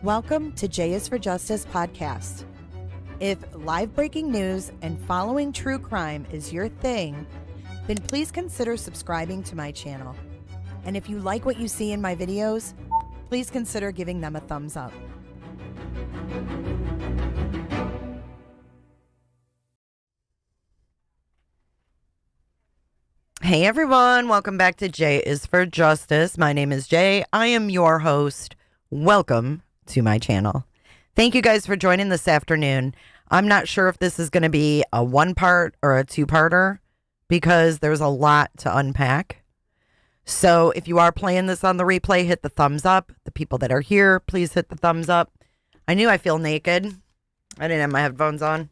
Welcome to J is for Justice podcast. If live breaking news and following true crime is your thing, then please consider subscribing to my channel. And if you like what you see in my videos, please consider giving them a thumbs up. Hey everyone, welcome back to J is for Justice. My name is Jay. I am your host. Welcome to my channel. Thank you guys for joining this afternoon. I'm not sure if this is going to be a one-part or a two-parter because there's a lot to unpack. So if you are playing this on the replay, hit the thumbs up. The people that are here, please hit the thumbs up. I knew I feel naked. I didn't have my headphones on.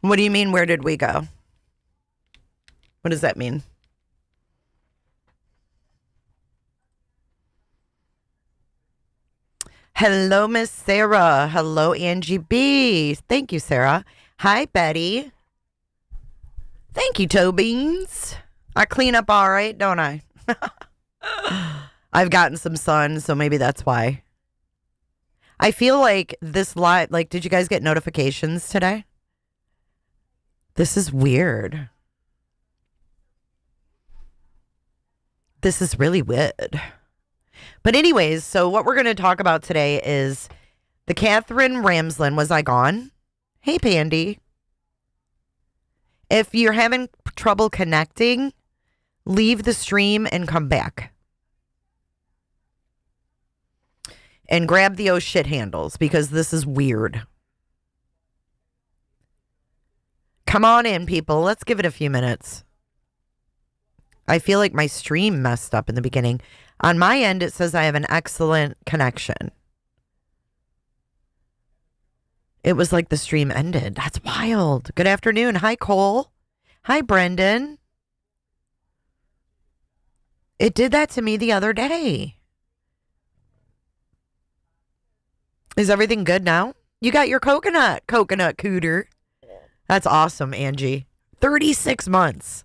What do you mean, where did we go? What does that mean? Hello, Miss Sarah. Hello, Angie B. Thank you, Sarah. Hi, Betty. Thank you, Toe Beans. I clean up all right, don't I? I've gotten some sun, so maybe that's why. I feel like this live, did you guys get notifications today? This is weird. This is really weird. But anyways, so what we're going to talk about today is the Katherine Ramsland. Was I gone? Hey, Pandy. If you're having trouble connecting, leave the stream and come back. And grab the oh shit handles because this is weird. Come on in, people. Let's give it a few minutes. I feel like my stream messed up in the beginning. On my end, it says I have an excellent connection. It was like the stream ended. That's wild. Good afternoon. Hi, Cole. Hi, Brendan. It did that to me the other day. Is everything good now? You got your coconut cooter. That's awesome, Angie. 36 months.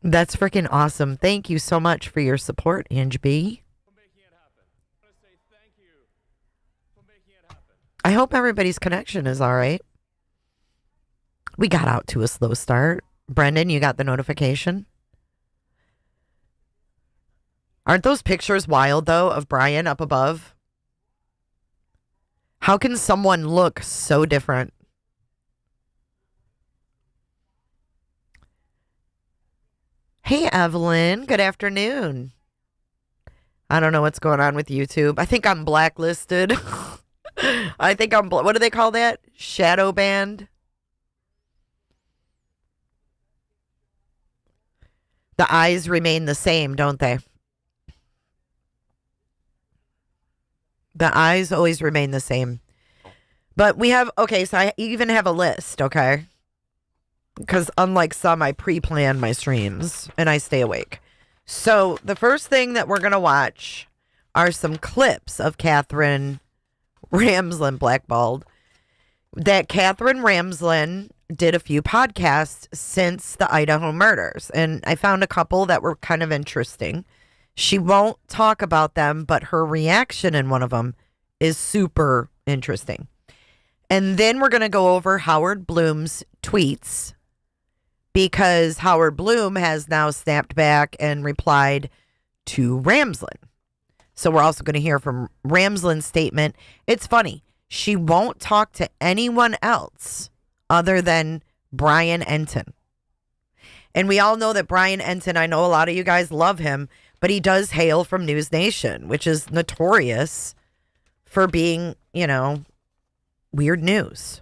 That's freaking awesome. Thank you so much for your support, Angie B. I hope everybody's connection is all right. We got out to a slow start. Brendan, you got the notification? Aren't those pictures wild, though, of Bryan up above? How can someone look so different? Hey, Evelyn. Good afternoon. I don't know what's going on with YouTube. I think I'm blacklisted. I think I'm... What do they call that? Shadow banned? The eyes remain the same, don't they? The eyes always remain the same. But we have... Okay, so I even have a list, okay? Because unlike some, I pre-plan my streams and I stay awake. So the first thing that we're going to watch are some clips of Katherine Ramsland, blackballed. That Katherine Ramsland did a few podcasts since the Idaho murders. And I found a couple that were kind of interesting. She won't talk about them, but her reaction in one of them is super interesting. And then we're going to go over Howard Blum's tweets, because Howard Blum has now snapped back and replied to Ramsland. So we're also going to hear from Ramsland's statement. It's funny. She won't talk to anyone else other than Bryan Enton. And we all know that Bryan Enton, I know a lot of you guys love him, but he does hail from News Nation, which is notorious for being, weird news.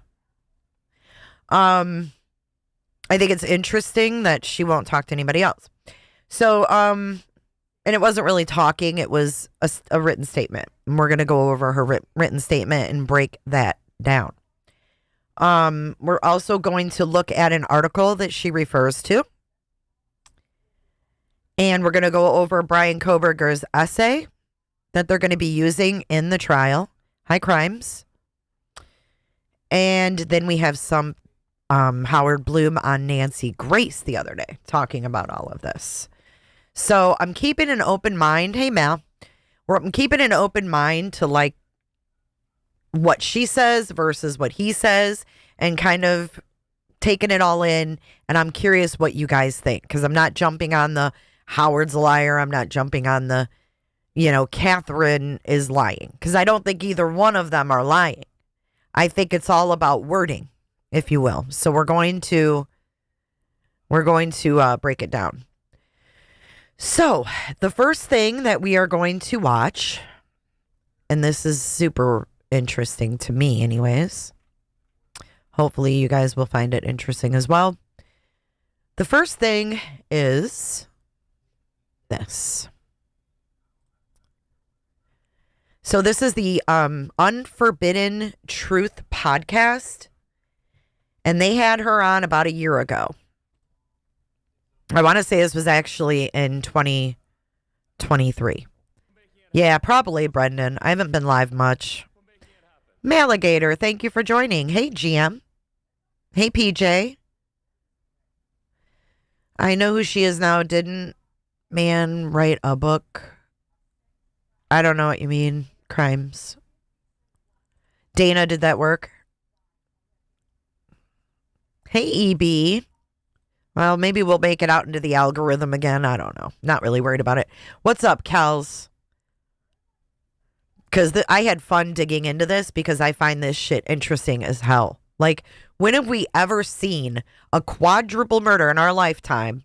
I think it's interesting that she won't talk to anybody else. So, and it wasn't really talking. It was a written statement. And we're going to go over her written statement and break that down. We're also going to look at an article that she refers to. And we're going to go over Brian Kohberger's essay that they're going to be using in the trial, High Crimes. And then we have some Howard Blum on Nancy Grace the other day talking about all of this. So I'm keeping an open mind. Hey, Mal. I'm keeping an open mind to like what she says versus what he says and kind of taking it all in. And I'm curious what you guys think, because I'm not jumping on the Howard's a liar. I'm not jumping on the, Katherine is lying, because I don't think either one of them are lying. I think it's all about wording, if you will. So we're going to break it down. So the first thing that we are going to watch, and this is super interesting to me anyways. Hopefully you guys will find it interesting as well. The first thing is this. So this is the Unforbidden Truth podcast, and they had her on about a year ago. I want to say this was actually in 2023. Yeah, probably, Brendan. I haven't been live much. Maligator, thank you for joining. Hey, GM. Hey, PJ. I know who she is now. Didn't man write a book? I don't know what you mean. Crimes. Dana, did that work? Hey, EB. Well, maybe we'll make it out into the algorithm again. I don't know. Not really worried about it. What's up, Kels? Because I had fun digging into this because I find this shit interesting as hell. Like, when have we ever seen a quadruple murder in our lifetime?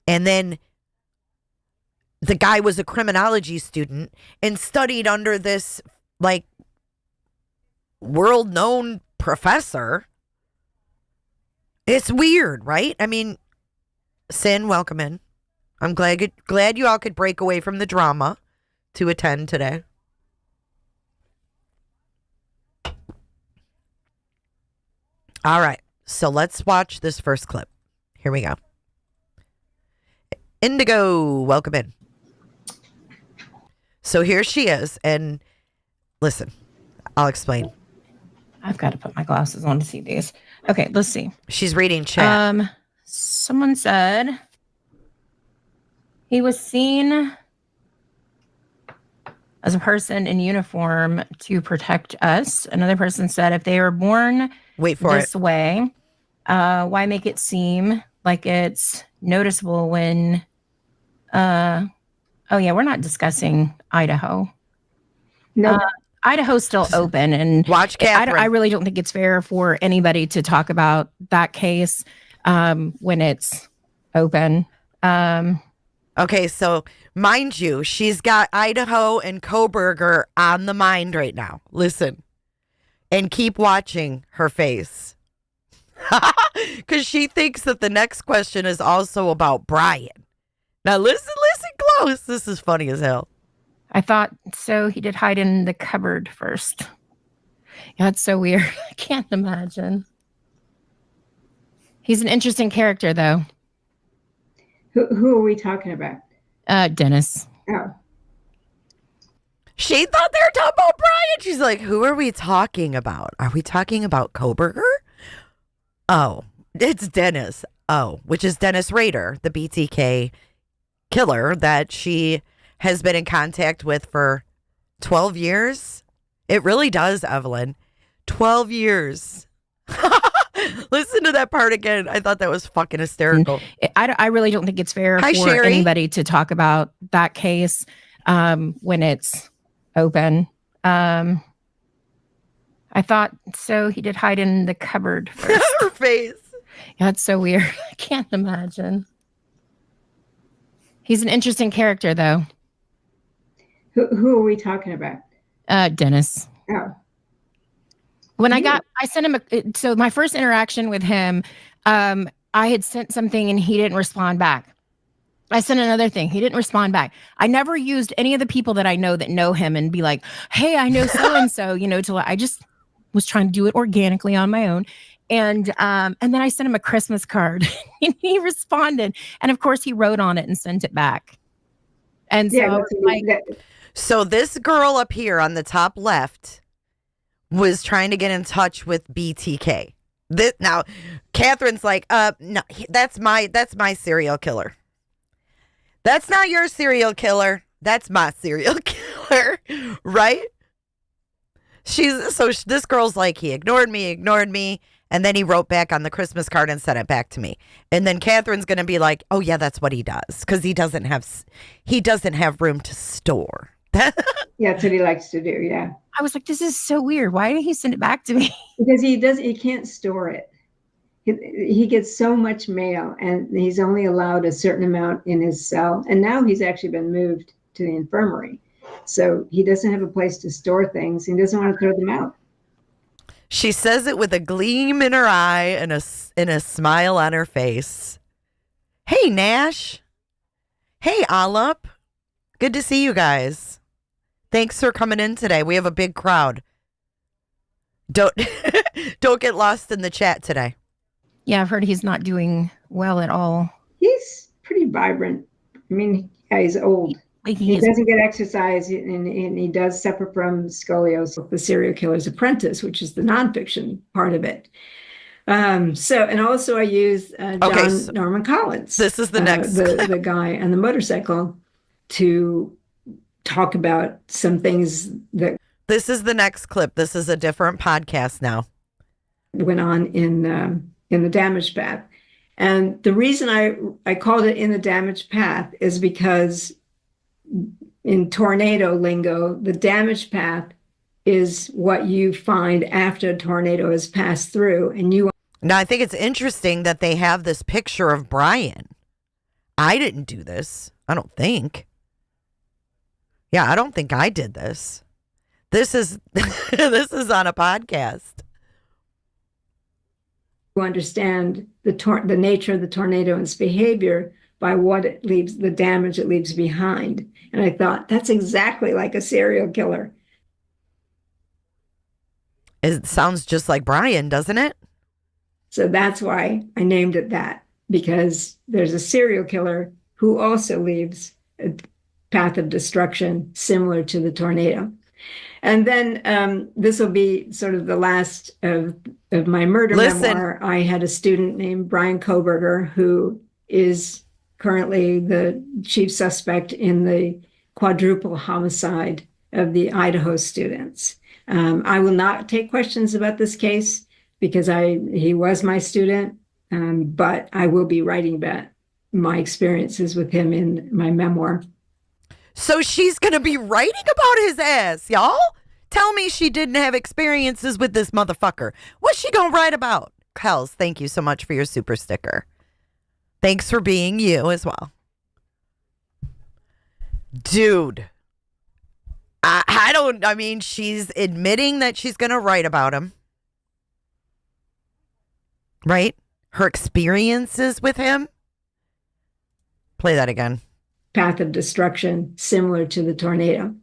And then the guy was a criminology student and studied under this, like, world-known professor. It's weird, right? I mean, Sin, welcome in. I'm glad you all could break away from the drama to attend today. All right, so let's watch this first clip. Here we go. Indigo, welcome in. So here she is, and listen, I'll explain. I've got to put my glasses on to see these. Okay, let's see. She's reading chat. Someone said he was seen as a person in uniform to protect us. Another person said if they were born this way, why make it seem like it's noticeable when oh yeah, we're not discussing Idaho. No. Idaho's still open, and watch Katherine. I really don't think it's fair for anybody to talk about that case when it's open. Okay, so mind you, she's got Idaho and Kohberger on the mind right now. Listen, and keep watching her face. Because she thinks that the next question is also about Bryan. Now listen close. This is funny as hell. I thought so. He did hide in the cupboard first. Yeah, that's so weird. I can't imagine. He's an interesting character, though. Who are we talking about? Dennis. Oh. She thought they were talking about Bryan. She's like, who are we talking about? Are we talking about Kohberger? Oh, it's Dennis. Oh, which is Dennis Rader, the BTK killer that she has been in contact with for 12 years. It really does, Evelyn. 12 years. Listen to that part again. I thought that was fucking hysterical. I really don't think it's fair for Sherry. Anybody to talk about that case when it's open. I thought so. He did hide in the cupboard first. Her face. Yeah, that's so weird. I can't imagine. He's an interesting character, though. Who are we talking about? Dennis. Oh. When I sent him, so my first interaction with him, I had sent something and he didn't respond back. I sent another thing. He didn't respond back. I never used any of the people that I know that know him and be like, hey, I know so-and-so, I just was trying to do it organically on my own. And then I sent him a Christmas card and he responded. And of course he wrote on it and sent it back. And so so this girl up here on the top left was trying to get in touch with BTK. Now, Catherine's like, no, that's my serial killer. That's not your serial killer. That's my serial killer, right? This girl's like, he ignored me, and then he wrote back on the Christmas card and sent it back to me. And then Catherine's gonna be like, oh yeah, that's what he does, because he doesn't have room to store. Yeah, that's what he likes to do. Yeah, I was like, this is so weird. Why did he send it back to me? because he can't store it. He gets so much mail, and he's only allowed a certain amount in his cell. And now he's actually been moved to the infirmary, so he doesn't have a place to store things. He doesn't want to throw them out. She says it with a gleam in her eye and a smile on her face. Hey, Nash. Hey, Alap. Good to see you guys. Thanks for coming in today. We have a big crowd. Don't get lost in the chat today. Yeah, I've heard he's not doing well at all. He's pretty vibrant. I mean, yeah, he's old. He doesn't get exercise, and he does suffer from scoliosis. The Serial Killer's Apprentice, which is the nonfiction part of it. And also I use John Norman Collins. This is the next the guy on the motorcycle, to talk about some things that. This is the next clip. This is a different podcast now. Went on in the Damaged Path, and the reason I called it In the Damaged Path is because in tornado lingo, the damaged path is what you find after a tornado has passed through. And now, I think it's interesting that they have this picture of Bryan. I didn't do this. I don't think. Yeah, I don't think I did this. This is this is on a podcast. You understand the nature of the tornado and its behavior by what it leaves, the damage it leaves behind. And I thought, that's exactly like a serial killer. It sounds just like Bryan, doesn't it? So that's why I named it that, because there's a serial killer who also leaves a path of destruction similar to the tornado. And then this will be sort of the last of my murder memoir. I had a student named Bryan Kohberger, who is currently the chief suspect in the quadruple homicide of the Idaho students. I will not take questions about this case because he was my student, but I will be writing about my experiences with him in my memoir. So she's going to be writing about his ass, y'all? Tell me she didn't have experiences with this motherfucker. What's she going to write about? Kels, thank you so much for your super sticker. Thanks for being you as well. Dude. I mean, she's admitting that she's going to write about him. Right? Her experiences with him. Play that again. Path of destruction similar to the tornado.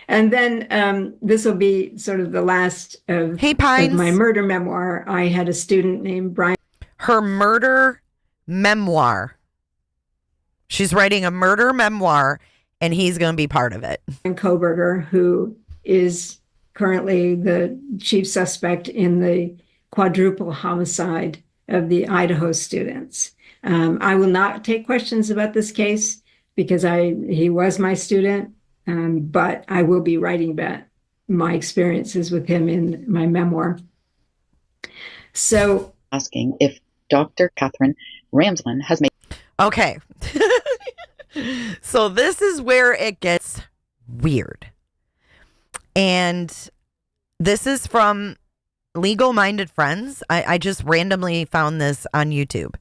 And then this will be sort of the last of my murder memoir. I had a student named Bryan. Her murder memoir. She's writing a murder memoir, and he's going to be part of it. Kohberger, who is currently the chief suspect in the quadruple homicide of the Idaho students. I will not take questions about this case because he was my student, but I will be writing about my experiences with him in my memoir. So, asking if Dr. Katherine Ramsland has made. Okay. So this is where it gets weird. And this is from Legal Minded Friends. I just randomly found this on YouTube.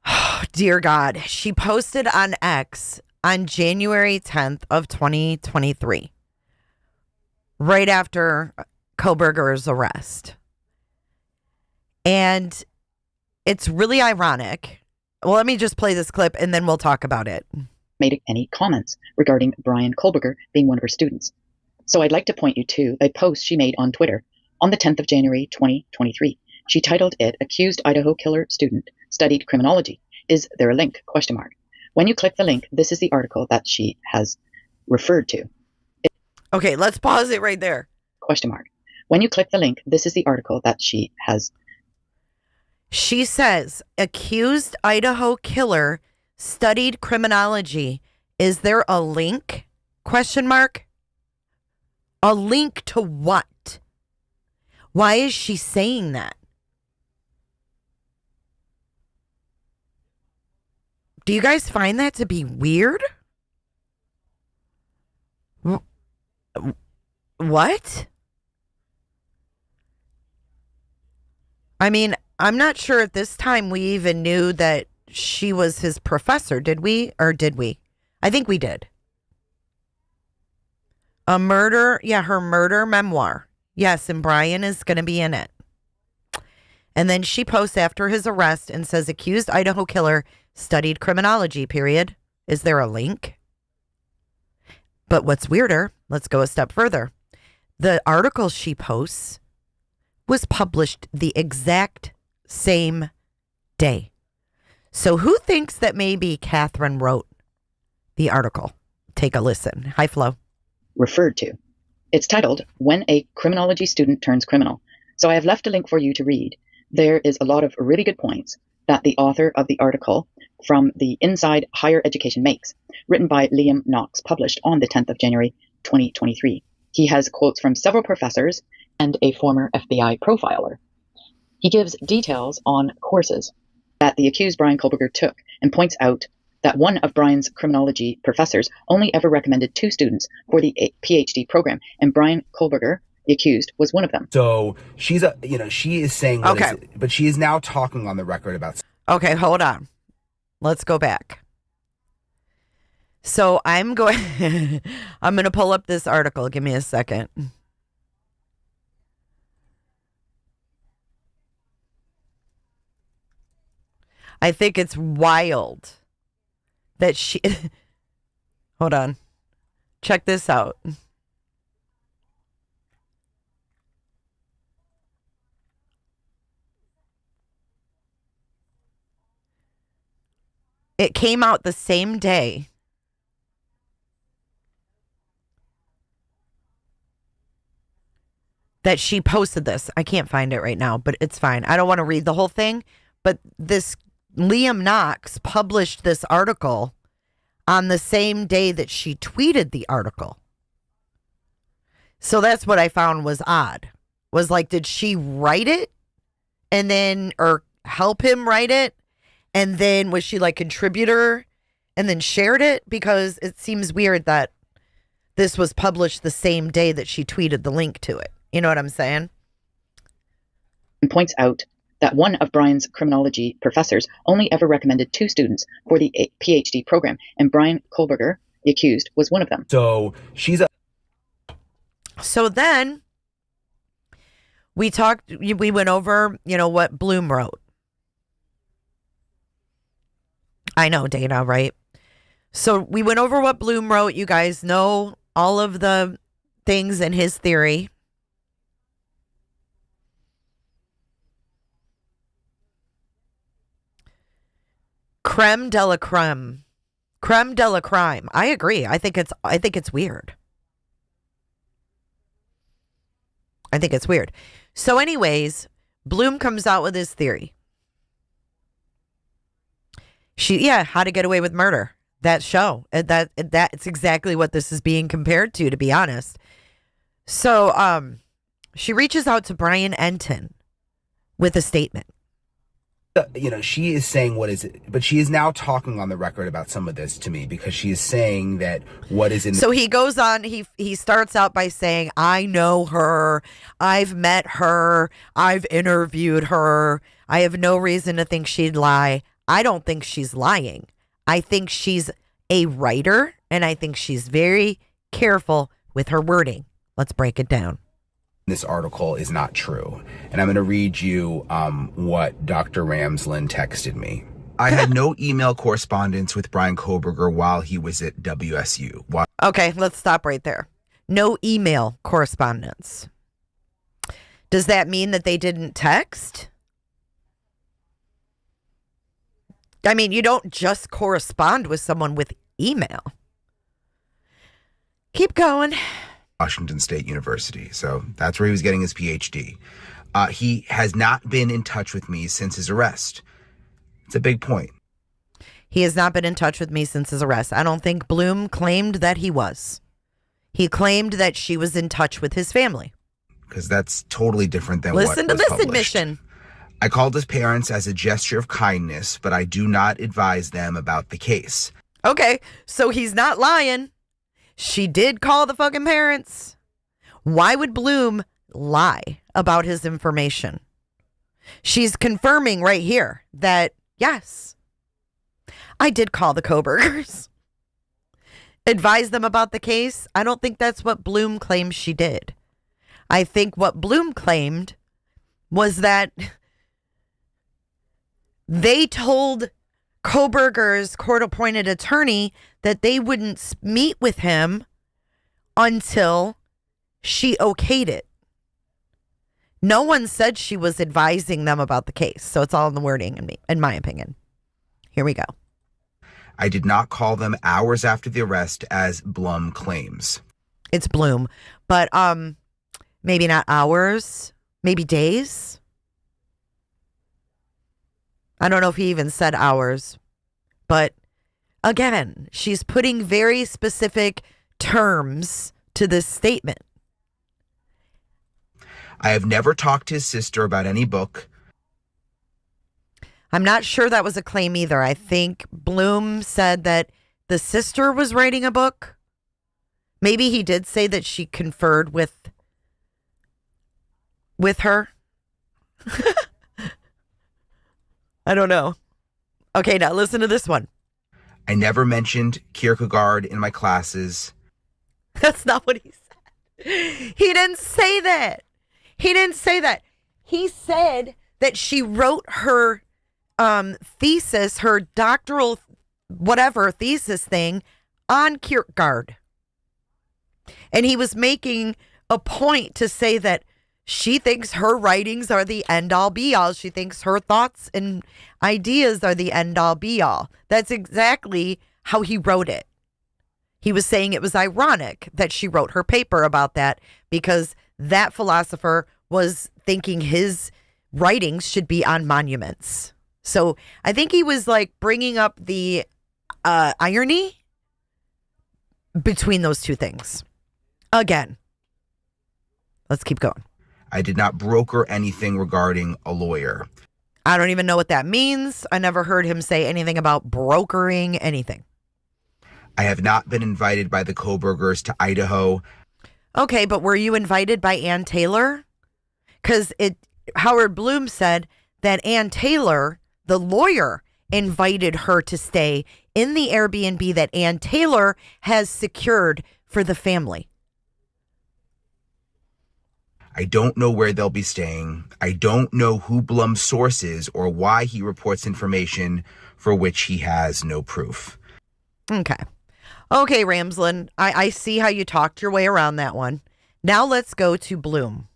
Oh, dear God. She posted on X on January 10th of 2023, right after Kohberger's arrest. And it's really ironic. Well, let me just play this clip and then we'll talk about it. Made any comments regarding Bryan Kohberger being one of her students. So I'd like to point you to a post she made on Twitter on the 10th of January, 2023. She titled it, "Accused Idaho Killer Student Studied Criminology. Is there a link? ? When you click the link, this is the article that she has referred to. Okay, let's pause it right there. ? When you click the link, this is the article that she has. She says, accused Idaho killer studied criminology. Is there a link? Question mark. A link to what? Why is she saying that? Do you guys find that to be weird? What? I mean, I'm not sure at this time we even knew that she was his professor. Did we? Or did we? I think we did. A murder. Yeah, her murder memoir. Yes, and Bryan is going to be in it. And then she posts after his arrest and says, accused Idaho killer studied criminology, period. Is there a link? But what's weirder, let's go a step further. The article she posts was published the exact same day. So who thinks that maybe Katherine wrote the article? Take a listen. Hi, Flo. Referred to. It's titled, When a Criminology Student Turns Criminal. So I have left a link for you to read. There is a lot of really good points that the author of the article from the Inside Higher Education makes, written by Liam Knox, published on the 10th of January, 2023. He has quotes from several professors and a former FBI profiler. He gives details on courses that the accused Bryan Kohberger took and points out that one of Bryan's criminology professors only ever recommended 2 students for the PhD program, and Bryan Kohberger, the accused, was one of them. So she is saying, but she is now talking on the record about. Okay, hold on. Let's go back. So I'm going to pull up this article. Give me a second. I think it's wild that she, hold on. Check this out. It came out the same day that she posted this. I can't find it right now, but it's fine. I don't want to read the whole thing, but this Liam Knox published this article on the same day that she tweeted the article. So that's what I found was odd. Was like, did she write it and then, or help him write it? And then was she like contributor and then shared it? Because it seems weird that this was published the same day that she tweeted the link to it. You know what I'm saying? And points out that one of Bryan's criminology professors only ever recommended 2 students for the PhD program, and Bryan Kohberger, the accused, was one of them. So So then we went over, what Blum wrote. I know, Dana, right? So we went over what Blum wrote. You guys know all of the things in his theory. Creme de la creme. Creme de la crime. I agree. I think it's weird. I think it's weird. So anyways, Blum comes out with his theory. How to Get Away with Murder. That show. That's exactly what this is being compared to be honest. So she reaches out to Bryan Enton with a statement. She is saying but she is now talking on the record about some of this to me, because she is saying that what is in. So he goes on, he starts out by saying, I know her, I've met her, I've interviewed her, I have no reason to think she'd lie. I don't think she's lying. I think she's a writer, and I think she's very careful with her wording. Let's break it down. This article is not true. And I'm going to read you what Dr. Ramsland texted me. I had no email correspondence with Bryan Kohberger while he was at WSU. Okay, let's stop right there. No email correspondence. Does that mean that they didn't text? I mean, you don't just correspond with someone with email. Keep going. Washington State University. So that's where he was getting his PhD. He has not been in touch with me since his arrest. It's a big point. He has not been in touch with me since his arrest. I don't think Blum claimed that he was. He claimed that she was in touch with his family. Because that's totally different than Listen what to was this published. admission. I called his parents as a gesture of kindness, but I do not advise them about the case. Okay, so he's not lying. She did call the fucking parents. Why would Blum lie about his information? She's confirming right here that, yes, I did call the Kohbergers. Advise them about the case. I don't think that's what Blum claims she did. I think what Blum claimed was that they told Kohberger's court-appointed attorney that they wouldn't meet with him until she okayed it. No one said she was advising them about the case, so it's all in the wording, in my opinion. Here we go. I did not call them hours after the arrest, as Blum claims. It's Blum, but maybe not hours, maybe days. I don't know if he even said hours, but again, she's putting very specific terms to this statement. I have never talked to his sister about any book. I'm not sure that was a claim either. I think Blum said that the sister was writing a book. Maybe he did say that she conferred with her. I don't know. Okay, now listen to this one. I never mentioned Kierkegaard in my classes. That's not what he said. He didn't say that. He didn't say that. He said that she wrote her thesis, her doctoral whatever thesis thing on Kierkegaard. And he was making a point to say that she thinks her writings are the end-all be-all. She thinks her thoughts and ideas are the end-all be-all. That's exactly how he wrote it. He was saying it was ironic that she wrote her paper about that because that philosopher was thinking his writings should be on monuments. So I think he was like bringing up the irony between those two things. Again, let's keep going. I did not broker anything regarding a lawyer. I don't even know what that means. I never heard him say anything about brokering anything. I have not been invited by the Kohbergers to Idaho. Okay, but were you invited by Ann Taylor? Because Howard Blum said that Ann Taylor, the lawyer, invited her to stay in the Airbnb that Ann Taylor has secured for the family. I don't know where they'll be staying. I don't know who Blum's source is or why he reports information for which he has no proof. Okay. Okay, Ramsland, I see how you talked your way around that one. Now let's go to Blum.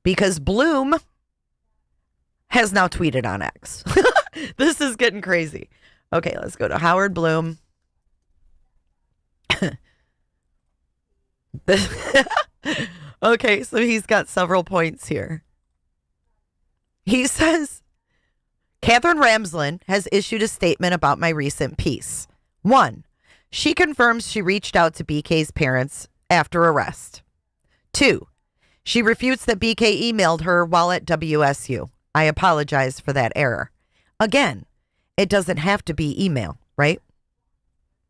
Because Blum has now tweeted on X. This is getting crazy. Okay, let's go to Howard Blum. Okay, so he's got several points here. He says, Katherine Ramsland has issued a statement about my recent piece. 1, she confirms she reached out to BK's parents after arrest. 2, she refutes that BK emailed her while at WSU. I apologize for that error. Again, it doesn't have to be email, right?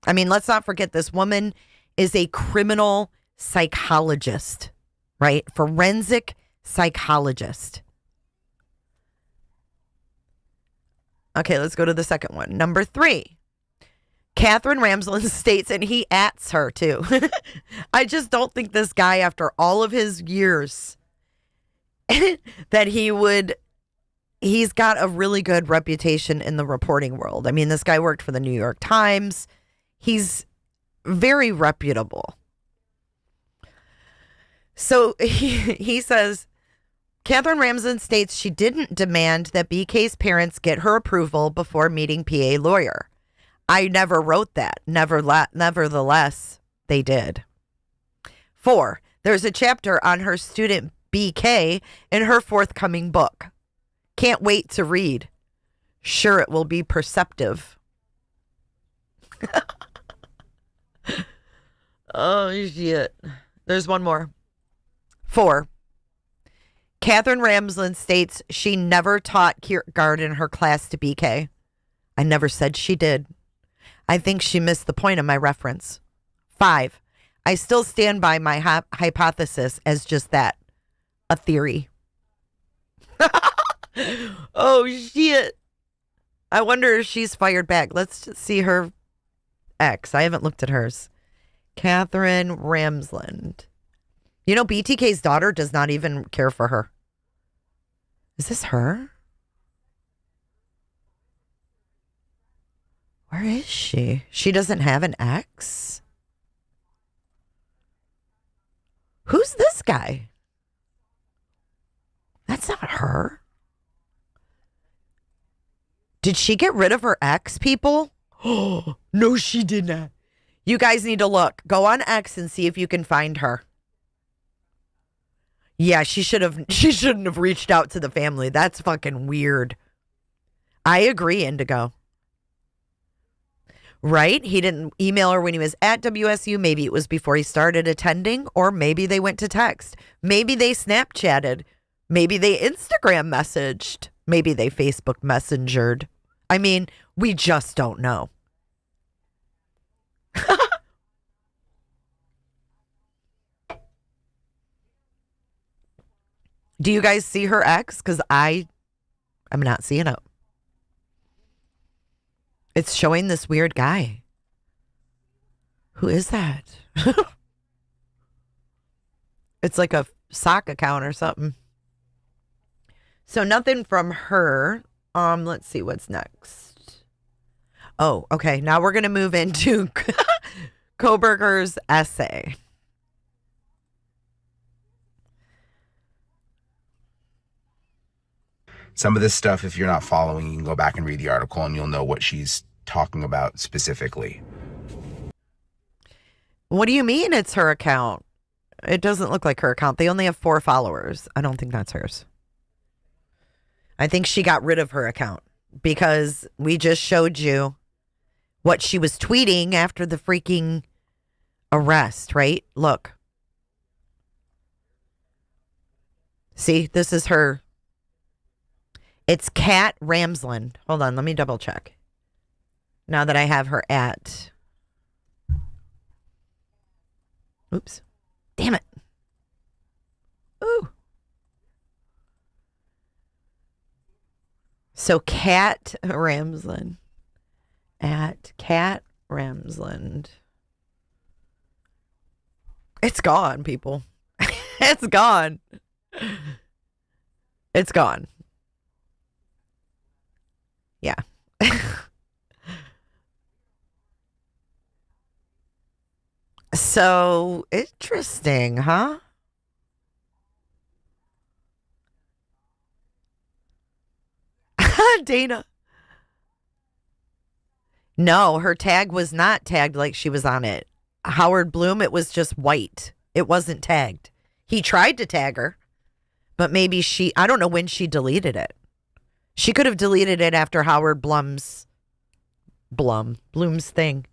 I mean, let's not forget this woman is a criminal psychologist, right? Forensic psychologist. Okay, let's go to the second one. Number 3. Katherine Ramsland states, and he ats her too. I just don't think this guy, after all of his years, that he's got a really good reputation in the reporting world. I mean, this guy worked for the New York Times. He's very reputable. So he says, Katherine Ramsland states she didn't demand that BK's parents get her approval before meeting PA lawyer. I never wrote that. Nevertheless, they did. 4, there's a chapter on her student BK in her forthcoming book. Can't wait to read. Sure, it will be perceptive. Oh, shit. There's one more. 4. Katherine Ramsland states she never taught Kierkegaard in her class to BK. I never said she did. I think she missed the point of my reference. 5. I still stand by my hypothesis as just that, a theory. Oh, shit. I wonder if she's fired back. Let's just see her ex. I haven't looked at hers. Katherine Ramsland. You know, BTK's daughter does not even care for her. Is this her? Where is she? She doesn't have an ex? Who's this guy? That's not her. Did she get rid of her ex, people? Oh, no, she did not. You guys need to look. Go on X and see if you can find her. Yeah, she shouldn't have reached out to the family. That's fucking weird. I agree, Indigo. Right? He didn't email her when he was at WSU. Maybe it was before he started attending, or maybe they went to text. Maybe they Snapchatted. Maybe they Instagram messaged. Maybe they Facebook messengered. I mean, we just don't know. Do you guys see her ex? Because I'm not seeing it. It's showing this weird guy. Who is that? It's like a sock account or something. So nothing from her. Let's see what's next. Oh, okay. Now we're going to move into Kohberger's essay. Some of this stuff, if you're not following, you can go back and read the article and you'll know what she's talking about specifically. What do you mean it's her account? It doesn't look like her account. They only have 4 followers. I don't think that's hers. I think she got rid of her account because we just showed you what she was tweeting after the freaking arrest, right? Look. See, this is her. It's Kat Ramsland. Hold on, let me double check. Now that I have her at. Oops. Damn it. Ooh. So Kat Ramsland. At Kat Ramsland. It's gone, people. It's gone. It's gone. Yeah. So interesting, huh? Dana. No, her tag was not tagged like she was on it. Howard Blum, it was just white. It wasn't tagged. He tried to tag her, but maybe I don't know when she deleted it. She could have deleted it after Howard Blum's thing.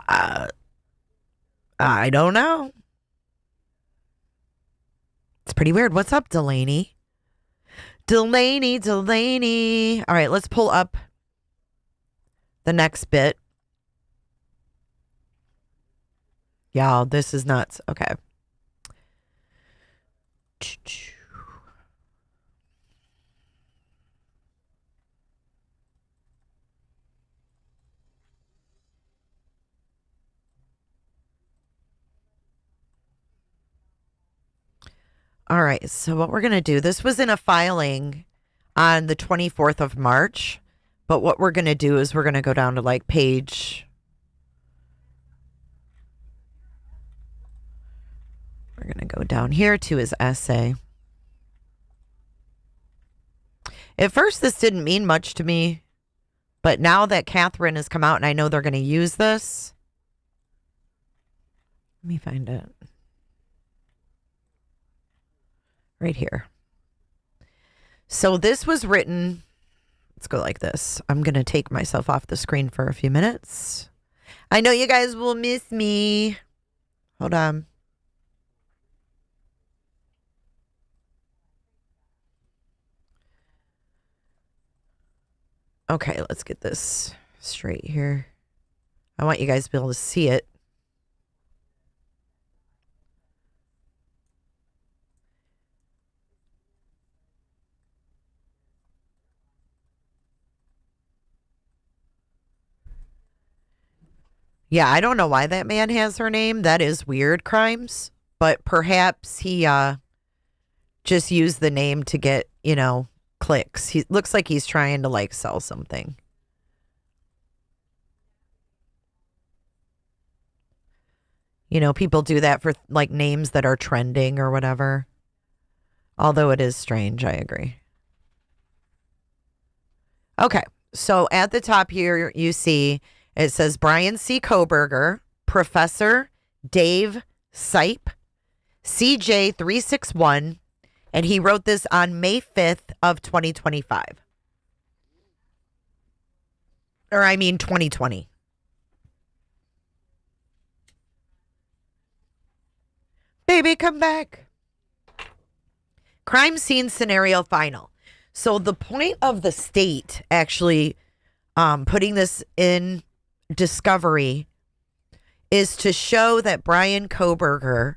I don't know. It's pretty weird. What's up, Delaney? Delaney. All right, let's pull up the next bit. Y'all, this is nuts. Okay. All right, so what we're going to do, this was in a filing on the 24th of March, but what we're going to do is we're going to go down to like page. We're going to go down here to his essay. At first, this didn't mean much to me, but now that Katherine has come out and I know they're going to use this. Let me find it. Right here. So this was written, let's go like this. I'm going to take myself off the screen for a few minutes. I know you guys will miss me. Hold on. Okay, let's get this straight here. I want you guys to be able to see it. Yeah, I don't know why that man has her name. That is weird crimes. But perhaps he just used the name to get, clicks. He looks like he's trying to like sell something. People do that for like names that are trending or whatever. Although it is strange, I agree. Okay, so at the top here, you see it says Brian C. Kohberger, Professor Dave Sipe, CJ361, and he wrote this on May 5th of 2025. Or 2020. Baby, come back. Crime scene scenario final. So the point of the state actually putting this in discovery is to show that Bryan Kohberger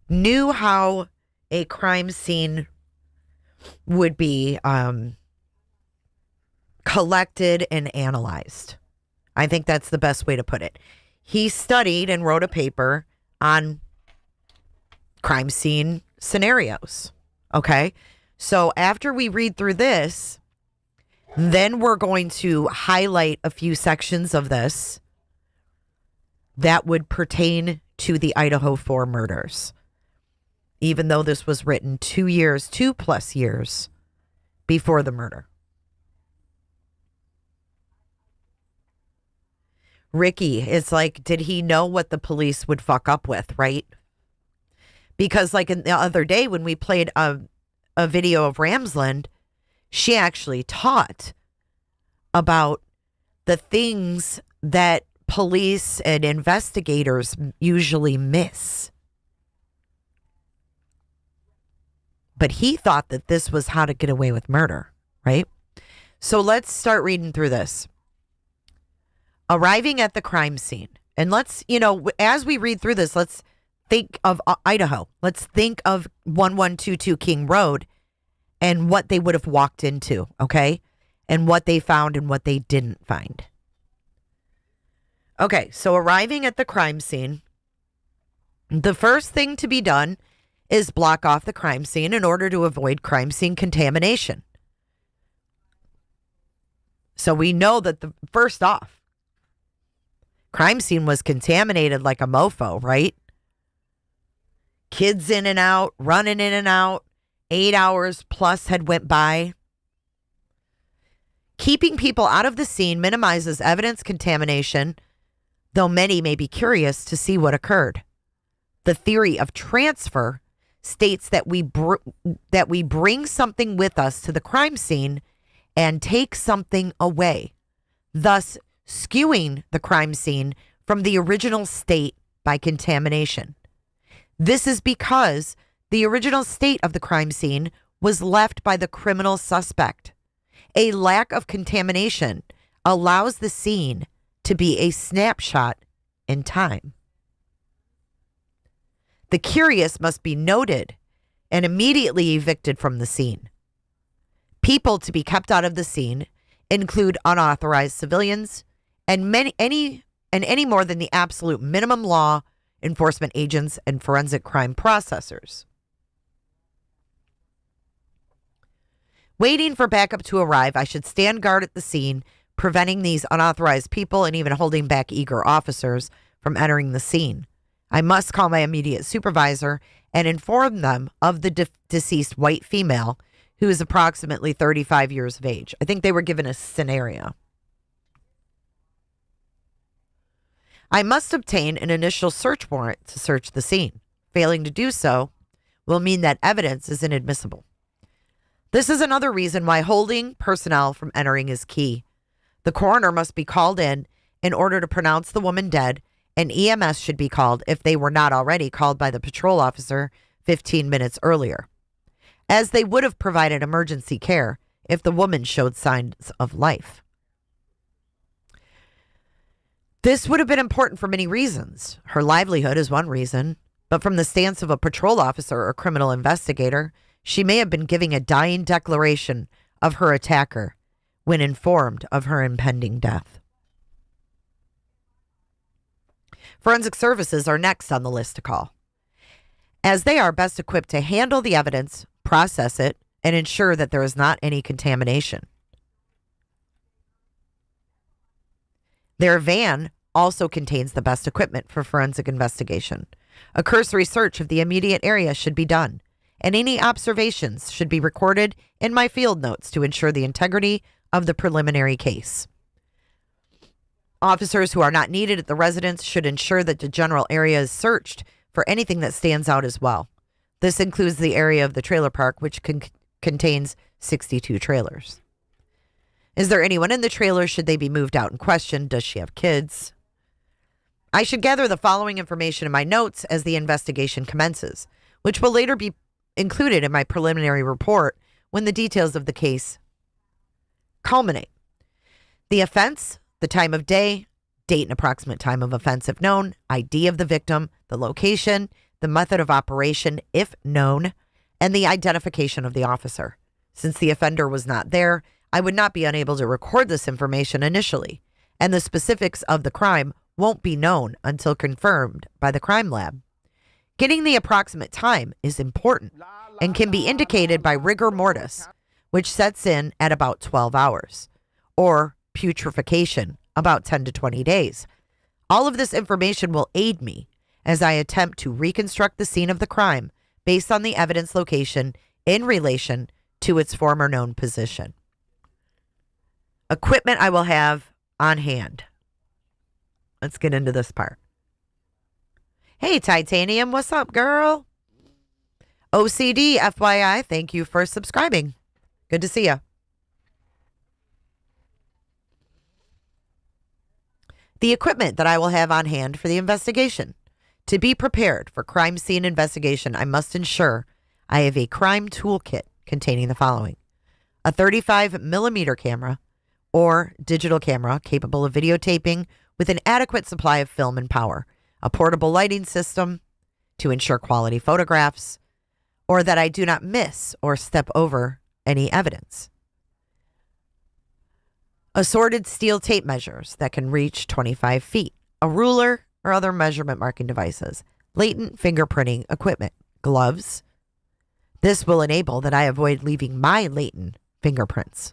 knew how a crime scene would be collected and analyzed. I think that's the best way to put it. He studied and wrote a paper on crime scene scenarios. Okay. So after we read through this, then we're going to highlight a few sections of this that would pertain to the Idaho 4 murders, even though this was written 2+ years before the murder. Ricky, it's like, did he know what the police would fuck up with, right? Because like the other day when we played a video of Ramsland, she actually taught about the things that police and investigators usually miss. But he thought that this was how to get away with murder, right? So let's start reading through this. Arriving at the crime scene. And let's, as we read through this, let's think of Idaho. Let's think of 1122 King Road and what they would have walked into, okay? And what they found and what they didn't find. Okay, so arriving at the crime scene, the first thing to be done is block off the crime scene in order to avoid crime scene contamination. So we know that first off, crime scene was contaminated like a mofo, right? Kids in and out, running in and out. 8 hours plus had went by. Keeping people out of the scene minimizes evidence contamination, though many may be curious to see what occurred. The theory of transfer states that we bring something with us to the crime scene and take something away, thus skewing the crime scene from the original state by contamination. This is because the original state of the crime scene was left by the criminal suspect. A lack of contamination allows the scene to be a snapshot in time. The curious must be noted and immediately evicted from the scene. People to be kept out of the scene include unauthorized civilians and any more than the absolute minimum law enforcement agents and forensic crime processors. Waiting for backup to arrive, I should stand guard at the scene, preventing these unauthorized people and even holding back eager officers from entering the scene. I must call my immediate supervisor and inform them of the deceased white female, who is approximately 35 years of age. I think they were given a scenario. I must obtain an initial search warrant to search the scene. Failing to do so will mean that evidence is inadmissible. This is another reason why holding personnel from entering is key. The coroner must be called in order to pronounce the woman dead, and EMS should be called if they were not already called by the patrol officer 15 minutes earlier, as they would have provided emergency care if the woman showed signs of life. This would have been important for many reasons. Her livelihood is one reason, but from the stance of a patrol officer or criminal investigator, she may have been giving a dying declaration of her attacker when informed of her impending death. Forensic services are next on the list to call, as they are best equipped to handle the evidence, process it, and ensure that there is not any contamination. Their van also contains the best equipment for forensic investigation. A cursory search of the immediate area should be done, and any observations should be recorded in my field notes to ensure the integrity of the preliminary case. Officers who are not needed at the residence should ensure that the general area is searched for anything that stands out as well. This includes the area of the trailer park, which contains 62 trailers. Is there anyone in the trailer? Should they be moved out and questioned? Does she have kids? I should gather the following information in my notes as the investigation commences, which will later be included in my preliminary report when the details of the case culminate. The offense, the time of day, date and approximate time of offense if known, ID of the victim, the location, the method of operation if known, and the identification of the officer. Since the offender was not there, I would not be unable to record this information initially, and the specifics of the crime won't be known until confirmed by the crime lab. Getting the approximate time is important and can be indicated by rigor mortis, which sets in at about 12 hours, or putrefaction, about 10 to 20 days. All of this information will aid me as I attempt to reconstruct the scene of the crime based on the evidence location in relation to its former known position. Equipment I will have on hand. Let's get into this part. Hey, Titanium, what's up, girl? OCD, FYI, thank you for subscribing. Good to see you. The equipment that I will have on hand for the investigation. To be prepared for crime scene investigation, I must ensure I have a crime toolkit containing the following: a 35 millimeter camera or digital camera capable of videotaping with an adequate supply of film and power, a portable lighting system to ensure quality photographs, or that I do not miss or step over any evidence. Assorted steel tape measures that can reach 25 feet, a ruler or other measurement marking devices, latent fingerprinting equipment, gloves. This will enable that I avoid leaving my latent fingerprints.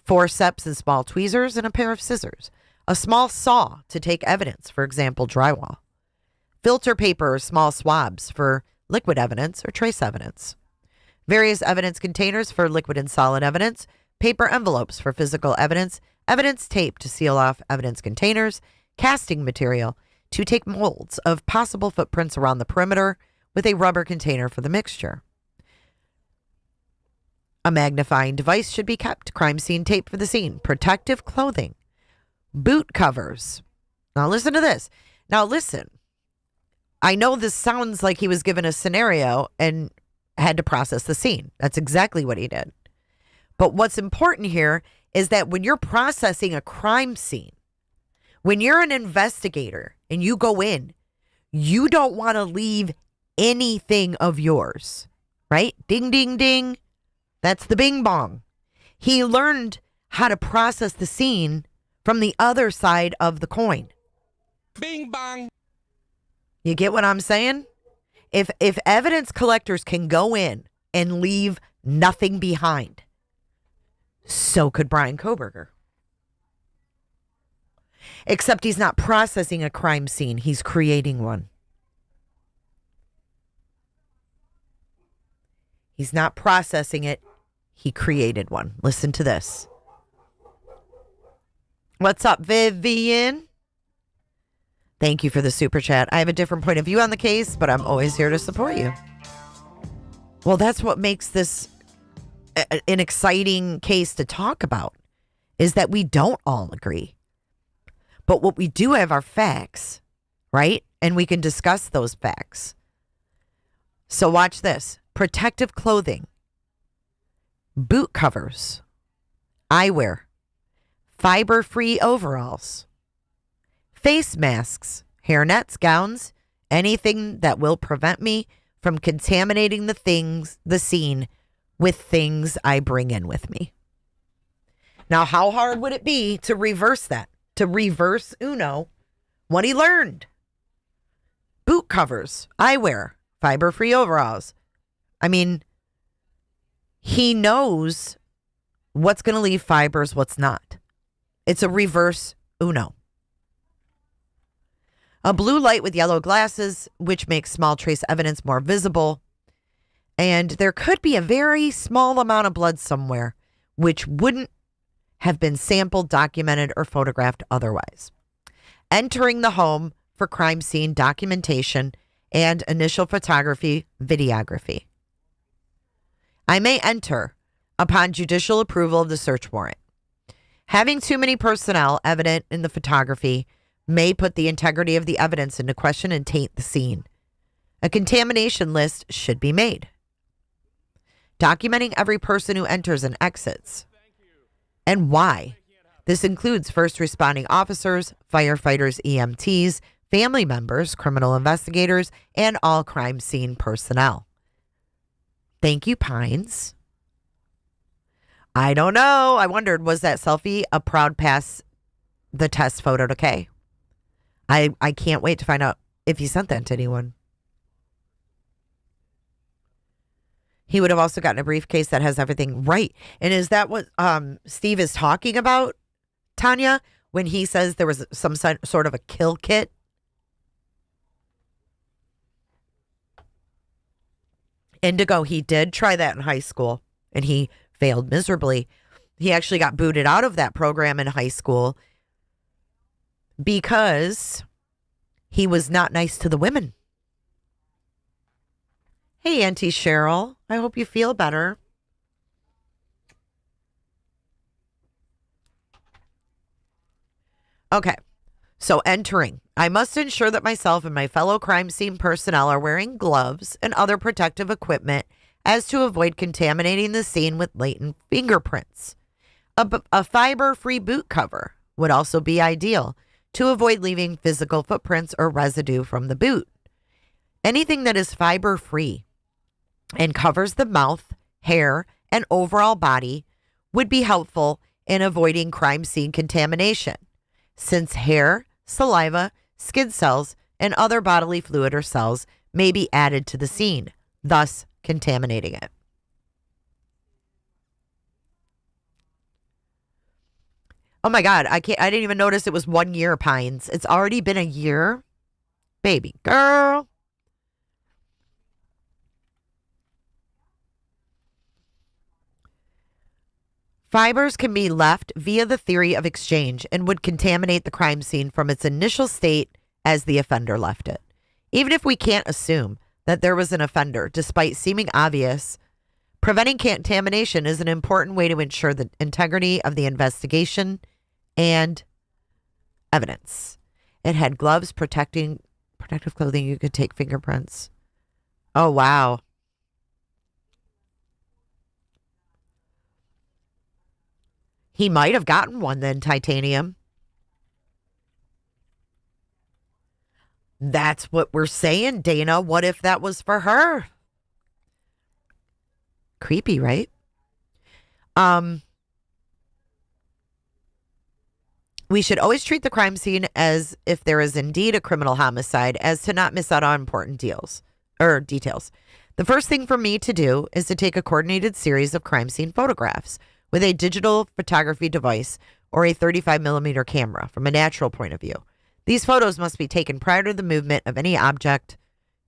Forceps and small tweezers and a pair of scissors. A small saw to take evidence, for example, drywall. Filter paper or small swabs for liquid evidence or trace evidence. Various evidence containers for liquid and solid evidence. Paper envelopes for physical evidence. Evidence tape to seal off evidence containers. Casting material to take molds of possible footprints around the perimeter with a rubber container for the mixture. A magnifying device should be kept. Crime scene tape for the scene. Protective clothing. Boot covers. Now listen to this. Now listen. I know this sounds like he was given a scenario and had to process the scene. That's exactly what he did. But what's important here is that when you're processing a crime scene, when you're an investigator and you go in, you don't want to leave anything of yours, right? Ding, ding, ding. That's the bing bong. He learned how to process the scene from the other side of the coin. Bing bong. You get what I'm saying? If evidence collectors can go in and leave nothing behind, so could Bryan Kohberger. Except he's not processing a crime scene, he's creating one. He's not processing it, he created one. Listen to this. What's up, Vivian? Thank you for the super chat. I have a different point of view on the case, but I'm always here to support you. Well, that's what makes this an exciting case to talk about is that we don't all agree. But what we do have are facts, right? And we can discuss those facts. So watch this. Protective clothing, boot covers, eyewear, fiber-free overalls, face masks, hairnets, gowns, anything that will prevent me from contaminating the scene with things I bring in with me. Now, how hard would it be to reverse that? To reverse Uno what he learned? Boot covers, eyewear, fiber-free overalls. I mean, he knows what's going to leave fibers, what's not. It's a reverse Uno. A blue light with yellow glasses, which makes small trace evidence more visible. And there could be a very small amount of blood somewhere, which wouldn't have been sampled, documented, or photographed otherwise. Entering the home for crime scene documentation and initial photography, videography. I may enter upon judicial approval of the search warrant. Having too many personnel evident in the photography may put the integrity of the evidence into question and taint the scene. A contamination list should be made, documenting every person who enters and exits, and why. This includes first responding officers, firefighters, EMTs, family members, criminal investigators, and all crime scene personnel. Thank you, Pines. I don't know. I wondered, was that selfie a proud pass the test photo to Kay? I can't wait to find out if he sent that to anyone. He would have also gotten a briefcase that has everything right. And is that what Steve is talking about, Tanya, when he says there was some sort of a kill kit? Indigo, he did try that in high school, and he failed miserably. He actually got booted out of that program in high school because he was not nice to the women. Hey, Auntie Cheryl, I hope you feel better. Okay, so entering. I must ensure that myself and my fellow crime scene personnel are wearing gloves and other protective equipment as to avoid contaminating the scene with latent fingerprints. A fiber-free boot cover would also be ideal to avoid leaving physical footprints or residue from the boot. Anything that is fiber-free and covers the mouth, hair, and overall body would be helpful in avoiding crime scene contamination, since hair, saliva, skin cells, and other bodily fluid or cells may be added to the scene, thus contaminating it. Oh my God, I didn't even notice it was 1 year, Pines. It's already been a year? Baby girl. Fibers can be left via the theory of exchange and would contaminate the crime scene from its initial state as the offender left it. Even if we can't assume that there was an offender, despite seeming obvious, preventing contamination is an important way to ensure the integrity of the investigation and evidence. It had gloves, protective clothing. You could take fingerprints. Oh, wow. He might have gotten one then, Titanium. That's what we're saying, Dana. What if that was for her? Creepy, right? We should always treat the crime scene as if there is indeed a criminal homicide, as to not miss out on important details. The first thing for me to do is to take a coordinated series of crime scene photographs with a digital photography device or a 35mm camera from a natural point of view. These photos must be taken prior to the movement of any object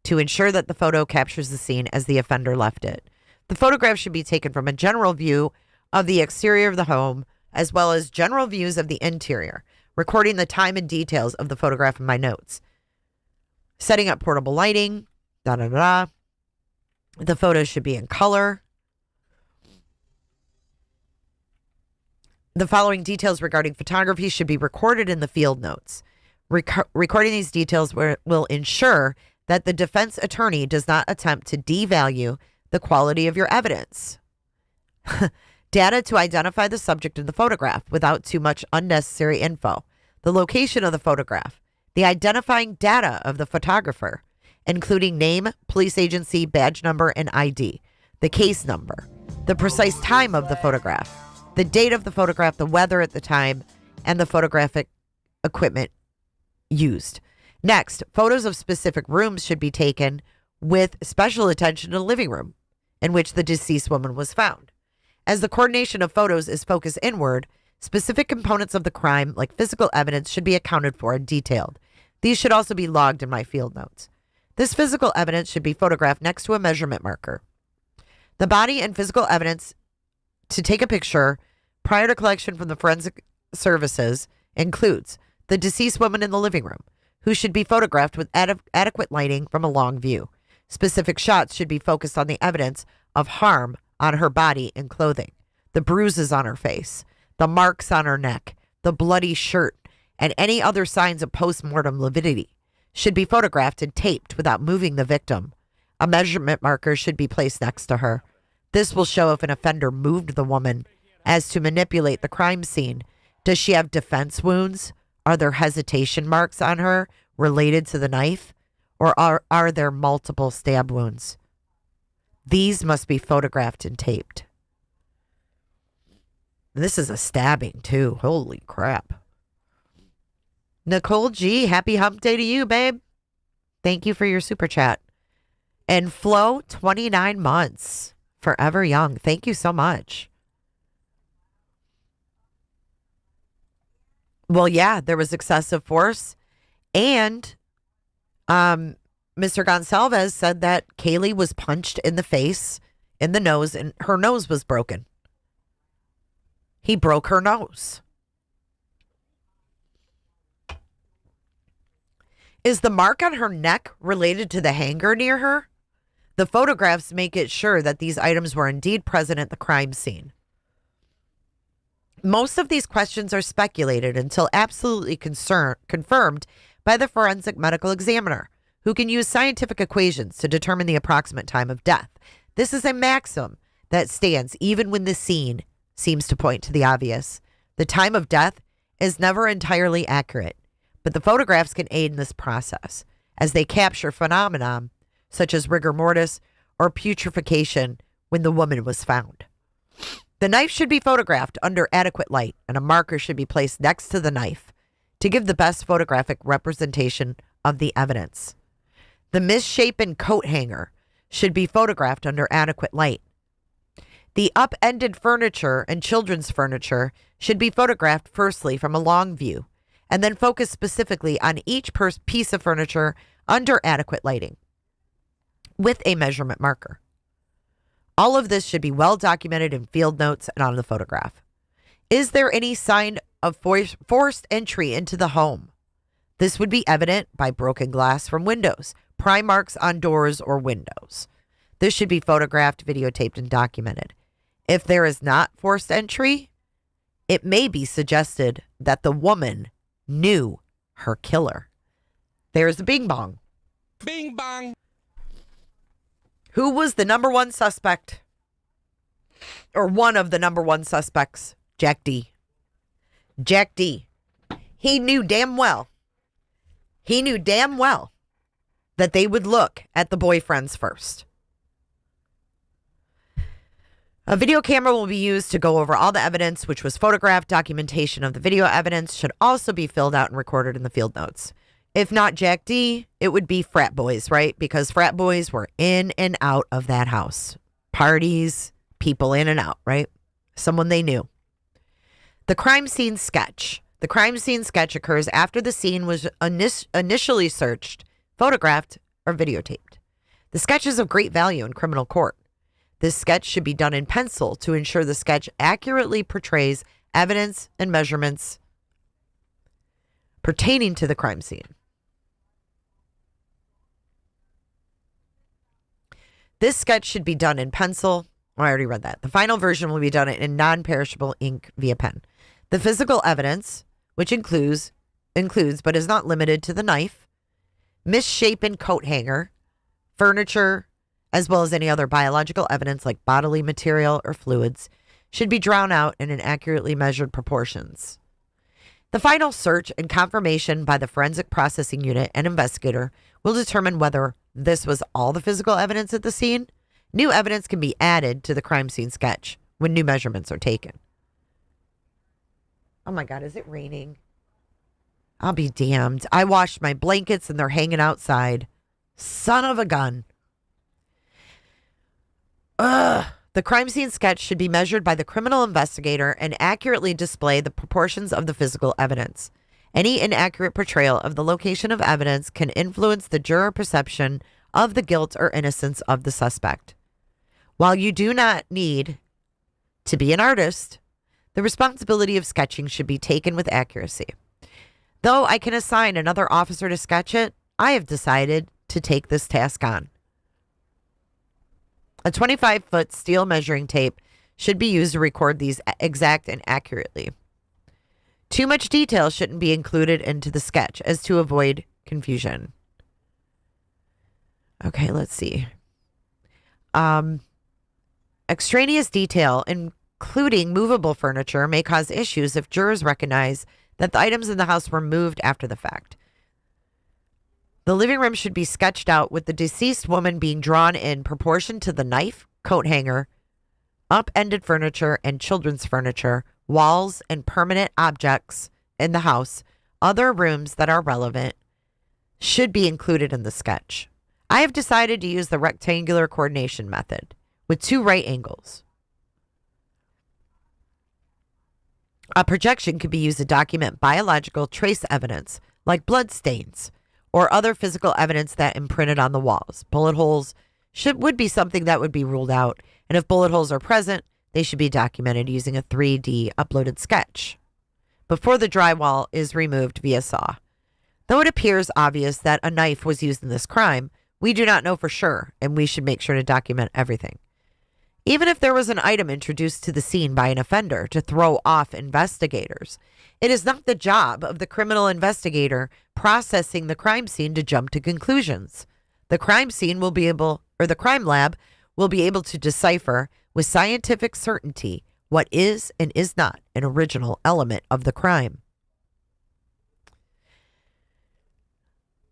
to ensure that the photo captures the scene as the offender left it. The photograph should be taken from a general view of the exterior of the home, as well as general views of the interior, recording the time and details of the photograph in my notes. Setting up portable lighting, The photos should be in color. The following details regarding photography should be recorded in the field notes. Recording these details will ensure that the defense attorney does not attempt to devalue the quality of your evidence. Data to identify the subject in the photograph without too much unnecessary info. The location of the photograph. The identifying data of the photographer, including name, police agency, badge number, and ID. The case number. The precise time of the photograph. The date of the photograph, the weather at the time, and the photographic equipment used. Next, photos of specific rooms should be taken with special attention to the living room in which the deceased woman was found. As the coordination of photos is focused inward, specific components of the crime, like physical evidence, should be accounted for and detailed. These should also be logged in my field notes. This physical evidence should be photographed next to a measurement marker. The body and physical evidence to take a picture prior to collection from the forensic services includes the deceased woman in the living room, who should be photographed with adequate lighting from a long view. Specific shots should be focused on the evidence of harm on her body and clothing, the bruises on her face, the marks on her neck, the bloody shirt, and any other signs of post-mortem lividity should be photographed and taped without moving the victim. A measurement marker should be placed next to her. This will show if an offender moved the woman as to manipulate the crime scene. Does she have defense wounds? Are there hesitation marks on her related to the knife? Or are there multiple stab wounds? These must be photographed and taped. This is a stabbing, too. Holy crap. Nicole G., happy hump day to you, babe. Thank you for your super chat. And Flo, 29 months. Forever young. Thank you so much. Well, yeah, there was excessive force. And Mr. Gonsalves said that Kaylee was punched in the face, in the nose, and her nose was broken. He broke her nose. Is the mark on her neck related to the hanger near her? The photographs make it sure that these items were indeed present at the crime scene. Most of these questions are speculated until absolutely confirmed by the forensic medical examiner, who can use scientific equations to determine the approximate time of death. This is a maxim that stands even when the scene seems to point to the obvious. The time of death is never entirely accurate, but the photographs can aid in this process, as they capture phenomena such as rigor mortis or putrefaction when the woman was found. The knife should be photographed under adequate light, and a marker should be placed next to the knife to give the best photographic representation of the evidence. The misshapen coat hanger should be photographed under adequate light. The upended furniture and children's furniture should be photographed firstly from a long view, and then focus specifically on each piece of furniture under adequate lighting with a measurement marker. All of this should be well documented in field notes and on the photograph. Is there any sign of forced entry into the home? This would be evident by broken glass from windows, pry marks on doors or windows. This should be photographed, videotaped, and documented. If there is not forced entry, it may be suggested that the woman knew her killer. There's a bing bong. Bing bong. Who was the number one suspect? Or one of the number one suspects? Jack D. Jack D. He knew damn well that they would look at the boyfriends first. A video camera will be used to go over all the evidence, which was photographed. Documentation of the video evidence should also be filled out and recorded in the field notes. If not Jack D, it would be frat boys, right? Because frat boys were in and out of that house. Parties, people in and out, right? Someone they knew. The crime scene sketch. The crime scene sketch occurs after the scene was initially searched, photographed, or videotaped. The sketch is of great value in criminal court. This sketch should be done in pencil to ensure the sketch accurately portrays evidence and measurements pertaining to the crime scene. This sketch should be done in pencil. Oh, I already read that. The final version will be done in non-perishable ink via pen. The physical evidence, which includes but is not limited to the knife, misshapen coat hanger, furniture, as well as any other biological evidence like bodily material or fluids, should be drawn out in accurately measured proportions. The final search and confirmation by the forensic processing unit and investigator will determine whether this was all the physical evidence at the scene. New evidence can be added to the crime scene sketch when new measurements are taken. Oh my God, is it raining? I'll be damned. I washed my blankets and they're hanging outside. Son of a gun. Ugh. The crime scene sketch should be measured by the criminal investigator and accurately display the proportions of the physical evidence. Any inaccurate portrayal of the location of evidence can influence the juror perception of the guilt or innocence of the suspect. While you do not need to be an artist, the responsibility of sketching should be taken with accuracy. Though I can assign another officer to sketch it, I have decided to take this task on. A 25-foot steel measuring tape should be used to record these exact and accurately. Too much detail shouldn't be included into the sketch as to avoid confusion. Okay, let's see. Extraneous detail, including movable furniture, may cause issues if jurors recognize that the items in the house were moved after the fact. The living room should be sketched out with the deceased woman being drawn in proportion to the knife, coat hanger, upended furniture, and children's furniture, walls, and permanent objects in the house. Other rooms that are relevant should be included in the sketch. I have decided to use the rectangular coordination method with 2 right angles. A projection could be used to document biological trace evidence like blood stains or other physical evidence that imprinted on the walls. Bullet holes would be something that would be ruled out, and if bullet holes are present, they should be documented using a 3D uploaded sketch before the drywall is removed via saw. Though it appears obvious that a knife was used in this crime, we do not know for sure, and we should make sure to document everything. Even if there was an item introduced to the scene by an offender to throw off investigators, it is not the job of the criminal investigator processing the crime scene to jump to conclusions. The crime lab will be able to decipher with scientific certainty what is and is not an original element of the crime.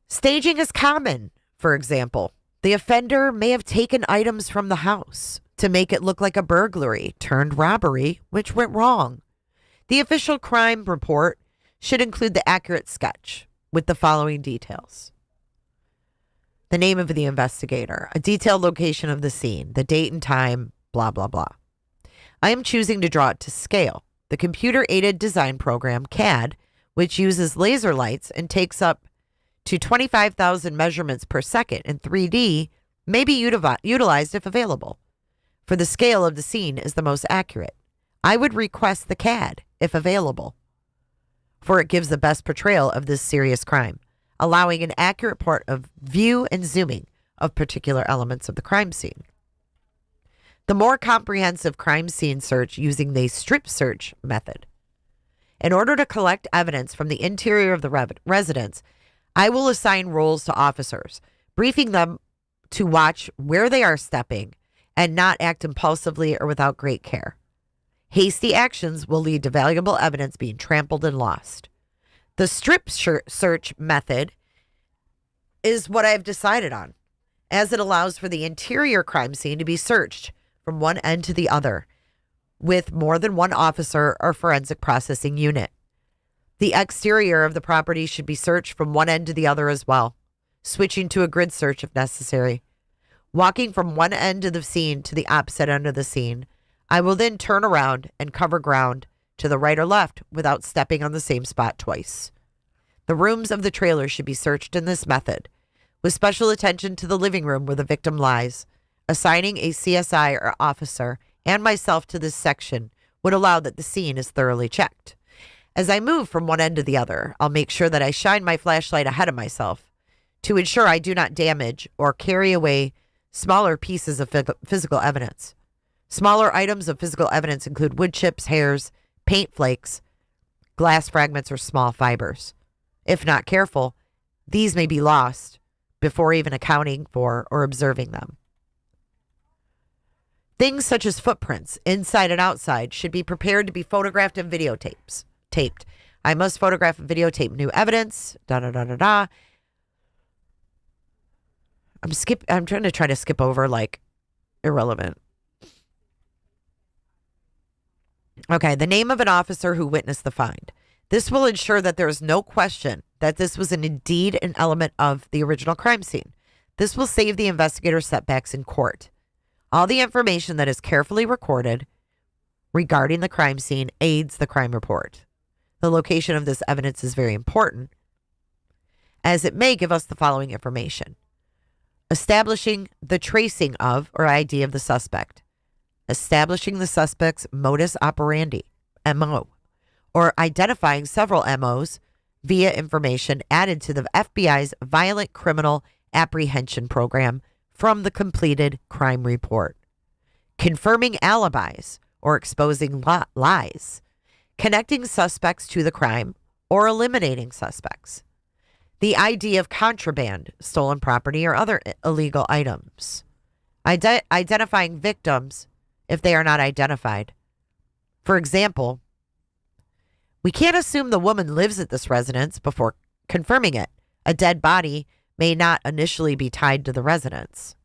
Staging is common. For example, the offender may have taken items from the house to make it look like a burglary turned robbery, which went wrong. The official crime report should include the accurate sketch with the following details: the name of the investigator, a detailed location of the scene, the date and time, blah, blah, blah. I am choosing to draw it to scale. The computer-aided design program, CAD, which uses laser lights and takes up to 25,000 measurements per second in 3D, may be utilized if available. For the scale of the scene is the most accurate. I would request the CAD if available, for it gives the best portrayal of this serious crime, allowing an accurate part of view and zooming of particular elements of the crime scene. The more comprehensive crime scene search using the strip search method. In order to collect evidence from the interior of the residence, I will assign roles to officers, briefing them to watch where they are stepping and not act impulsively or without great care. Hasty actions will lead to valuable evidence being trampled and lost. The strip search method is what I've decided on, as it allows for the interior crime scene to be searched from one end to the other with more than one officer or forensic processing unit. The exterior of the property should be searched from one end to the other as well, switching to a grid search if necessary. Walking from one end of the scene to the opposite end of the scene, I will then turn around and cover ground to the right or left without stepping on the same spot twice. The rooms of the trailer should be searched in this method, with special attention to the living room where the victim lies. Assigning a CSI or officer and myself to this section would allow that the scene is thoroughly checked. As I move from one end to the other, I'll make sure that I shine my flashlight ahead of myself to ensure I do not damage or carry away smaller pieces of physical evidence. Smaller items of physical evidence include wood chips, hairs, paint flakes, glass fragments, or small fibers. If not careful, these may be lost before even accounting for or observing them. Things such as footprints, inside and outside, should be prepared to be photographed and taped. I must photograph and videotape new evidence. I'm trying to skip over like irrelevant. Okay, the name of an officer who witnessed the find. This will ensure that there is no question that this was indeed an element of the original crime scene. This will save the investigator setbacks in court. All the information that is carefully recorded regarding the crime scene aids the crime report. The location of this evidence is very important, as it may give us the following information. Establishing the tracing of or ID of the suspect. Establishing the suspect's modus operandi, MO, or identifying several MOs via information added to the FBI's Violent Criminal Apprehension Program from the completed crime report. Confirming alibis or exposing lies. Connecting suspects to the crime or eliminating suspects. The ID of contraband, stolen property, or other illegal items. Identifying victims if they are not identified. For example, we can't assume the woman lives at this residence before confirming it. A dead body may not initially be tied to the residence.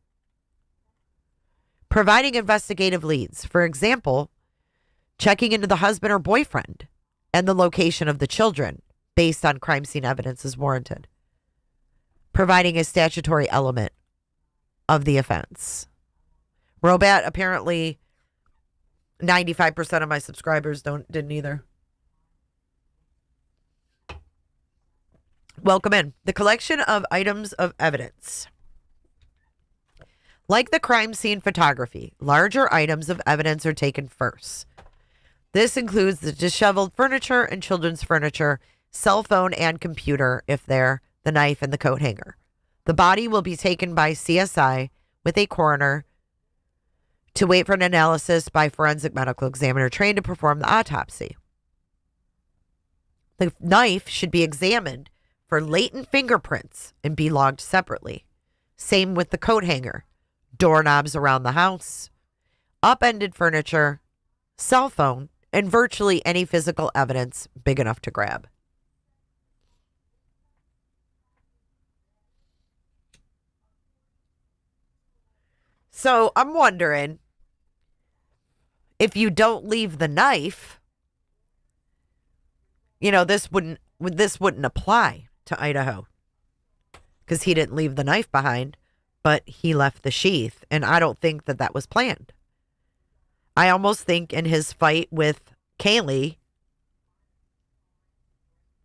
Providing investigative leads. For example, checking into the husband or boyfriend and the location of the children based on crime scene evidence is warranted. Providing a statutory element of the offense. Robat, apparently 95% of my subscribers didn't either. Welcome in. The collection of items of evidence. Like the crime scene photography, larger items of evidence are taken first. This includes the disheveled furniture and children's furniture, cell phone and computer, if they're the knife and the coat hanger. The body will be taken by CSI with a coroner to wait for an analysis by forensic medical examiner trained to perform the autopsy. The knife should be examined for latent fingerprints and be logged separately. Same with the coat hanger, doorknobs around the house, upended furniture, cell phone, and virtually any physical evidence big enough to grab. So I'm wondering if you don't leave the knife, this wouldn't apply to Idaho because he didn't leave the knife behind, but he left the sheath. And I don't think that was planned. I almost think in his fight with Kaylee,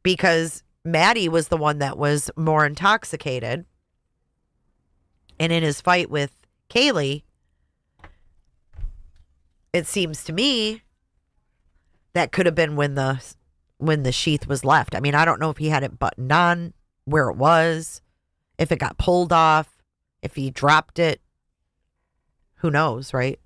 because Maddie was the one that was more intoxicated, and in his fight with Kaylee, it seems to me that could have been when the sheath was left. I mean, I don't know if he had it buttoned on, where it was, if it got pulled off, if he dropped it. Who knows, right?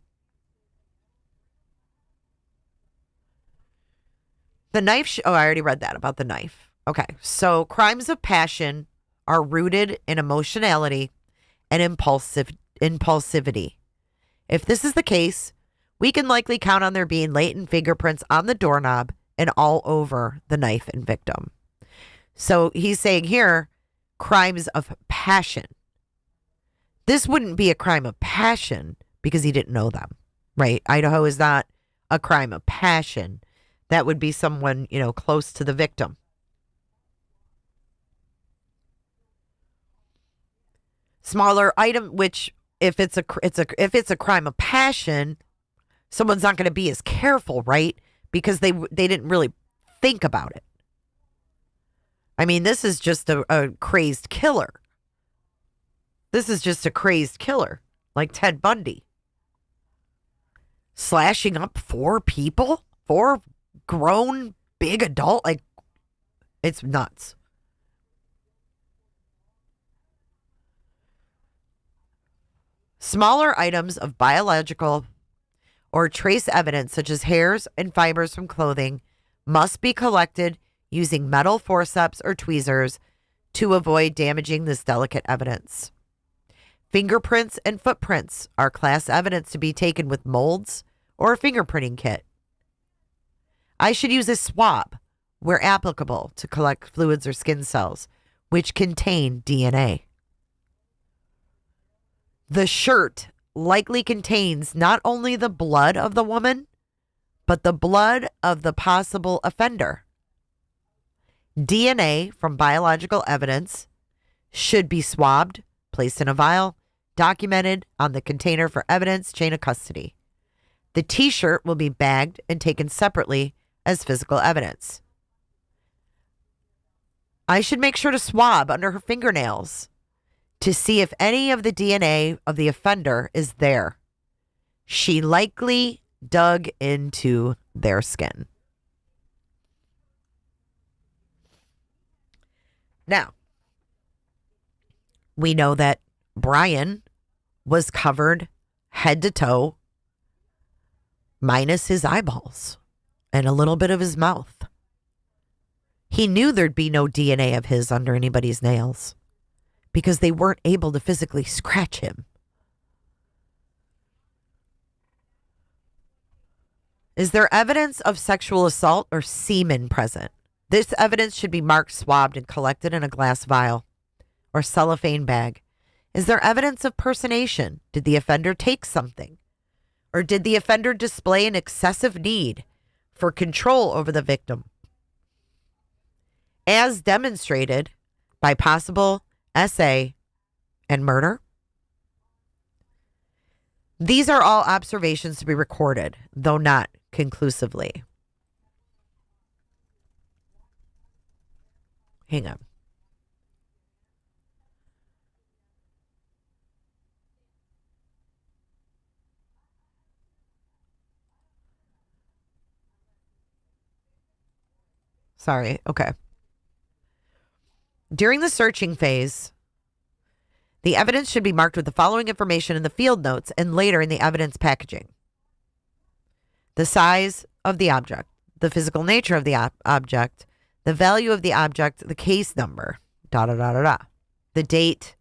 The knife, I already read that about the knife. Okay, so crimes of passion are rooted in emotionality and impulsivity. If this is the case, we can likely count on there being latent fingerprints on the doorknob and all over the knife and victim. So he's saying here, crimes of passion. This wouldn't be a crime of passion because he didn't know them, right? Idaho is not a crime of passion. That would be someone, close to the victim. Smaller item, which if it's a crime of passion, someone's not going to be as careful, right? Because they didn't really think about it. I mean, this is just a crazed killer. This is just a crazed killer, like Ted Bundy. Slashing up 4 people? 4 grown, big adult? Like, it's nuts. Smaller items of biological or trace evidence, such as hairs and fibers from clothing, must be collected using metal forceps or tweezers to avoid damaging this delicate evidence. Fingerprints and footprints are class evidence to be taken with molds or a fingerprinting kit. I should use a swab where applicable to collect fluids or skin cells which contain DNA. The shirt likely contains not only the blood of the woman, but the blood of the possible offender. DNA from biological evidence should be swabbed, placed in a vial, documented on the container for evidence chain of custody. The t-shirt will be bagged and taken separately as physical evidence. I should make sure to swab under her fingernails to see if any of the DNA of the offender is there. She likely dug into their skin. Now, we know that Bryan was covered head to toe, minus his eyeballs and a little bit of his mouth. He knew there'd be no DNA of his under anybody's nails because they weren't able to physically scratch him. Is there evidence of sexual assault or semen present? This evidence should be marked, swabbed, and collected in a glass vial or cellophane bag. Is there evidence of personation? Did the offender take something? Or did the offender display an excessive need for control over the victim? As demonstrated by possible SA and murder? These are all observations to be recorded, though not conclusively. Hang on. Sorry. Okay. During the searching phase, the evidence should be marked with the following information in the field notes and later in the evidence packaging: the size of the object, the physical nature of the object, the value of the object, the case number, the date.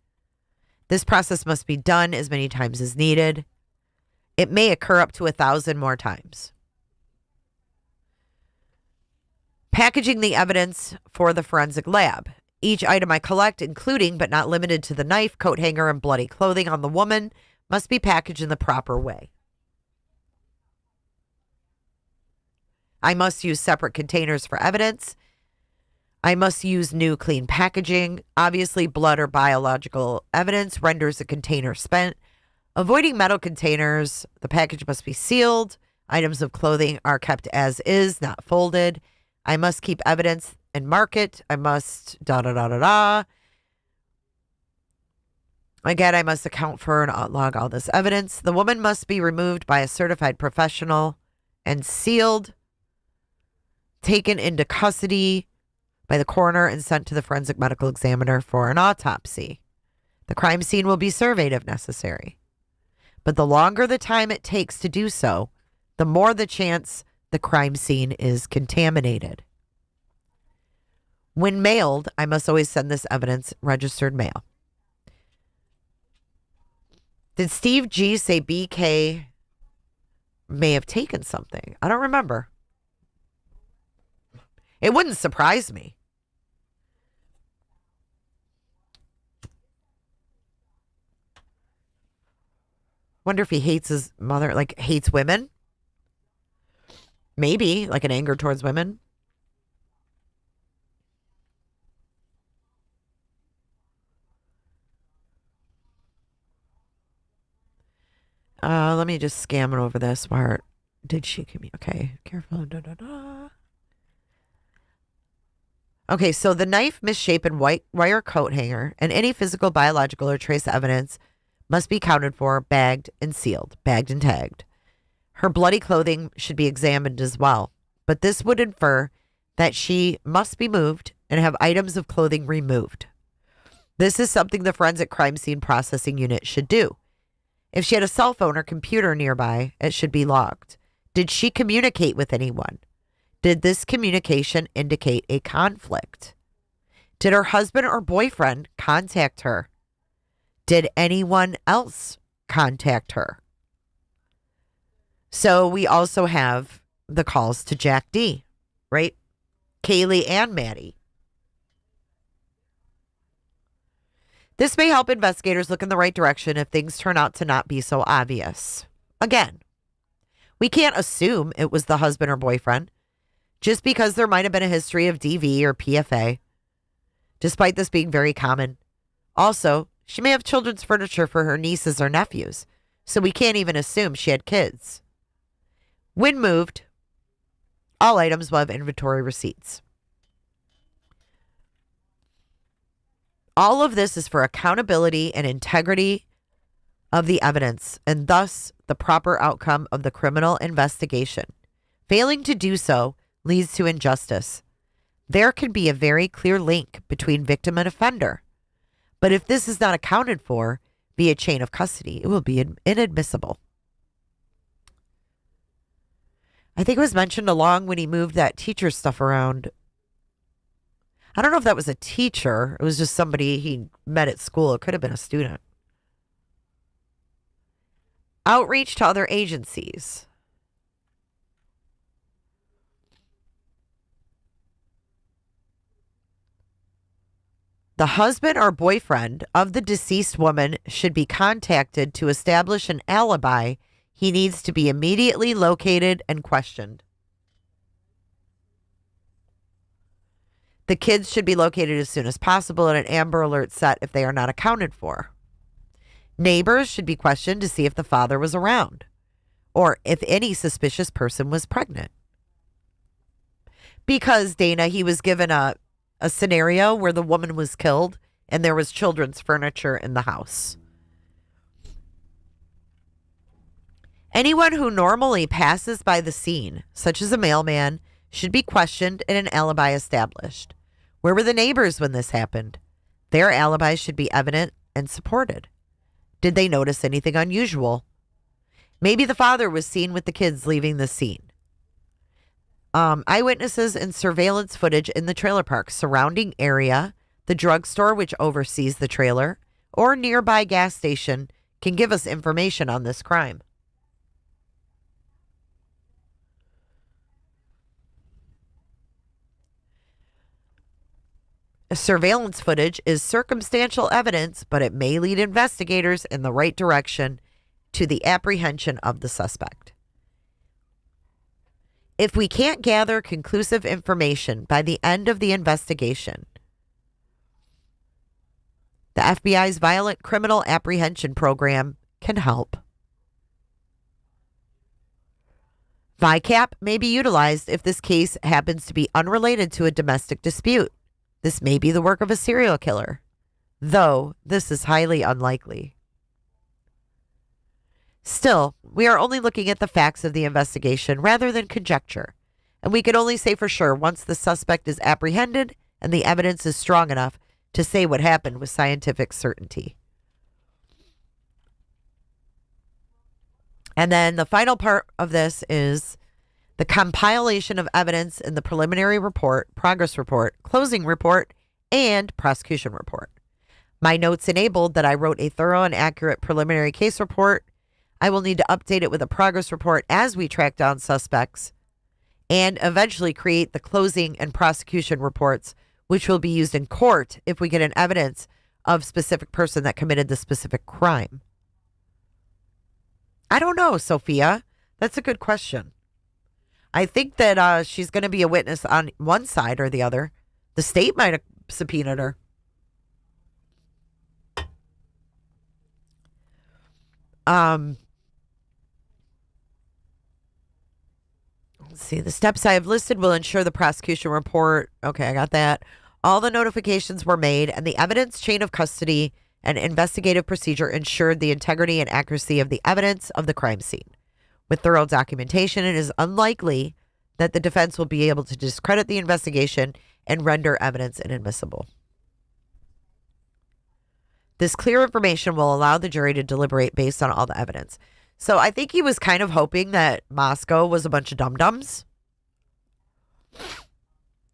This process must be done as many times as needed. It may occur up to 1,000 more times. Packaging the evidence for the forensic lab. Each item I collect, including but not limited to the knife, coat hanger, and bloody clothing on the woman, must be packaged in the proper way. I must use separate containers for evidence. I must use new clean packaging. Obviously, blood or biological evidence renders a container spent. Avoiding metal containers, the package must be sealed. Items of clothing are kept as is, not folded. I must keep evidence and mark it. I must Again, I must account for and log all this evidence. The woman must be removed by a certified professional and sealed, taken into custody by the coroner and sent to the forensic medical examiner for an autopsy. The crime scene will be surveyed if necessary. But the longer the time it takes to do so, the more the chance the crime scene is contaminated. When mailed, I must always send this evidence registered mail. Did Steve G say BK may have taken something? I don't remember. It wouldn't surprise me. Wonder if he hates his mother, like hates women. Maybe, like an anger towards women. Let me just scan over this part. Did she communicate? Okay, careful. Okay, so the knife, misshapen wire coat hanger, and any physical, biological, or trace evidence must be accounted for, bagged and sealed, bagged and tagged. Her bloody clothing should be examined as well, but this would infer that she must be moved and have items of clothing removed. This is something the forensic crime scene processing unit should do. If she had a cell phone or computer nearby, it should be logged. Did she communicate with anyone? Did this communication indicate a conflict? Did her husband or boyfriend contact her? Did anyone else contact her? So we also have the calls to Jack D, right? Kaylee and Maddie. This may help investigators look in the right direction if things turn out to not be so obvious. Again, we can't assume it was the husband or boyfriend just because there might have been a history of DV or PFA, despite this being very common. Also, she may have children's furniture for her nieces or nephews, so we can't even assume she had kids. When moved, all items will have inventory receipts. All of this is for accountability and integrity of the evidence, and thus the proper outcome of the criminal investigation. Failing to do so leads to injustice. There can be a very clear link between victim and offender, but if this is not accounted for via chain of custody, it will be inadmissible. I think it was mentioned along when he moved that teacher stuff around. I don't know if that was a teacher. It was just somebody he met at school. It could have been a student. Outreach to other agencies. The husband or boyfriend of the deceased woman should be contacted to establish an alibi. He needs to be immediately located and questioned. The kids should be located as soon as possible and an Amber Alert set if they are not accounted for. Neighbors should be questioned to see if the father was around or if any suspicious person was pregnant. Because, Dana, he was given a scenario where the woman was killed and there was children's furniture in the house. Anyone who normally passes by the scene, such as a mailman, should be questioned and an alibi established. Where were the neighbors when this happened? Their alibis should be evident and supported. Did they notice anything unusual? Maybe the father was seen with the kids leaving the scene. Eyewitnesses and surveillance footage in the trailer park, surrounding area, the drugstore which oversees the trailer, or nearby gas station can give us information on this crime. Surveillance footage is circumstantial evidence, but it may lead investigators in the right direction to the apprehension of the suspect. If we can't gather conclusive information by the end of the investigation, the FBI's Violent Criminal Apprehension Program can help. VICAP may be utilized if this case happens to be unrelated to a domestic dispute. This may be the work of a serial killer, though this is highly unlikely. Still, we are only looking at the facts of the investigation rather than conjecture, and we can only say for sure once the suspect is apprehended and the evidence is strong enough to say what happened with scientific certainty. And then the final part of this is the compilation of evidence in the preliminary report, progress report, closing report, and prosecution report. My notes enabled that I wrote a thorough and accurate preliminary case report. I will need to update it with a progress report as we track down suspects and eventually create the closing and prosecution reports, which will be used in court if we get an evidence of specific person that committed the specific crime. I don't know, Sophia. That's a good question. I think that she's going to be a witness on one side or the other. The state might have subpoenaed her. Let's see. The steps I have listed will ensure the prosecution report. Okay, I got that. All the notifications were made, and the evidence chain of custody and investigative procedure ensured the integrity and accuracy of the evidence of the crime scene. With thorough documentation, it is unlikely that the defense will be able to discredit the investigation and render evidence inadmissible. This clear information will allow the jury to deliberate based on all the evidence. So I think he was kind of hoping that Moscow was a bunch of dum-dums.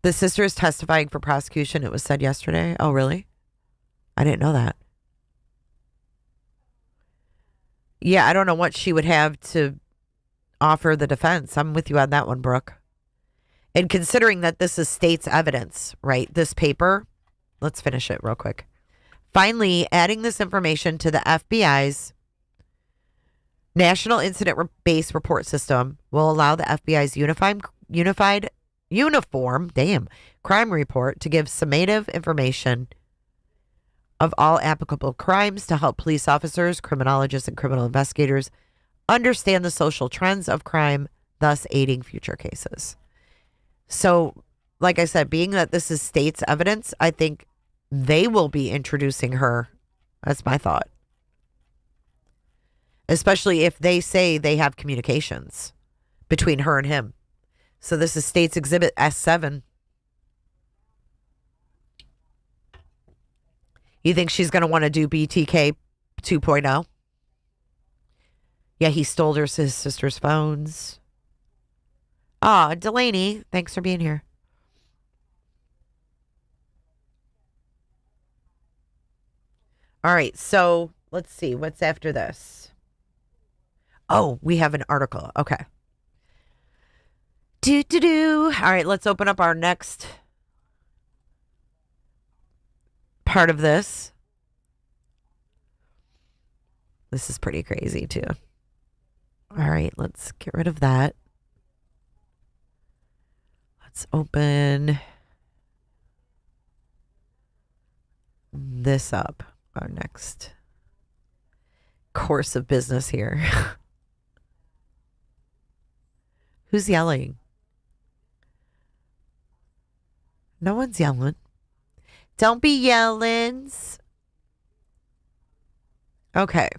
The sister is testifying for prosecution. It was said yesterday. Oh, really? I didn't know that. Yeah, I don't know what she would have to offer the defense. I'm with you on that one, Brooke. And considering that this is state's evidence, right? This paper, let's finish it real quick. Finally, adding this information to the FBI's National Incident-Based Report System will allow the FBI's uniform crime report to give summative information of all applicable crimes to help police officers, criminologists, and criminal investigators understand the social trends of crime, thus aiding future cases. So, like I said, being that this is state's evidence, I think they will be introducing her. That's my thought. Especially if they say they have communications between her and him. So this is State's Exhibit S7. You think she's going to want to do BTK 2.0? Yeah, he stole his sister's phones. Ah, Delaney, thanks for being here. All right, so let's see. What's after this? Oh, we have an article. Okay. All right, let's open up our next part of this. This is pretty crazy, too. All right, let's get rid of that. Let's open this up. Our next course of business here. Who's yelling? No one's yelling. Don't be yelling. Okay.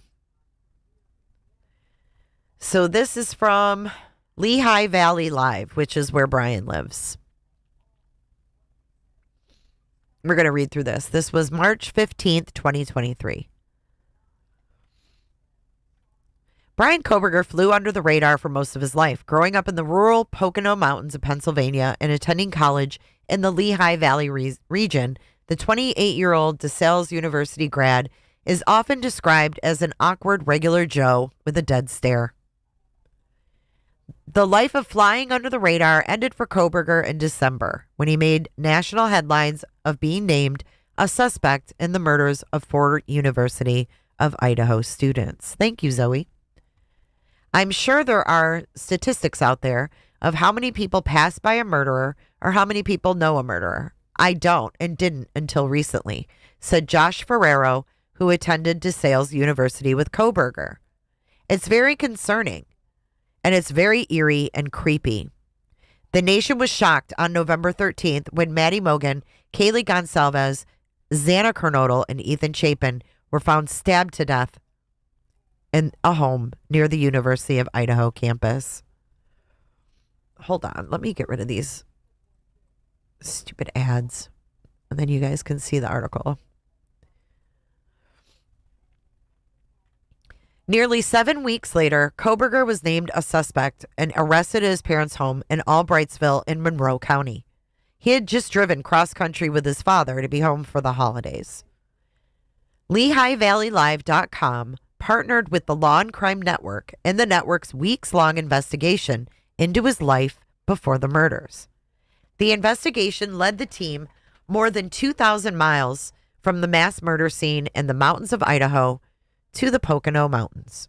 So this is from Lehigh Valley Live, which is where Bryan lives. We're going to read through this. This was March 15th, 2023. Bryan Kohberger flew under the radar for most of his life, growing up in the rural Pocono Mountains of Pennsylvania and attending college in the Lehigh Valley region. The 28-year-old DeSales University grad is often described as an awkward regular Joe with a dead stare. The life of flying under the radar ended for Kohberger in December when he made national headlines of being named a suspect in the murders of 4 University of Idaho students. Thank you, Zoe. I'm sure there are statistics out there of how many people pass by a murderer or how many people know a murderer. I don't and didn't until recently, said Josh Ferrero, who attended DeSales University with Kohberger. It's very concerning, and it's very eerie and creepy. The nation was shocked on November 13th when Maddie Mogan, Kaylee Gonsalves, Xana Kernodle, and Ethan Chapin were found stabbed to death in a home near the University of Idaho campus. Hold on, let me get rid of these stupid ads, and then you guys can see the article. Nearly 7 weeks later, Kohberger was named a suspect and arrested at his parents' home in Albrightsville in Monroe County. He had just driven cross-country with his father to be home for the holidays. LehighValleyLive.com partnered with the Law and Crime Network in the network's weeks-long investigation into his life before the murders. The investigation led the team more than 2,000 miles from the mass murder scene in the mountains of Idaho to the Pocono Mountains.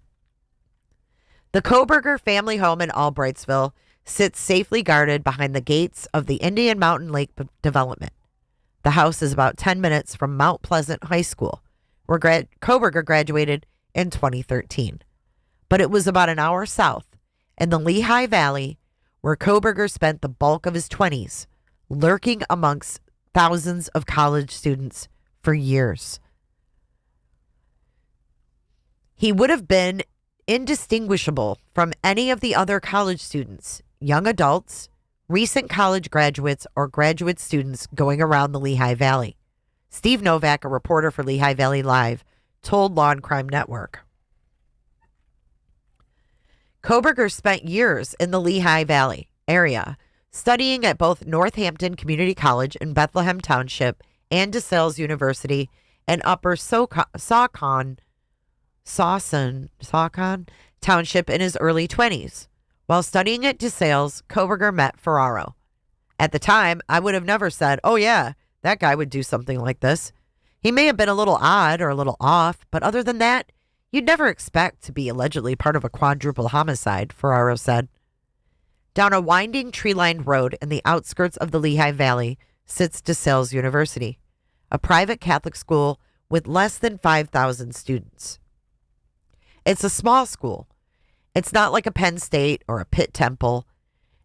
The Kohberger family home in Albrightsville sits safely guarded behind the gates of the Indian Mountain Lake development. The house is about 10 minutes from Mount Pleasant High School, where Kohberger graduated in 2013. But it was about an hour south in the Lehigh Valley, where Kohberger spent the bulk of his 20s, lurking amongst thousands of college students for years. He would have been indistinguishable from any of the other college students, young adults, recent college graduates, or graduate students going around the Lehigh Valley. Steve Novak, a reporter for Lehigh Valley Live, told Law and Crime Network. Kohberger spent years in the Lehigh Valley area, studying at both Northampton Community College in Bethlehem Township and DeSales University in Upper Saucon Township in his early 20s. While studying at DeSales, Kohberger met Ferraro. At the time, I would have never said, oh yeah, that guy would do something like this. He may have been a little odd or a little off, but other than that, you'd never expect to be allegedly part of a quadruple homicide, Ferraro said. Down a winding tree-lined road in the outskirts of the Lehigh Valley sits DeSales University, a private Catholic school with less than 5,000 students. It's a small school. It's not like a Penn State or a Pitt Temple.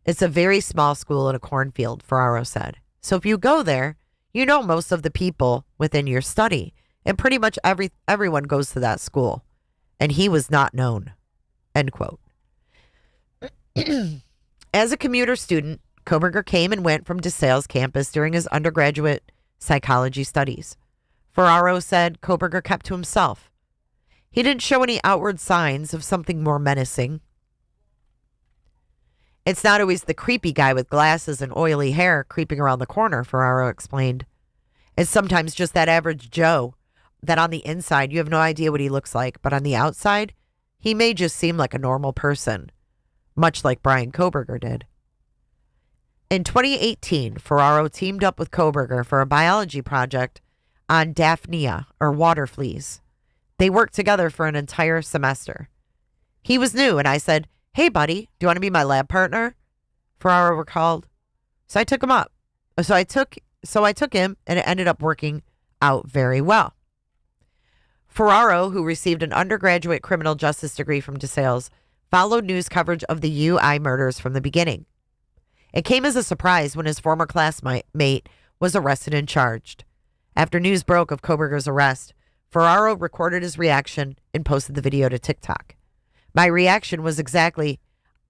It's a very small school in a cornfield, Ferraro said. So if you go there, you know most of the people within your study, and pretty much everyone goes to that school. And he was not known, end quote. As a commuter student, Kohberger came and went from DeSales campus during his undergraduate psychology studies. Ferraro said Kohberger kept to himself. He didn't show any outward signs of something more menacing. It's not always the creepy guy with glasses and oily hair creeping around the corner, Ferraro explained. It's sometimes just that average Joe that on the inside you have no idea what he looks like, but on the outside, he may just seem like a normal person, much like Bryan Kohberger did. In 2018, Ferraro teamed up with Kohberger for a biology project on Daphnia, or water fleas. They worked together for an entire semester. He was new, and I said, hey, buddy, do you want to be my lab partner? Ferraro recalled. So I took him up. So I took him, and it ended up working out very well. Ferraro, who received an undergraduate criminal justice degree from DeSales, followed news coverage of the UI murders from the beginning. It came as a surprise when his former classmate was arrested and charged. After news broke of Kohberger's arrest, Ferraro recorded his reaction and posted the video to TikTok. My reaction was exactly,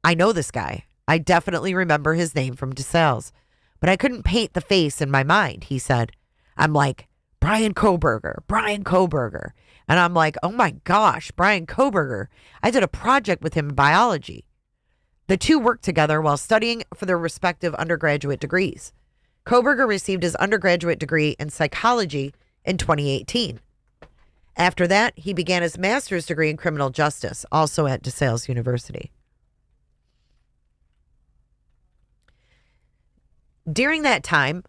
I know this guy. I definitely remember his name from DeSales, but I couldn't paint the face in my mind, he said. I'm like, Bryan Kohberger. And I'm like, oh my gosh, Bryan Kohberger. I did a project with him in biology. The two worked together while studying for their respective undergraduate degrees. Kohberger received his undergraduate degree in psychology in 2018. After that, he began his master's degree in criminal justice, also at DeSales University. During that time,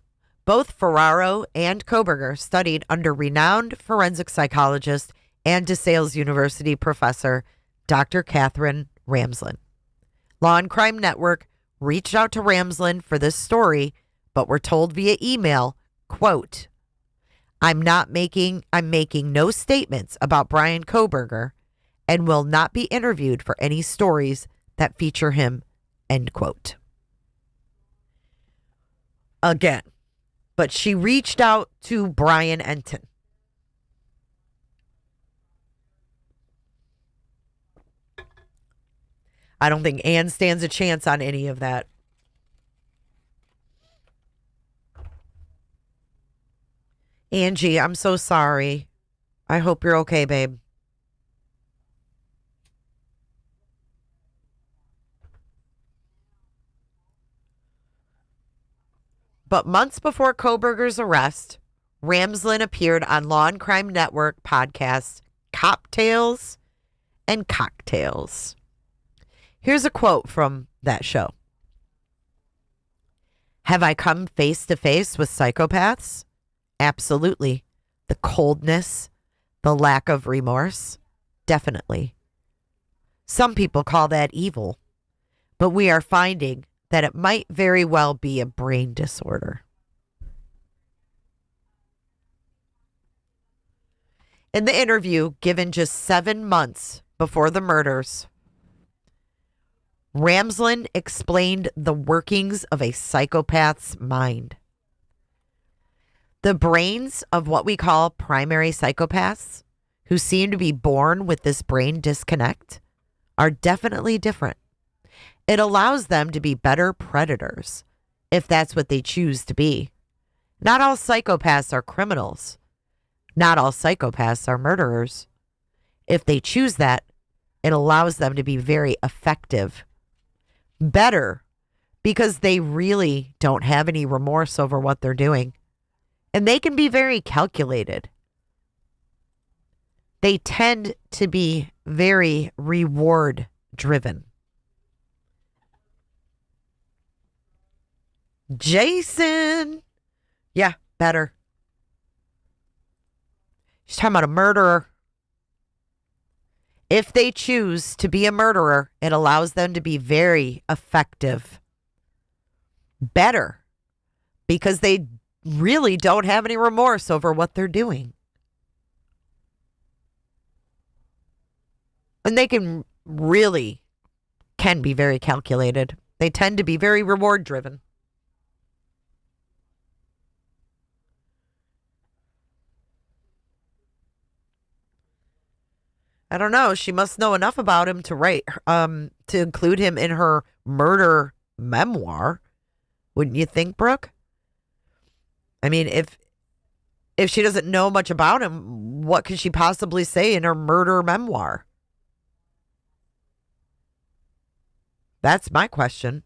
both Ferraro and Kohberger studied under renowned forensic psychologist and DeSales University professor, Dr. Katherine Ramsland. Law and Crime Network reached out to Ramsland for this story, but were told via email, quote, I'm making no statements about Bryan Kohberger and will not be interviewed for any stories that feature him, end quote. Again, but she reached out to Bryan Enton. I don't think Ann stands a chance on any of that. Angie, I'm so sorry. I hope you're okay, babe. But months before Kohberger's arrest, Ramsland appeared on Law and Crime Network podcast Coptails and Cocktails. Here's a quote from that show. Have I come face to face with psychopaths? Absolutely. The coldness, the lack of remorse? Definitely. Some people call that evil, but we are finding that it might very well be a brain disorder. In the interview given just 7 months before the murders, Ramsland explained the workings of a psychopath's mind. The brains of what we call primary psychopaths, who seem to be born with this brain disconnect, are definitely different. It allows them to be better predators, if that's what they choose to be. Not all psychopaths are criminals. Not all psychopaths are murderers. If they choose that, it allows them to be very effective. Better, because they really don't have any remorse over what they're doing. And they can be very calculated. They tend to be very reward driven. Jason. Yeah, better. She's talking about a murderer. If they choose to be a murderer, it allows them to be very effective. Better. Because they really don't have any remorse over what they're doing. And they can be very calculated. They tend to be very reward driven. I don't know. She must know enough about him to include him in her murder memoir. Wouldn't you think, Brooke? I mean, if she doesn't know much about him, what could she possibly say in her murder memoir? That's my question.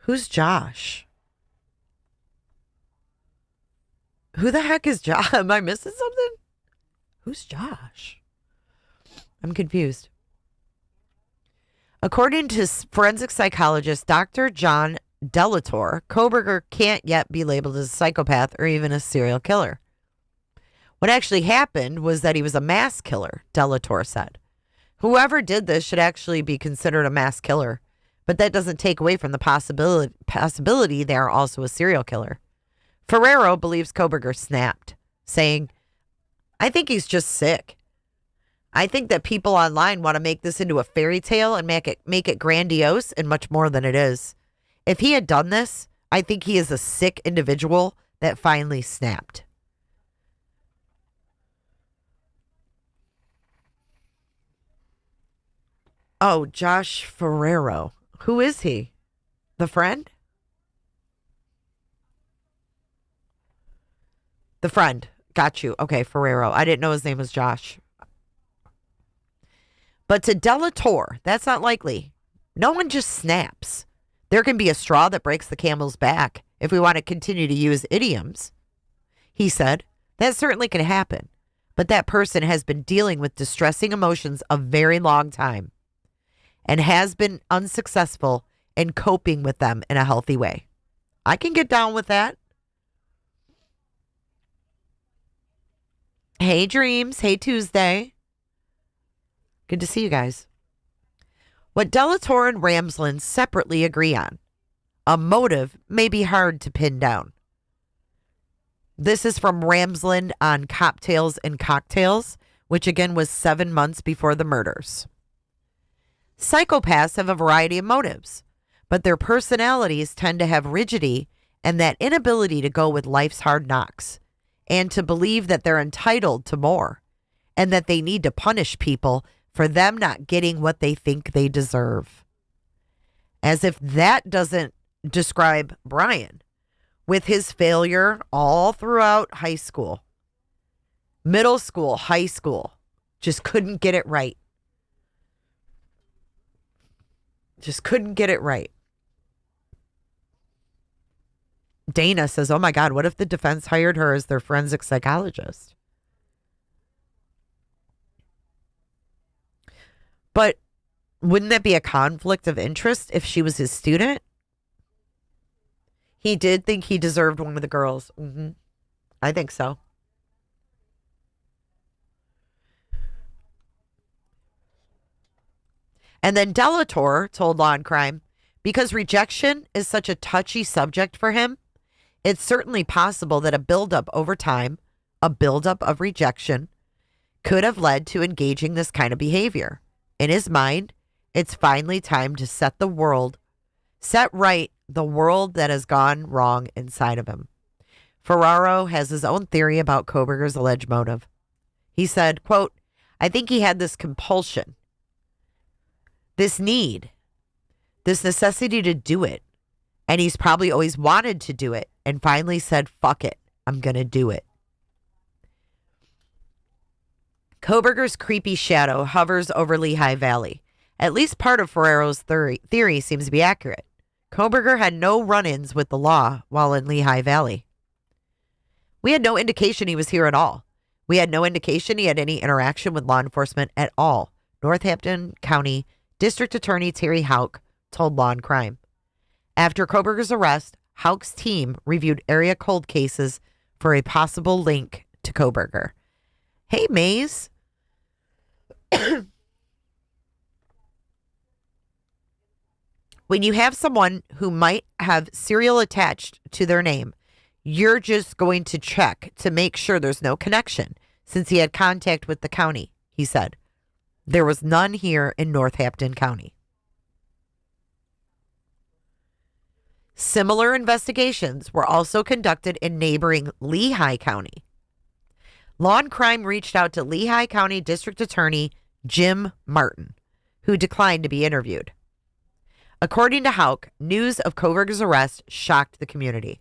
Who's Josh? Who the heck is Josh? Am I missing something? Who's Josh? I'm confused. According to forensic psychologist Dr. John Delator, Kohberger can't yet be labeled as a psychopath or even a serial killer. What actually happened was that he was a mass killer, Delator said. Whoever did this should actually be considered a mass killer. But that doesn't take away from the possibility they are also a serial killer. Ferrero believes Kohberger snapped, saying, I think he's just sick. I think that people online want to make this into a fairy tale and make it grandiose and much more than it is. If he had done this, I think he is a sick individual that finally snapped. Oh, Josh Ferrero. Who is he? The friend? The friend. Got you. Okay, Ferrero. I didn't know his name was Josh. But to Delator, that's not likely. No one just snaps. There can be a straw that breaks the camel's back if we want to continue to use idioms. He said, that certainly can happen. But that person has been dealing with distressing emotions a very long time and has been unsuccessful in coping with them in a healthy way. I can get down with that. Hey, Dreams. Hey, Tuesday. Good to see you guys. What Delator and Ramsland separately agree on. A motive may be hard to pin down. This is from Ramsland on Cocktails and Cocktails, which again was 7 months before the murders. Psychopaths have a variety of motives, but their personalities tend to have rigidity and that inability to go with life's hard knocks, and to believe that they're entitled to more, and that they need to punish people for them not getting what they think they deserve. As if that doesn't describe Bryan, with his failure all throughout high school, middle school, high school, just couldn't get it right. Just couldn't get it right. Dana says, oh my God, what if the defense hired her as their forensic psychologist? But wouldn't that be a conflict of interest if she was his student? He did think he deserved one of the girls. I think so. And then Delator told Law and Crime, because rejection is such a touchy subject for him, it's certainly possible that a buildup over time, a buildup of rejection, could have led to engaging this kind of behavior. In his mind, it's finally time to set right the world that has gone wrong inside of him. Ferraro has his own theory about Kohberger's alleged motive. He said, quote, I think he had this compulsion, this need, this necessity to do it. And he's probably always wanted to do it and finally said, fuck it, I'm going to do it. Kohberger's creepy shadow hovers over Lehigh Valley. At least part of Ferrero's theory seems to be accurate. Kohberger had no run-ins with the law while in Lehigh Valley. We had no indication he was here at all. We had no indication he had any interaction with law enforcement at all, Northampton County District Attorney Terry Houck told Law and Crime. After Kohberger's arrest, Houck's team reviewed area cold cases for a possible link to Kohberger. Hey, Maze. When you have someone who might have serial attached to their name, you're just going to check to make sure there's no connection, since he had contact with the county, he said. There was none here in Northampton County. Similar investigations were also conducted in neighboring Lehigh County. Law and Crime reached out to Lehigh County District Attorney Jim Martin, who declined to be interviewed. According to Houck, news of Kohberger's arrest shocked the community.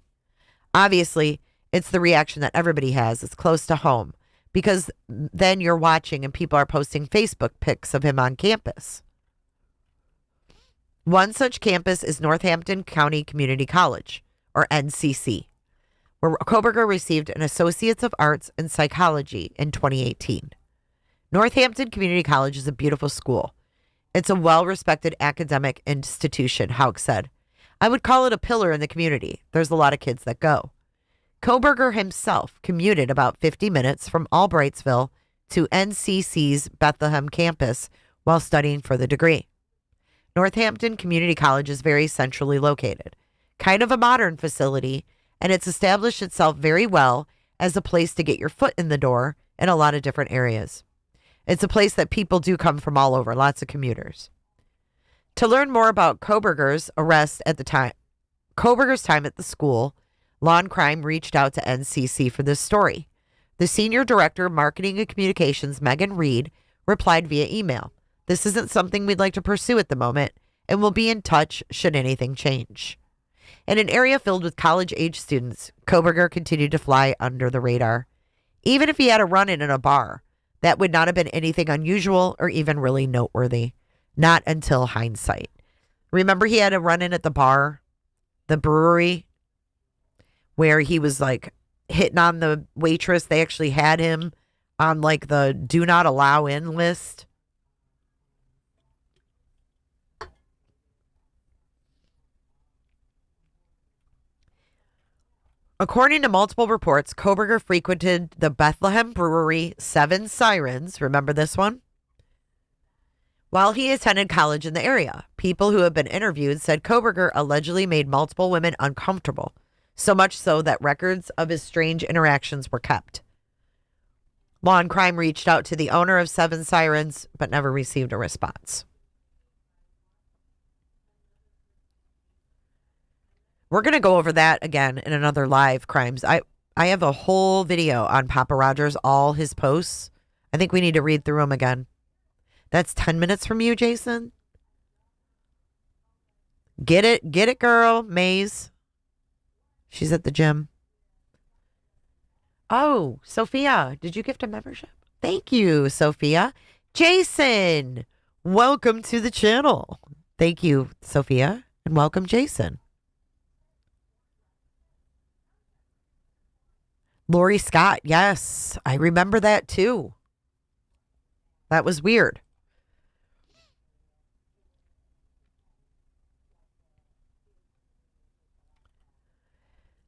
Obviously, it's the reaction that everybody has. It's close to home, because then you're watching and people are posting Facebook pics of him on campus. One such campus is Northampton County Community College, or NCC, where Kohberger received an Associates of Arts in Psychology in 2018. Northampton Community College is a beautiful school. It's a well-respected academic institution, Houck said. I would call it a pillar in the community. There's a lot of kids that go. Kohberger himself commuted about 50 minutes from Albrightsville to NCC's Bethlehem campus while studying for the degree. Northampton Community College is very centrally located, kind of a modern facility, and it's established itself very well as a place to get your foot in the door in a lot of different areas. It's a place that people do come from all over, lots of commuters. To learn more about Kohberger's arrest at the time, Kohberger's time at the school, Law and Crime reached out to NCC for this story. The Senior Director of Marketing and Communications, Megan Reed, replied via email. This isn't something we'd like to pursue at the moment, and we'll be in touch should anything change. In an area filled with college-age students, Kohberger continued to fly under the radar. Even if he had a run-in a bar, that would not have been anything unusual or even really noteworthy. Not until hindsight. Remember he had a run-in at the bar, the brewery, where he was like hitting on the waitress. They actually had him on like the do not allow in list. According to multiple reports, Kohberger frequented the Bethlehem brewery Seven Sirens. Remember this one? While he attended college in the area, people who have been interviewed said Kohberger allegedly made multiple women uncomfortable, so much so that records of his strange interactions were kept. Law and Crime reached out to the owner of Seven Sirens, but never received a response. We're going to go over that again in another live crimes. I have a whole video on Papa Rogers, all his posts. I think we need to read through them again. That's 10 minutes from you, Jason. Get it, girl, Maze. She's at the gym. Oh, Sophia, did you gift a membership? Thank you, Sophia. Jason, welcome to the channel. Thank you, Sophia, and welcome, Jason. Lori Scott, yes, I remember that too. That was weird.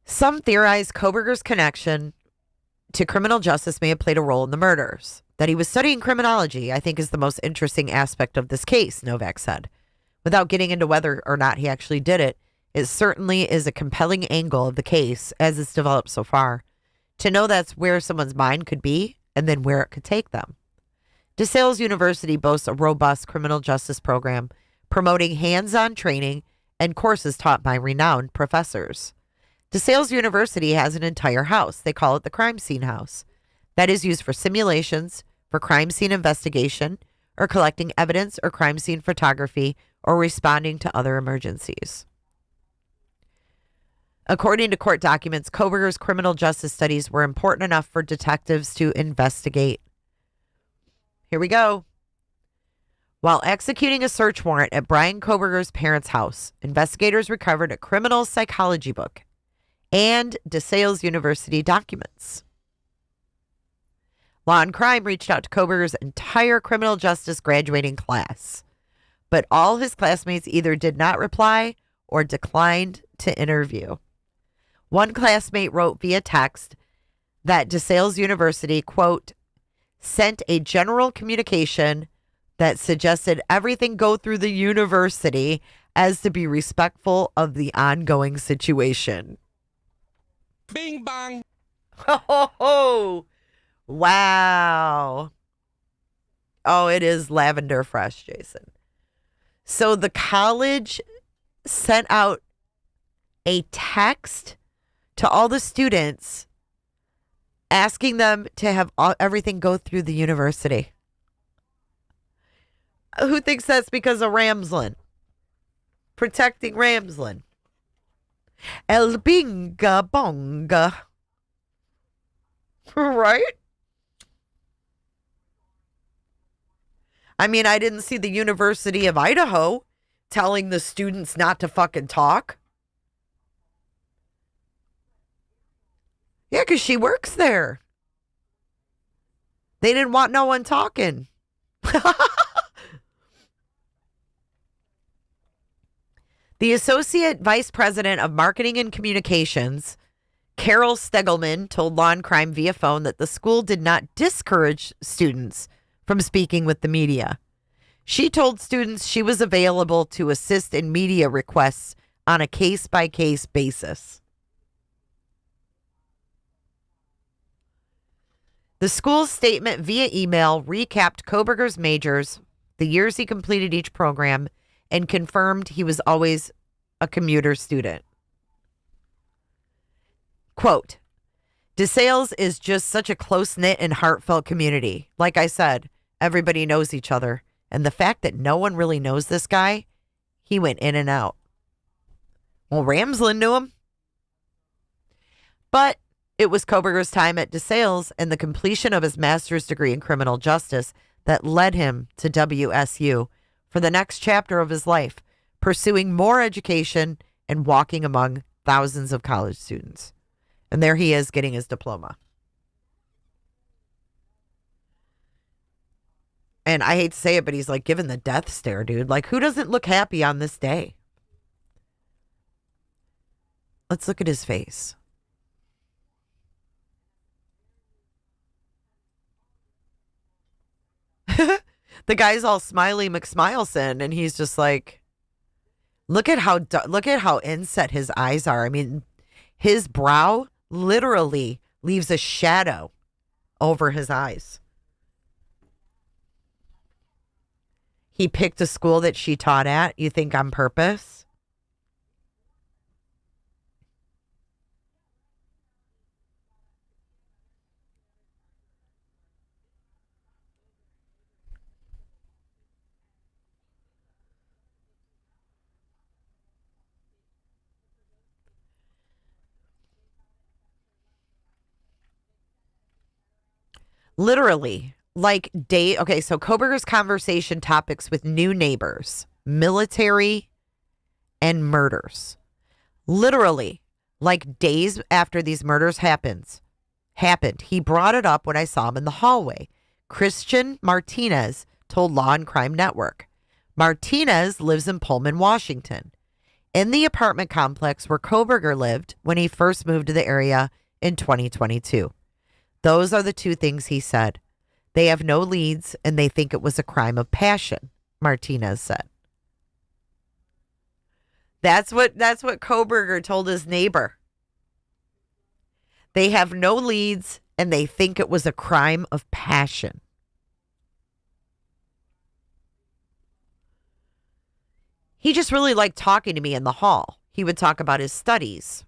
Some theorize Kohberger's connection to criminal justice may have played a role in the murders. That he was studying criminology, I think, is the most interesting aspect of this case, Novak said. Without getting into whether or not he actually did it, it certainly is a compelling angle of the case as it's developed so far. To know that's where someone's mind could be and then where it could take them. DeSales University boasts a robust criminal justice program promoting hands-on training and courses taught by renowned professors. DeSales University has an entire house. They call it the Crime Scene House. That is used for simulations, for crime scene investigation, or collecting evidence or crime scene photography, or responding to other emergencies. According to court documents, Kohberger's criminal justice studies were important enough for detectives to investigate. Here we go. While executing a search warrant at Bryan Kohberger's parents' house, investigators recovered a criminal psychology book and DeSales University documents. Law and Crime reached out to Kohberger's entire criminal justice graduating class, but all his classmates either did not reply or declined to interview. One classmate wrote via text that DeSales University, quote, sent a general communication that suggested everything go through the university as to be respectful of the ongoing situation. Bing bang. Oh, wow. Oh, it is lavender fresh, Jason. So the college sent out a text to all the students asking them to have everything go through the university. Who thinks that's because of Ramsland? Protecting Ramsland. El binga bonga. Right? I mean, I didn't see the University of Idaho telling the students not to fucking talk. Yeah, because she works there. They didn't want no one talking. The Associate Vice President of Marketing and Communications, Carol Stegelman, told Law and Crime via phone that the school did not discourage students from speaking with the media. She told students she was available to assist in media requests on a case-by-case basis. The school's statement via email recapped Kohberger's majors, the years he completed each program, and confirmed he was always a commuter student. Quote, DeSales is just such a close-knit and heartfelt community. Like I said, everybody knows each other. And the fact that no one really knows this guy, he went in and out. Well, Ramsland knew him. But it was Kohberger's time at DeSales and the completion of his master's degree in criminal justice that led him to WSU for the next chapter of his life, pursuing more education and walking among thousands of college students. And there he is getting his diploma. And I hate to say it, but he's like giving the death stare, dude. Like, who doesn't look happy on this day? Let's look at his face. The guy's all smiley McSmileson, and he's just like, look at how inset his eyes are. I mean, his brow literally leaves a shadow over his eyes. He picked a school that she taught at, you think on purpose? Literally, okay, so Kohberger's conversation topics with new neighbors, military, and murders. Literally, like days after these murders happened, he brought it up when I saw him in the hallway. Christian Martinez told Law and Crime Network. Martinez lives in Pullman, Washington, in the apartment complex where Kohberger lived when he first moved to the area in 2022. Those are the two things he said. They have no leads and they think it was a crime of passion, Martinez said. That's what Kohberger told his neighbor. They have no leads and they think it was a crime of passion. He just really liked talking to me in the hall. He would talk about his studies,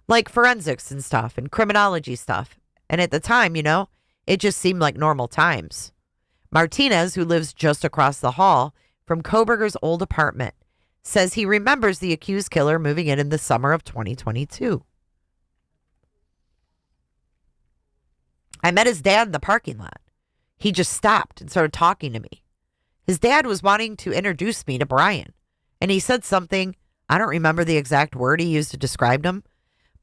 like forensics and stuff and criminology stuff. And at the time, it just seemed like normal times. Martinez, who lives just across the hall from Kohberger's old apartment, says he remembers the accused killer moving in the summer of 2022. I met his dad in the parking lot. he just stopped and started talking to me. His dad was wanting to introduce me to Bryan, and he said something. I don't remember the exact word he used to describe him,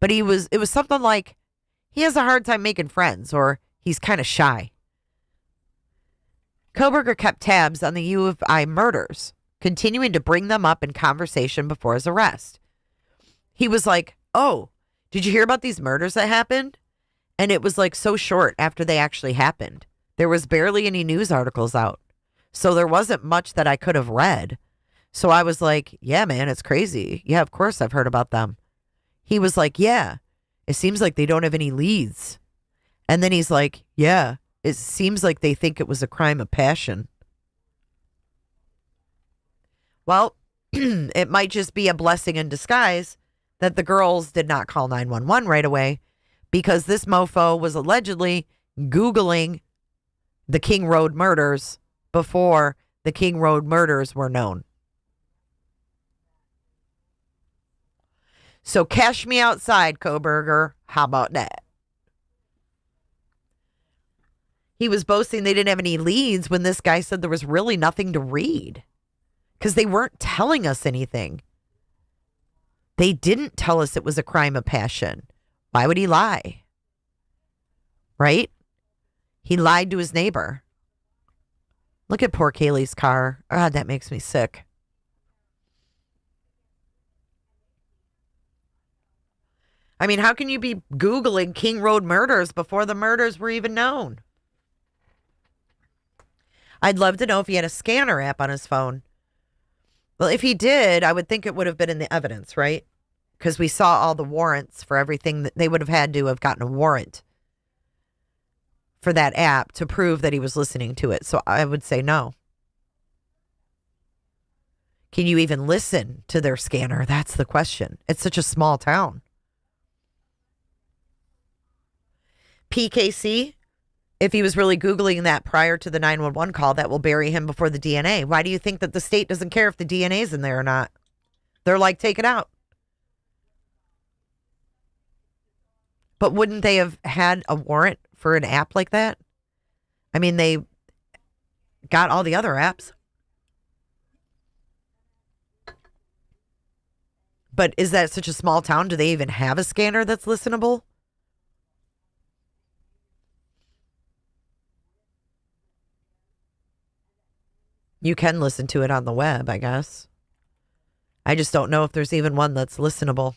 but it was something like he has a hard time making friends, or he's kind of shy. Kohberger kept tabs on the U of I murders, continuing to bring them up in conversation before his arrest. He was like, "Oh, did you hear about these murders that happened?" And it was like so short after they actually happened. There was barely any news articles out. So there wasn't much that I could have read. So I was like, "Yeah, man, it's crazy. Yeah, of course I've heard about them." He was like, "Yeah, it seems like they don't have any leads." And then he's like, "Yeah, it seems like they think it was a crime of passion." Well, it might just be a blessing in disguise that the girls did not call 911 right away, because this mofo was allegedly Googling the King Road murders before the King Road murders were known. So cash me outside, Kohberger. How about that? He was boasting they didn't have any leads when this guy said there was really nothing to read because they weren't telling us anything. They didn't tell us it was a crime of passion. Why would he lie? Right? He lied to his neighbor. Look at poor Kaylee's car. God, that makes me sick. I mean, how can you be Googling King Road murders before the murders were even known? I'd love to know if he had a scanner app on his phone. Well, if he did, I would think it would have been in the evidence, right? Because we saw all the warrants for everything. That they would have had to have gotten a warrant for that app to prove that he was listening to it. So I would say no. Can you even listen to their scanner? That's the question. It's such a small town. PKC, if he was really Googling that prior to the 911 call, that will bury him before the DNA. Why do you think that the state doesn't care if the DNA is in there or not? They're like, take it out. But wouldn't they have had a warrant for an app like that? I mean, they got all the other apps. But is that such a small town? Do they even have a scanner that's listenable? You can listen to it on the web, I guess. I just don't know if there's even one that's listenable.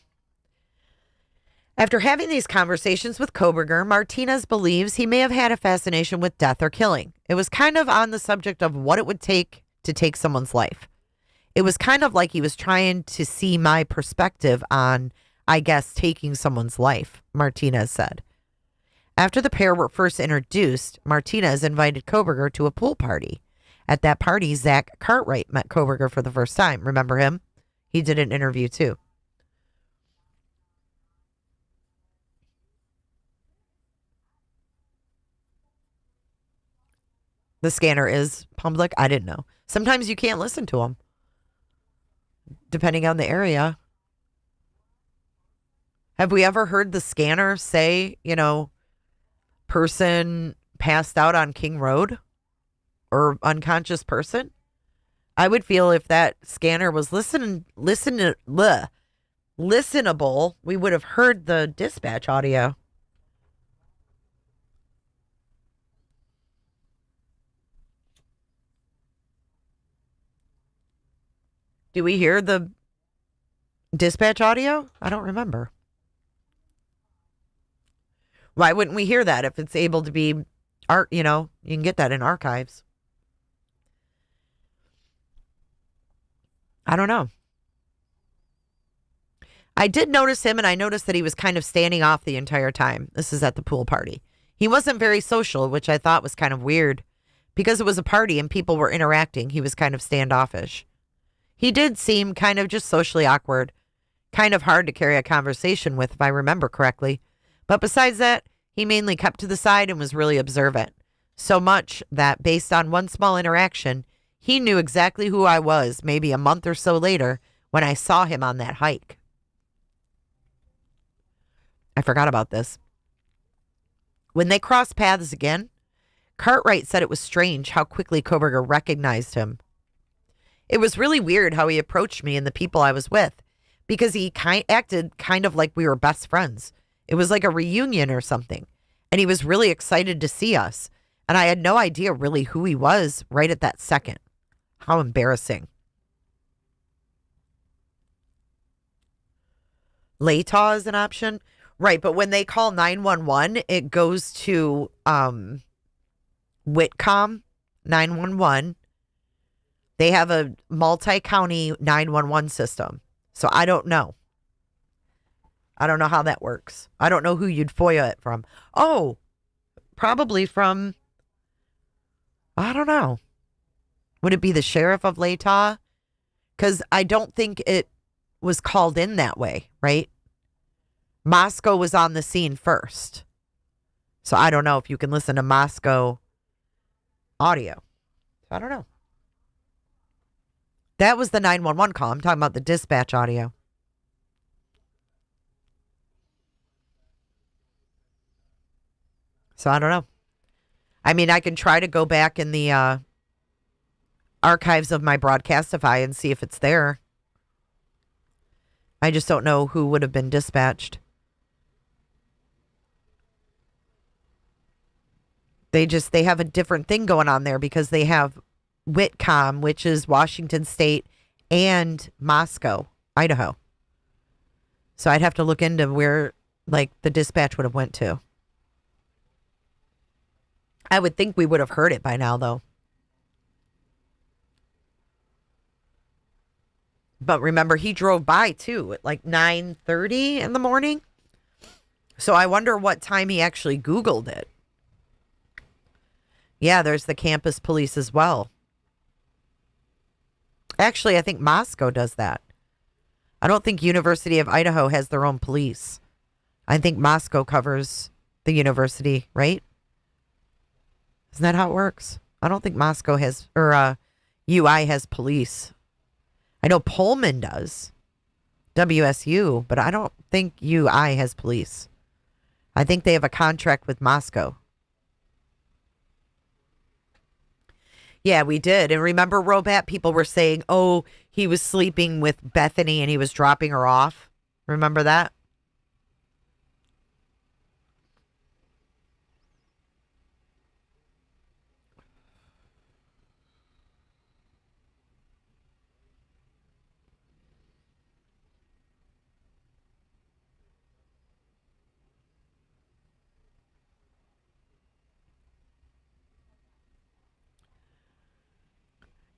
After having these conversations with Kohberger, Martinez believes he may have had a fascination with death or killing. It was kind of on the subject of what it would take to take someone's life. It was kind of like he was trying to see my perspective on, I guess, taking someone's life, Martinez said. After the pair were first introduced, Martinez invited Kohberger to a pool party. At that party, Zach Cartwright met Kohberger for the first time. Remember him? He did an interview too. The scanner is public. I didn't know. Sometimes you can't listen to them, depending on the area. Have we ever heard the scanner say, person passed out on King Road or unconscious person? I would feel if that scanner was listenable, we would have heard the dispatch audio. Do we hear the dispatch audio? I don't remember. Why wouldn't we hear that if it's able to be art? You can get that in archives. I don't know. I did notice him, and I noticed that he was kind of standing off the entire time. This is at the pool party. He wasn't very social, which I thought was kind of weird. Because it was a party and people were interacting, he was kind of standoffish. He did seem kind of just socially awkward. Kind of hard to carry a conversation with, if I remember correctly. But besides that, he mainly kept to the side and was really observant. So much that, based on one small interaction, he knew exactly who I was maybe a month or so later when I saw him on that hike. I forgot about this. When they crossed paths again, Cartwright said it was strange how quickly Kohberger recognized him. It was really weird how he approached me and the people I was with, because he acted kind of like we were best friends. It was like a reunion or something, and he was really excited to see us, and I had no idea really who he was right at that second. How embarrassing. LATAW is an option. Right, but when they call 911, it goes to Whitcomb 911. They have a multi-county 911 system. So I don't know. I don't know how that works. I don't know who you'd FOIA it from. Oh, probably from, I don't know. Would it be the sheriff of LATAW? Because I don't think it was called in that way, right? Moscow was on the scene first. So I don't know if you can listen to Moscow audio. I don't know. That was the 911 call. I'm talking about the dispatch audio. So I don't know. I mean, I can try to go back in the archives of my Broadcastify and see if it's there. I just don't know who would have been dispatched. They have a different thing going on there because they have Whitcomb, which is Washington State, and Moscow, Idaho. So I'd have to look into where like the dispatch would have went to. I would think we would have heard it by now, though. But remember, he drove by too at like 9:30 in the morning. So I wonder what time he actually Googled it. Yeah, there's the campus police as well. Actually, I think Moscow does that. I don't think University of Idaho has their own police. I think Moscow covers the university, right? Isn't that how it works? I don't think Moscow has, or UI has police. I know Pullman does. WSU, but I don't think UI has police. I think they have a contract with Moscow. Yeah, we did. And remember, Robat, people were saying, oh, he was sleeping with Bethany and he was dropping her off. Remember that?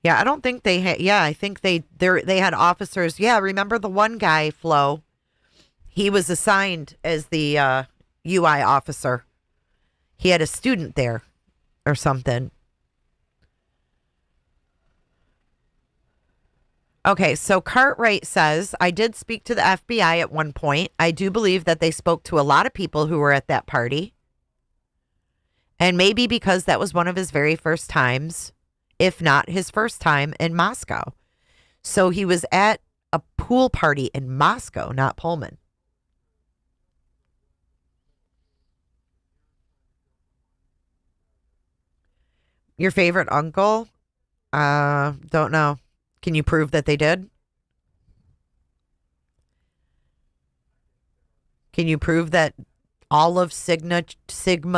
Yeah, I don't think they had. Yeah, I think they had officers. Yeah, remember the one guy, Flo? He was assigned as the UI officer. He had a student there or something. Okay, so Cartwright says, I did speak to the FBI at one point. I do believe that they spoke to a lot of people who were at that party. And maybe because that was one of his very first times, if not his first time in Moscow. So he was at a pool party in Moscow, not Pullman. Your favorite uncle? Don't know. Can you prove that they did? Can you prove that all of Sigma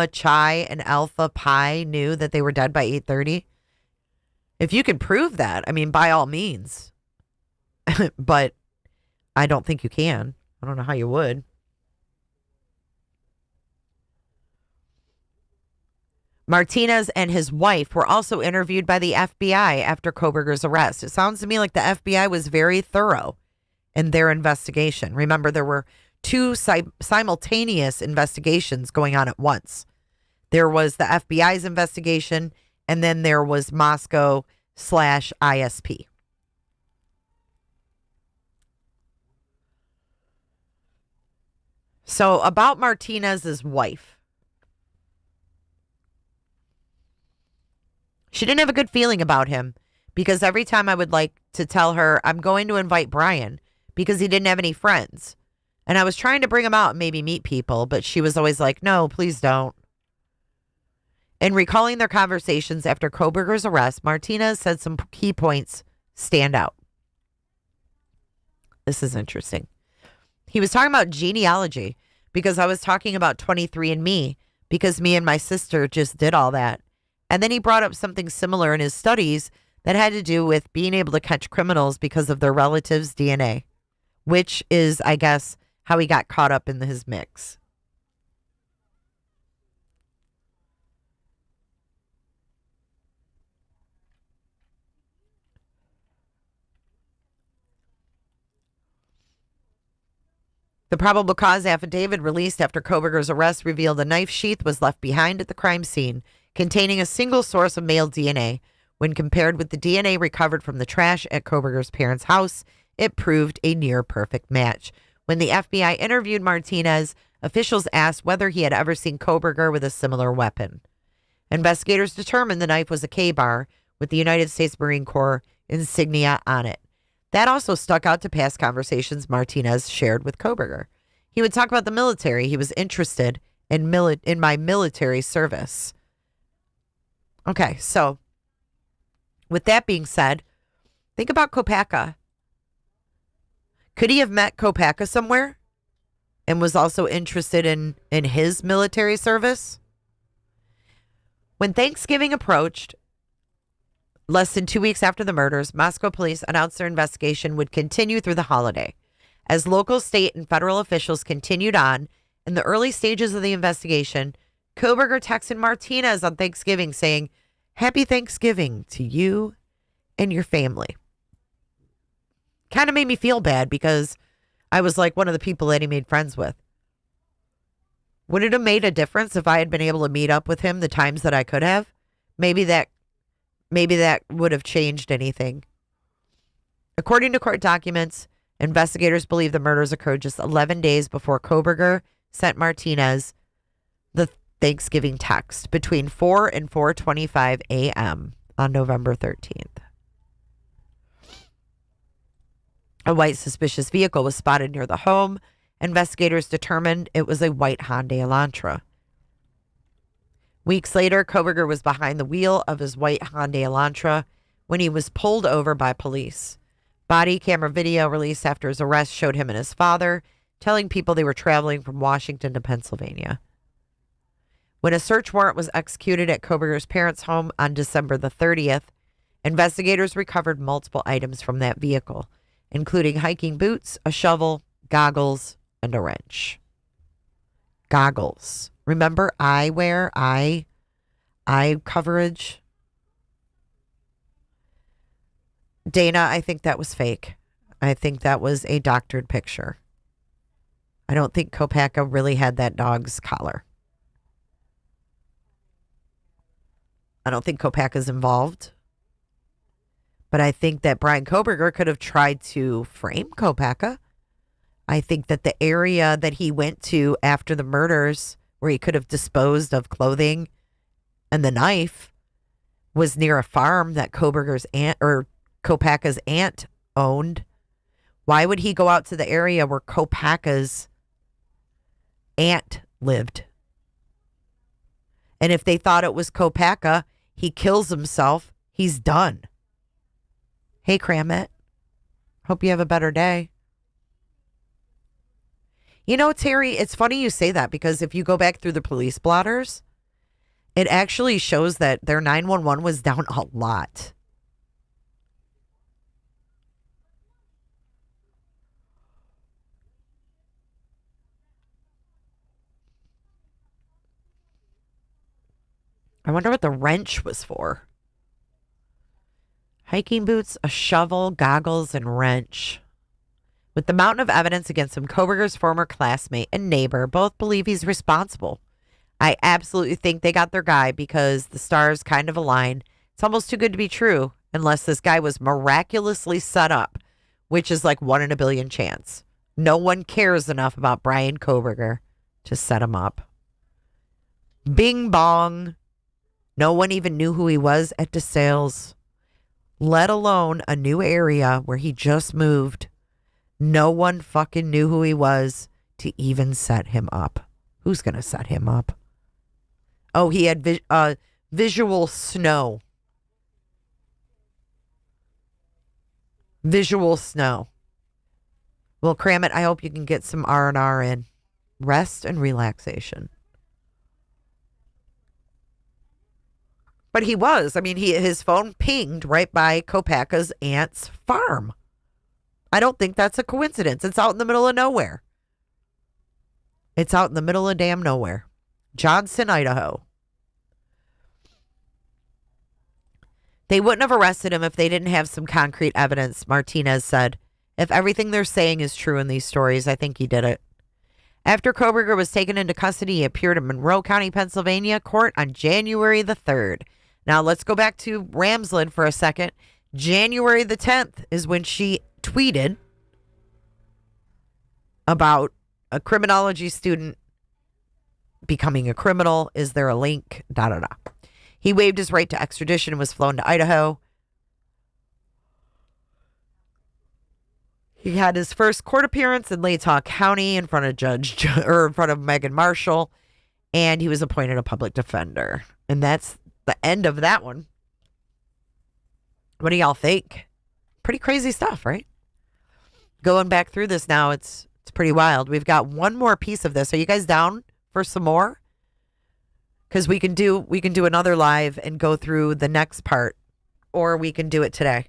Chi and Alpha Pi knew that they were dead by 8:30? If you can prove that, I mean, by all means. But I don't think you can. I don't know how you would. Martinez and his wife were also interviewed by the FBI after Kohberger's arrest. It sounds to me like the FBI was very thorough in their investigation. Remember, there were two simultaneous investigations going on at once. There was the FBI's investigation, and then there was Moscow/ISP. So about Martinez's wife. She didn't have a good feeling about him because every time I would like to tell her I'm going to invite Bryan because he didn't have any friends. And I was trying to bring him out and maybe meet people, but she was always like, no, please don't. In recalling their conversations after Kohberger's arrest, Martinez said some key points stand out. This is interesting. He was talking about genealogy because I was talking about 23andMe because me and my sister just did all that. And then he brought up something similar in his studies that had to do with being able to catch criminals because of their relatives' DNA, which is, I guess, how he got caught up in his mix. The probable cause affidavit released after Kohberger's arrest revealed a knife sheath was left behind at the crime scene, containing a single source of male DNA. When compared with the DNA recovered from the trash at Kohberger's parents' house, it proved a near-perfect match. When the FBI interviewed Martinez, officials asked whether he had ever seen Kohberger with a similar weapon. Investigators determined the knife was a K-bar with the United States Marine Corps insignia on it. That also stuck out to past conversations Martinez shared with Kohberger. He would talk about the military. He was interested in my military service. Okay, so with that being said, think about Kopacka. Could he have met Kopacka somewhere and was also interested in his military service? When Thanksgiving approached, less than 2 weeks after the murders, Moscow police announced their investigation would continue through the holiday. As local, state, and federal officials continued on, in the early stages of the investigation, Kohberger texted Martinez on Thanksgiving saying, "Happy Thanksgiving to you and your family." Kind of made me feel bad because I was like one of the people that he made friends with. Would it have made a difference if I had been able to meet up with him the times that I could have? Maybe that would have changed anything. According to court documents, investigators believe the murders occurred just 11 days before Kohberger sent Martinez the Thanksgiving text between 4 and 4:25 a.m. on November 13th. A white suspicious vehicle was spotted near the home. Investigators determined it was a white Hyundai Elantra. Weeks later, Kohberger was behind the wheel of his white Hyundai Elantra when he was pulled over by police. Body camera video released after his arrest showed him and his father telling people they were traveling from Washington to Pennsylvania. When a search warrant was executed at Kohberger's parents' home on December the 30th, investigators recovered multiple items from that vehicle, including hiking boots, a shovel, goggles, and a wrench. Goggles. Remember eyewear, eye coverage? Dana, I think that was fake. I think that was a doctored picture. I don't think Kopacka really had that dog's collar. I don't think Kopacka's involved. But I think that Bryan Kohberger could have tried to frame Kopacka. I think that the area that he went to after the murders, where he could have disposed of clothing and the knife, was near a farm that Kohberger's aunt or Kopacka's aunt owned. Why would he go out to the area where Kopacka's aunt lived? And if they thought it was Kopacka, he kills himself, he's done. Hey, Kramit. Hope you have a better day. You know, Terry, it's funny you say that because if you go back through the police blotters, it actually shows that their 911 was down a lot. I wonder what the wrench was for. Hiking boots, a shovel, goggles, and wrench. With the mountain of evidence against him, Kohberger's former classmate and neighbor both believe he's responsible. I absolutely think they got their guy because the stars kind of align. It's almost too good to be true, unless this guy was miraculously set up, which is like 1 in a billion chance. No one cares enough about Bryan Kohberger to set him up. Bing bong. No one even knew who he was at DeSales, let alone a new area where he just moved. No one fucking knew who he was to even set him up. Who's going to set him up? Oh, he had visual snow. Visual snow. Well, cram it. I hope you can get some R&R in. Rest and relaxation. But he was. I mean, his phone pinged right by Kopaka's aunt's farm. I don't think that's a coincidence. It's out in the middle of nowhere. It's out in the middle of damn nowhere. Johnson, Idaho. They wouldn't have arrested him if they didn't have some concrete evidence, Martinez said. If everything they're saying is true in these stories, I think he did it. After Kohberger was taken into custody, he appeared in Monroe County, Pennsylvania court on January the 3rd. Now, let's go back to Ramsland for a second. January the 10th is when she tweeted about a criminology student becoming a criminal. Is there a link? Da, da, da. He waived his right to extradition and was flown to Idaho. He had his first court appearance in Latah County in front of Megan Marshall, and he was appointed a public defender. And that's the end of that one. What do y'all think? Pretty crazy stuff, right? Going back through this now, it's pretty wild. We've got one more piece of this. Are you guys down for some more? Because we can do another live and go through the next part, or we can do it today.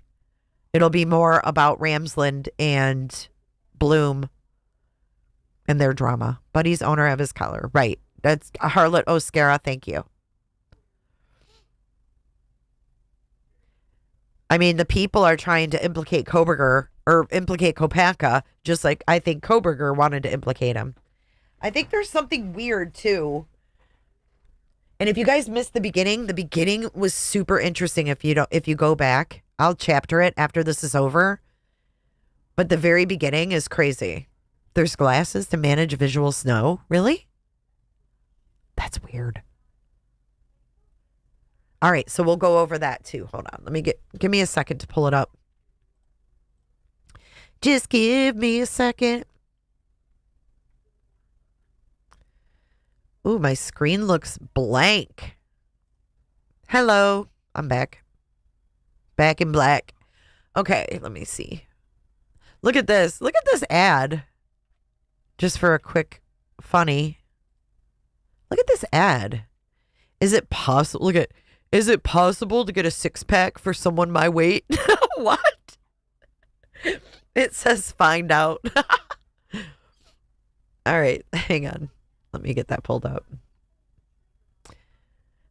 It'll be more about Ramsland and Blum and their drama. Buddy's owner of his collar. Right. That's Harlot Oscara. Thank you. I mean, the people are trying to implicate Kohberger or implicate Kopaka, just like I think Kohberger wanted to implicate him. I think there's something weird too. And if you guys missed the beginning was super interesting. If you go back, I'll chapter it after this is over. But the very beginning is crazy. There's glasses to manage visual snow. Really? That's weird. All right, so we'll go over that too. Hold on. Give me a second to pull it up. Just give me a second. Ooh, my screen looks blank. Hello. I'm back. Back in black. Okay, let me see. Look at this. Look at this ad. Just for a quick funny. Look at this ad. Is it possible? Is it possible to get a 6-pack for someone my weight? What? It says find out. All right, hang on. Let me get that pulled up.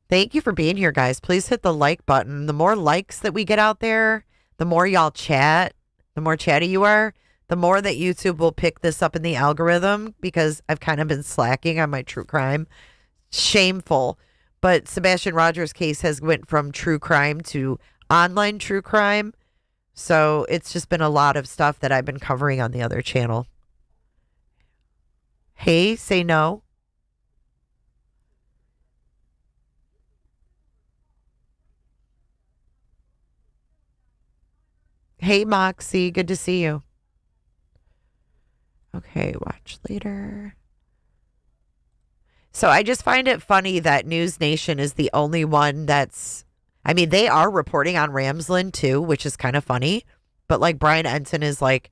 Thank you for being here, guys. Please hit the like button. The more likes that we get out there, the more y'all chat, the more chatty you are, the more that YouTube will pick this up in the algorithm, because I've kind of been slacking on my true crime. Shameful. But Sebastian Rogers' case has went from true crime to online true crime. So it's just been a lot of stuff that I've been covering on the other channel. Hey, say no. Hey, Moxie. Good to see you. Okay, watch later. So I just find it funny that News Nation is the only one that's... I mean, they are reporting on Ramsland too, which is kind of funny. But like Brian Ensign is like,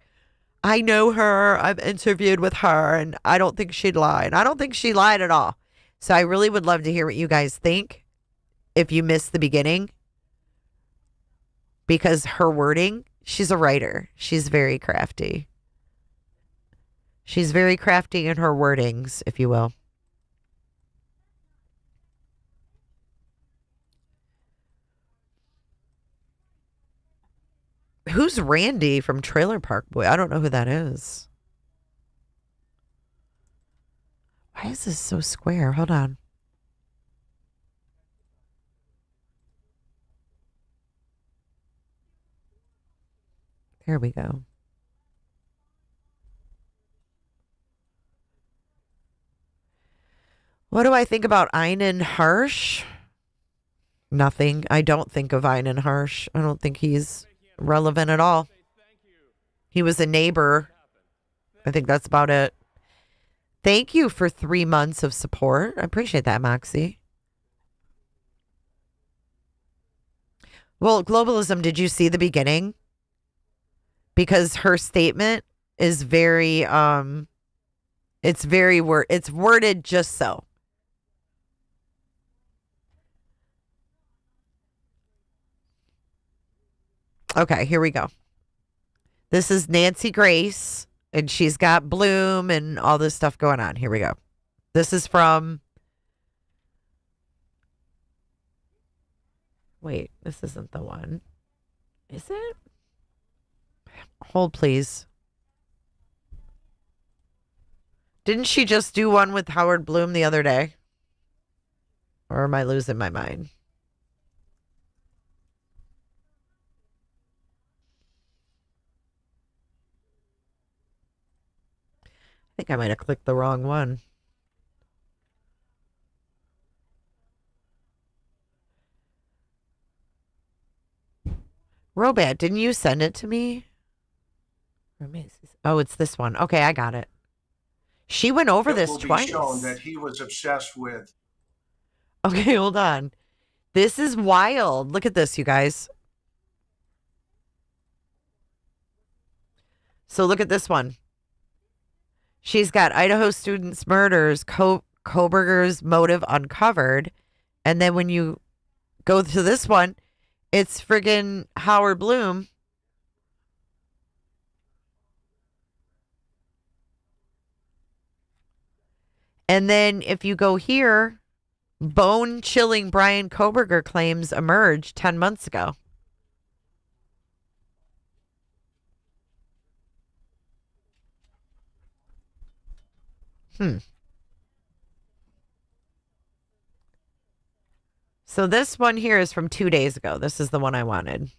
I know her. I've interviewed with her and I don't think she'd lie. And I don't think she lied at all. So I really would love to hear what you guys think if you missed the beginning. Because her wording, she's a writer. She's very crafty. She's very crafty in her wordings, if you will. Who's Randy from Trailer Park Boy? I don't know who that is. Why is this so square? Hold on. There we go. What do I think about Einan Harsh? Nothing. I don't think of Einan Harsh. I don't think he's relevant at all. He was a neighbor. I think that's about it. Thank you for 3 months of support. I appreciate that, Moxie. Well, globalism, did you see the beginning? Because her statement is very it's worded just so. Okay, here we go. This is Nancy Grace, and she's got Blum and all this stuff going on. Here we go. This is from... Wait, this isn't the one. Is it? Hold, please. Didn't she just do one with Howard Blum the other day? Or am I losing my mind? I think I might have clicked the wrong one. Robat, didn't you send it to me? Oh, it's this one. Okay, I got it. She went over this twice. Shown that he was obsessed with. Okay, hold on. This is wild. Look at this, you guys. So look at this one. She's got Idaho students' murders, Kohberger's motive uncovered. And then when you go to this one, it's friggin' Howard Blum. And then if you go here, bone-chilling Bryan Kohberger claims emerged 10 months ago. So this one here is from 2 days ago. This is the one I wanted.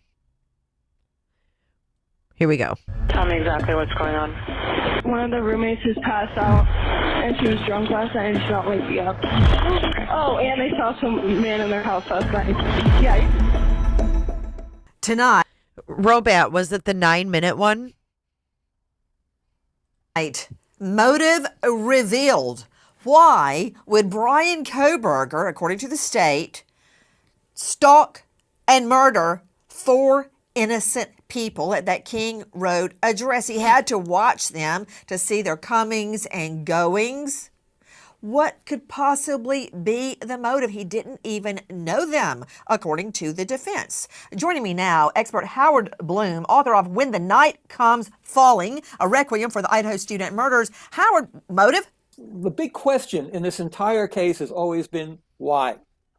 Here we go. Tell me exactly what's going on. One of the roommates has passed out, and she was drunk last night, and she's not waking up. Oh, and they saw some man in their house last night. Yeah. Tonight. Robat, was it the 9-minute one? Motive revealed. Why would Bryan Kohberger, according to the state, stalk and murder 4 innocent people at that King Road address? He had to watch them to see their comings and goings. What could possibly be the motive? He didn't even know them, according to the defense. Joining me now, expert Howard Blum, author of When the Night Comes Falling, a requiem for the Idaho student murders. Howard, motive? The big question in this entire case has always been why?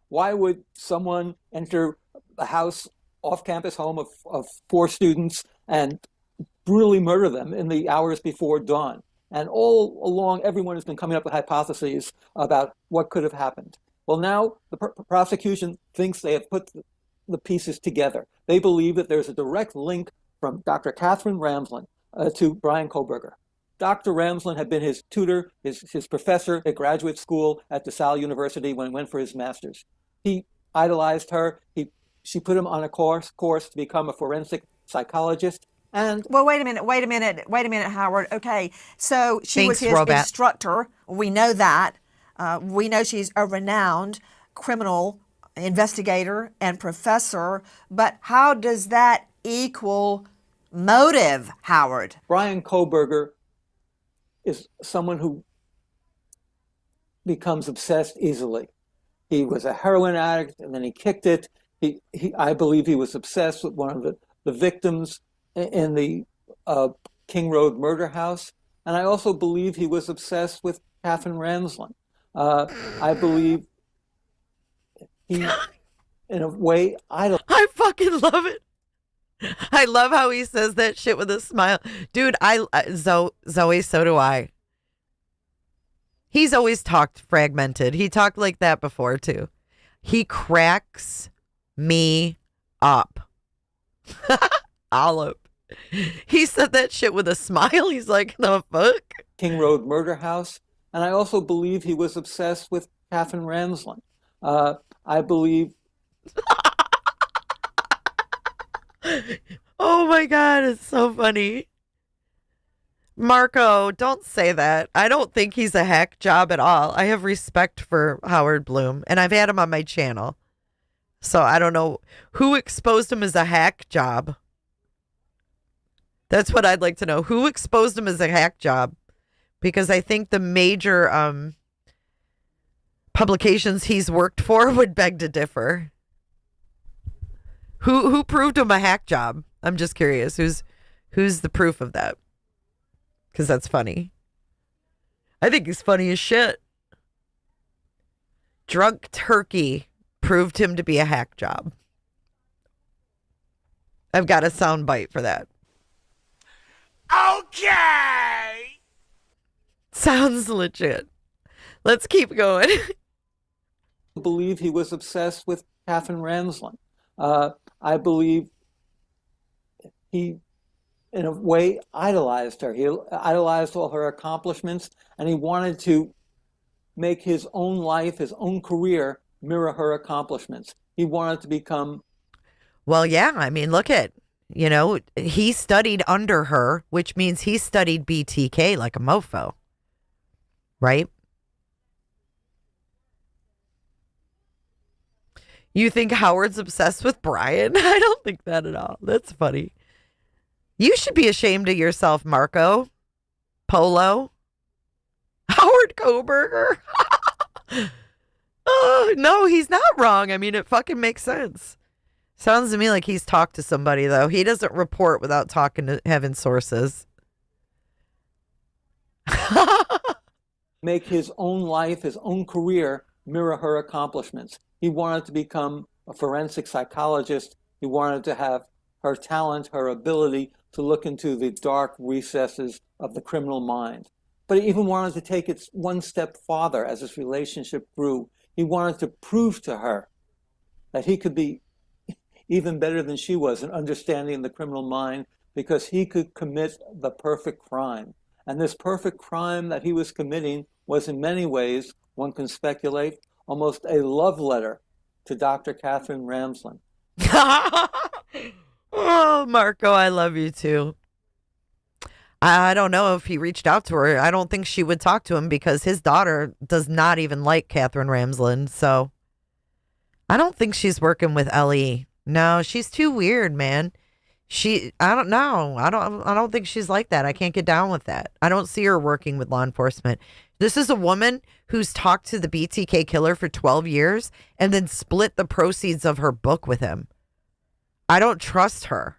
Why would someone enter a house, off-campus home of 4 students and brutally murder them in the hours before dawn? And all along, everyone has been coming up with hypotheses about what could have happened. Well, now the prosecution thinks they have put the pieces together. They believe that there's a direct link from Dr. Katherine Ramsland to Bryan Kohberger. Dr. Ramsland had been his tutor, his professor at graduate school at DeSalle University when he went for his master's. He idolized her. She put him on a course to become a forensic psychologist. And well, wait a minute, Howard. Okay, so she was his Robat. instructor. We know that. We know she's a renowned criminal investigator and professor. But how does that equal motive, Howard? Bryan Kohberger is someone who becomes obsessed easily. He was a heroin addict, and then he kicked it. I believe he was obsessed with one of the victims in the King Road murder house. And I also believe he was obsessed with Katherine Ramsland. I believe he, in a way, I fucking love it. I love how he says that shit with a smile. Dude, Zoe, so do I. He's always talked fragmented. He talked like that before, too. He cracks me up. Olive. He said that shit with a smile. He's like, the fuck? King Road murder house. And I also believe he was obsessed with Katherine Ramsland. I believe... Oh my God, it's so funny. Marco, don't say that. I don't think he's a hack job at all. I have respect for Howard Blum, and I've had him on my channel. So I don't know who exposed him as a hack job. That's what I'd like to know. Who exposed him as a hack job? Because I think the major publications he's worked for would beg to differ. Who proved him a hack job? I'm just curious. Who's the proof of that? Because that's funny. I think he's funny as shit. Drunk Turkey proved him to be a hack job. I've got a sound bite for that. Okay. Sounds legit. Let's keep going. I believe he was obsessed with Katherine Ramsland. I believe he, in a way, idolized her. He idolized all her accomplishments, and he wanted to make his own life, his own career, mirror her accomplishments. He wanted to become... Well, yeah, I mean, look at, he studied under her, which means he studied BTK like a mofo, right? You think Howard's obsessed with Bryan? I don't think that at all. That's funny. You should be ashamed of yourself, Marco Polo. Howard Kohberger. Oh, no, he's not wrong. I mean, it fucking makes sense. Sounds to me like he's talked to somebody, though. He doesn't report without talking to having sources. Make his own life, his own career, mirror her accomplishments. He wanted to become a forensic psychologist. He wanted to have her talent, her ability to look into the dark recesses of the criminal mind. But he even wanted to take it one step farther as his relationship grew. He wanted to prove to her that he could be even better than she was in understanding the criminal mind, because he could commit the perfect crime. And this perfect crime that he was committing was in many ways, one can speculate, almost a love letter to Dr. Katherine Ramsland. Oh, Marco, I love you too. I don't know if he reached out to her. I don't think she would talk to him because his daughter does not even like Katherine Ramsland. So I don't think she's working with Ellie. No, she's too weird, man. I don't know. I don't think she's like that. I can't get down with that. I don't see her working with law enforcement. This is a woman who's talked to the BTK killer for 12 years and then split the proceeds of her book with him. I don't trust her.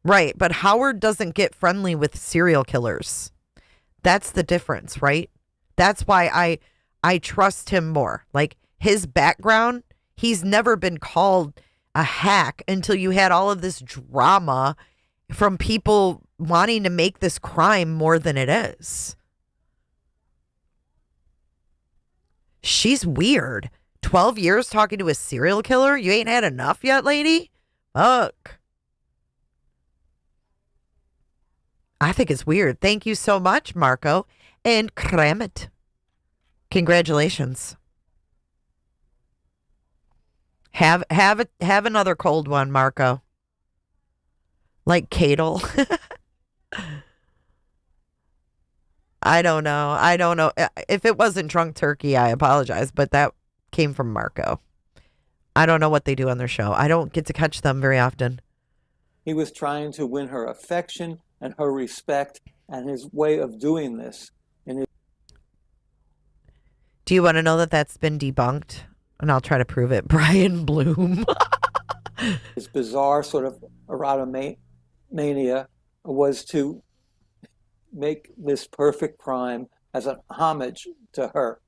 Right, but Howard doesn't get friendly with serial killers. That's the difference, right? That's why I trust him more. Like, his background, he's never been called a hack until you had all of this drama from people wanting to make this crime more than it is. She's weird. 12 years talking to a serial killer? You ain't had enough yet, lady? Fuck. I think it's weird. Thank you so much, Marco. And Kramet. Congratulations. Have another cold one, Marco. Like Cadel. I don't know. If it wasn't Drunk Turkey, I apologize, but that came from Marco. I don't know what they do on their show. I don't get to catch them very often. He was trying to win her affection and her respect, and his way of doing this. Do you want to know that that's been debunked? And I'll try to prove it. Brian Blum. His bizarre sort of erotomania was to make this perfect crime as an homage to her.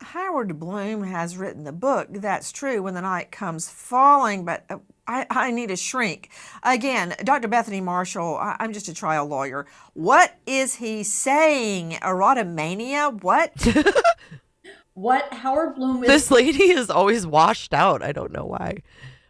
Howard Blum has written the book, That's True, When the Night Comes Falling, but I need a shrink. Again, Dr. Bethany Marshall, I'm just a trial lawyer. What is he saying? Erotomania? What? What Howard Blum is... This lady is always washed out. I don't know why.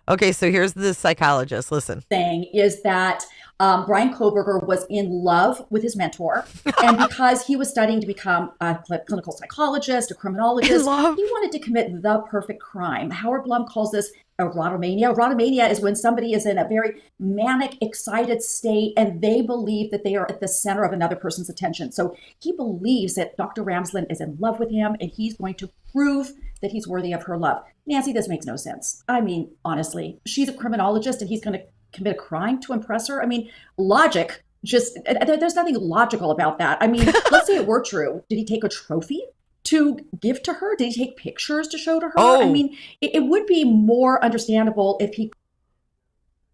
Okay, so here's the psychologist. Listen. Saying is that Bryan Kohberger was in love with his mentor, and because he was studying to become a clinical psychologist, a criminologist, he wanted to commit the perfect crime. Howard Blum calls this erotomania. Erotomania is when somebody is in a very manic, excited state, and they believe that they are at the center of another person's attention. So he believes that Dr. Ramsland is in love with him, and he's going to prove that he's worthy of her love. Nancy, this makes no sense. I mean, honestly, she's a criminologist and he's going to commit a crime to impress her. I mean, logic, just, there's nothing logical about that. I mean, let's say it were true. Did he take a trophy to give to her? Did he take pictures to show to her? Oh. I mean, it would be more understandable if he.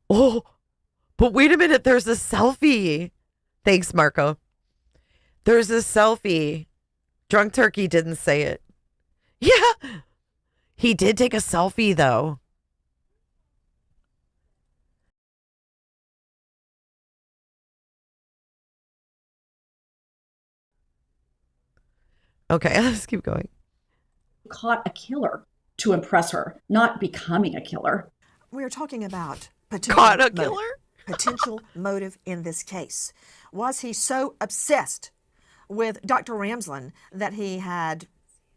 Oh, but wait a minute. There's a selfie. Thanks, Marco. There's a selfie. Drunk Turkey didn't say it. Yeah. He did take a selfie, though. Okay, let's keep going. Caught a killer to impress her, not becoming a killer. We're talking about Caught a killer? potential motive in this case. Was he so obsessed with Dr. Ramsland that he had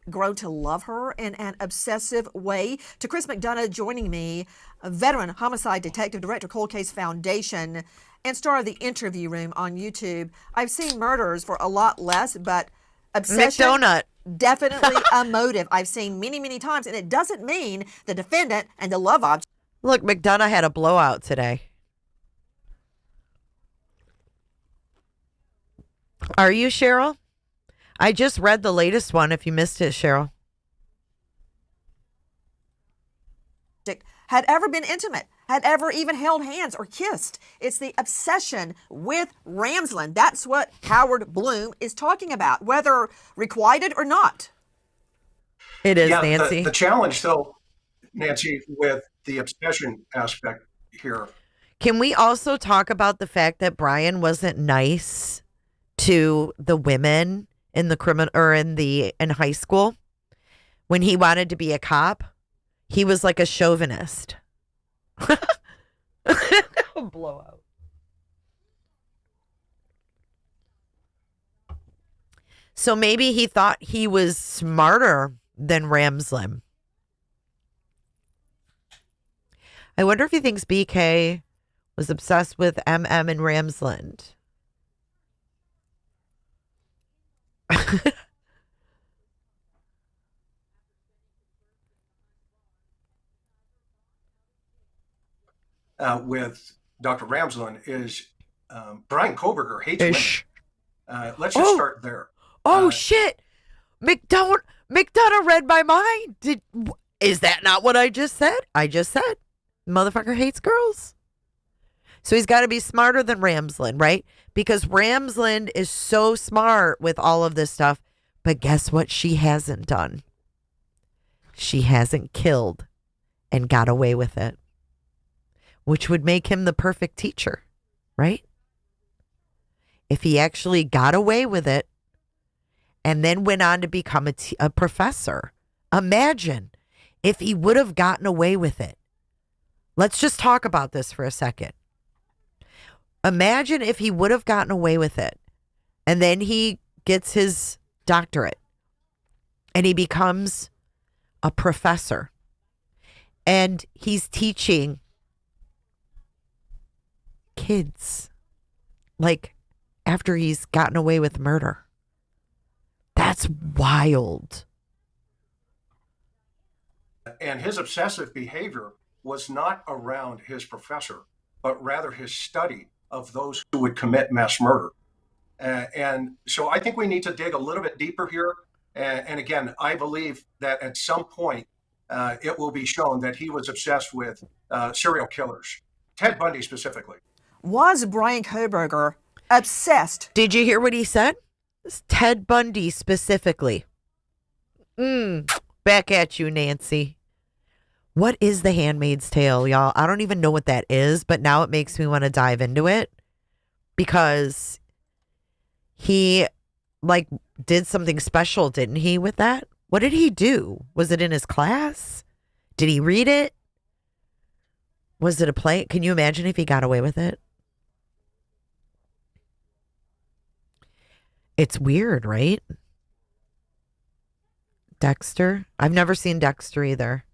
grown to love her in an obsessive way? To Chris McDonough joining me, a veteran homicide detective, director, Cold Case Foundation, and star of The Interview Room on YouTube. I've seen murders for a lot less, but obsession, McDonut. definitely a motive I've seen many, many times, and it doesn't mean the defendant and the love object. Look, McDonough had a blowout today. Are you, Cheryl? I just read the latest one if you missed it, Cheryl. Had ever been intimate, had ever even held hands or kissed. It's the obsession with Ramsland. That's what Howard Blum is talking about, whether requited or not. It is, Yeah, Nancy. the challenge, though, Nancy, with the obsession aspect here. Can we also talk about the fact that Bryan wasn't nice to the women in the in high school when he wanted to be a cop? He was like a chauvinist. Blowout. So maybe he thought he was smarter than Ramsland. I wonder if he thinks BK was obsessed with MM and Ramsland. With Dr. Ramsland is Bryan Kohberger hates Ish. women. Let's just start there. Oh, shit. McDonough read my mind. Is that not what I just said? I just said motherfucker hates girls. So he's got to be smarter than Ramsland, right? Because Ramsland is so smart with all of this stuff. But guess what she hasn't done? She hasn't killed and got away with it, which would make him the perfect teacher, right? If he actually got away with it and then went on to become a professor. Imagine if he would have gotten away with it. Let's just talk about this for a second. Imagine if he would have gotten away with it and then he gets his doctorate and he becomes a professor and he's teaching kids, like, after he's gotten away with murder. That's wild. And his obsessive behavior was not around his professor, but rather his study of those who would commit mass murder. And so I think we need to dig a little bit deeper here. And again, I believe that at some point it will be shown that he was obsessed with serial killers, Ted Bundy specifically. Was Bryan Kohberger obsessed? Did you hear what he said? It's Ted Bundy specifically. Back at you, Nancy. What is The Handmaid's Tale, y'all? I don't even know what that is, but now it makes me want to dive into it because he did something special, didn't he, with that? What did he do? Was it in his class? Did he read it? Was it a play? Can you imagine if he got away with it? It's weird, right? Dexter? I've never seen Dexter either.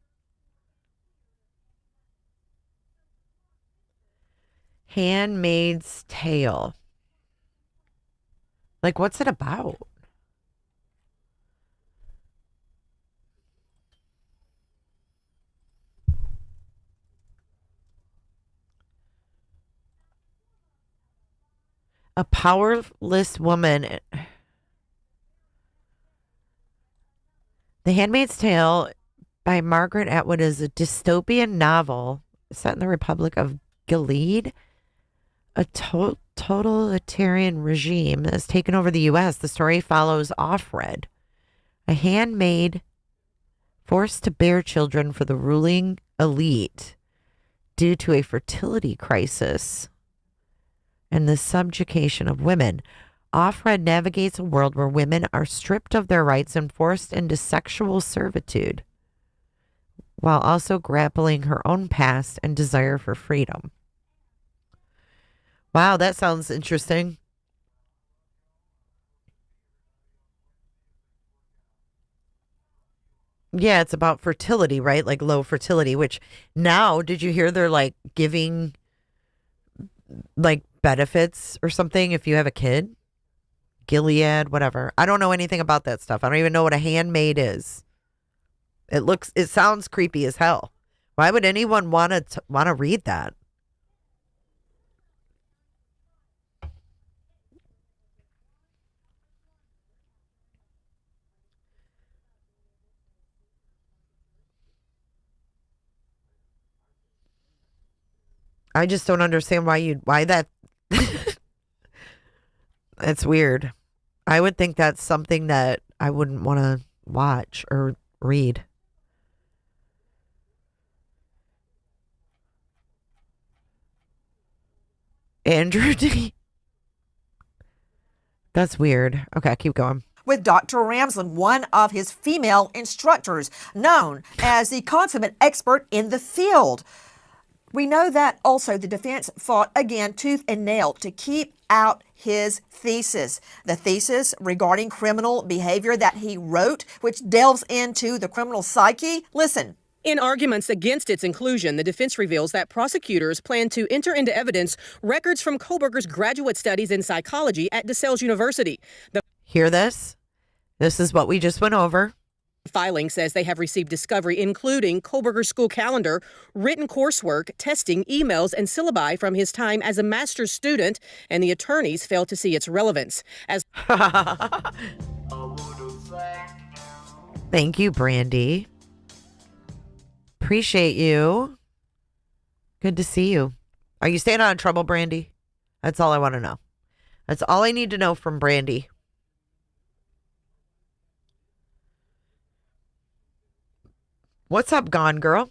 Handmaid's Tale. What's it about? A powerless woman. The Handmaid's Tale by Margaret Atwood is a dystopian novel set in the Republic of Gilead, a totalitarian regime that has taken over the U.S. The story follows Offred, a handmaid forced to bear children for the ruling elite due to a fertility crisis and the subjugation of women. Offred navigates a world where women are stripped of their rights and forced into sexual servitude, while also grappling her own past and desire for freedom. Wow, that sounds interesting. Yeah, it's about fertility, right? Like low fertility, which now, did you hear they're like giving like benefits or something if you have a kid? Gilead, whatever. I don't know anything about that stuff. I don't even know what a handmaid is. It sounds creepy as hell. Why would anyone want to read that? I just don't understand why that it's weird. I would think that's something that I wouldn't want to watch or read. Andrew D. That's weird. Okay, keep going. With Dr. Ramsland, one of his female instructors, known as the consummate expert in the field. We know that also the defense fought again tooth and nail to keep out his thesis. The thesis regarding criminal behavior that he wrote, which delves into the criminal psyche. Listen. In arguments against its inclusion, the defense reveals that prosecutors plan to enter into evidence records from Kohberger's graduate studies in psychology at DeSales University. Hear this? This is what we just went over. Filing says they have received discovery including Kohberger's school calendar, written coursework, testing, emails, and syllabi from his time as a master's student, and the attorneys failed to see its relevance. Thank you, Brandy. Appreciate you. Good to see you. Are you staying out of trouble, Brandy? That's all I want to know. That's all I need to know from Brandy. What's up, Gone Girl?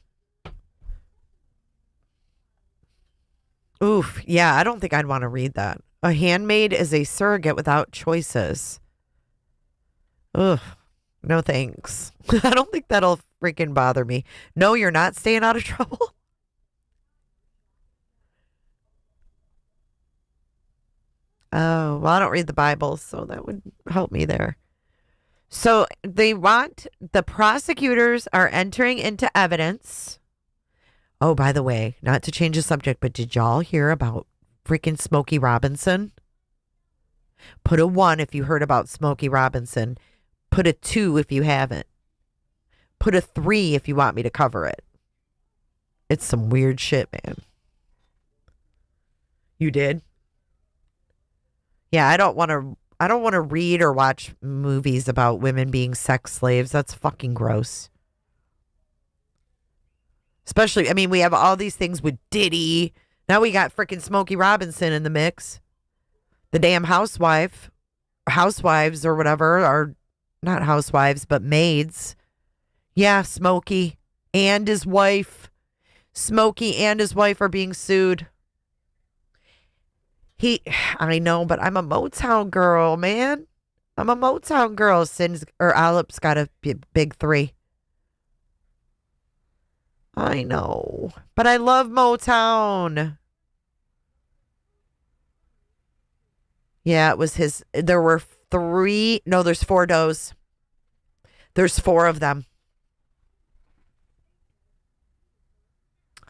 Oof. Yeah, I don't think I'd want to read that. A handmaid is a surrogate without choices. Ugh. No thanks. I don't think that'll freaking bother me. No, you're not staying out of trouble. Oh, well, I don't read the Bible, so that would help me there. So the prosecutors are entering into evidence. Oh, by the way, not to change the subject, but did y'all hear about freaking Smokey Robinson? Put a 1 if you heard about Smokey Robinson. Put a 2 if you haven't. Put a 3 if you want me to cover it. It's some weird shit, man. You did? Yeah, I don't want to read or watch movies about women being sex slaves. That's fucking gross. Especially, I mean, we have all these things with Diddy. Now we got freaking Smokey Robinson in the mix. The damn housewives or whatever are not housewives, but maids. Yeah, Smokey and his wife. Smokey and his wife are being sued. I know, but I'm a Motown girl, man. I'm a Motown girl. Alep's got a big 3. I know, but I love Motown. Yeah, it was his. There were 3. No, there's 4 does. There's 4 of them.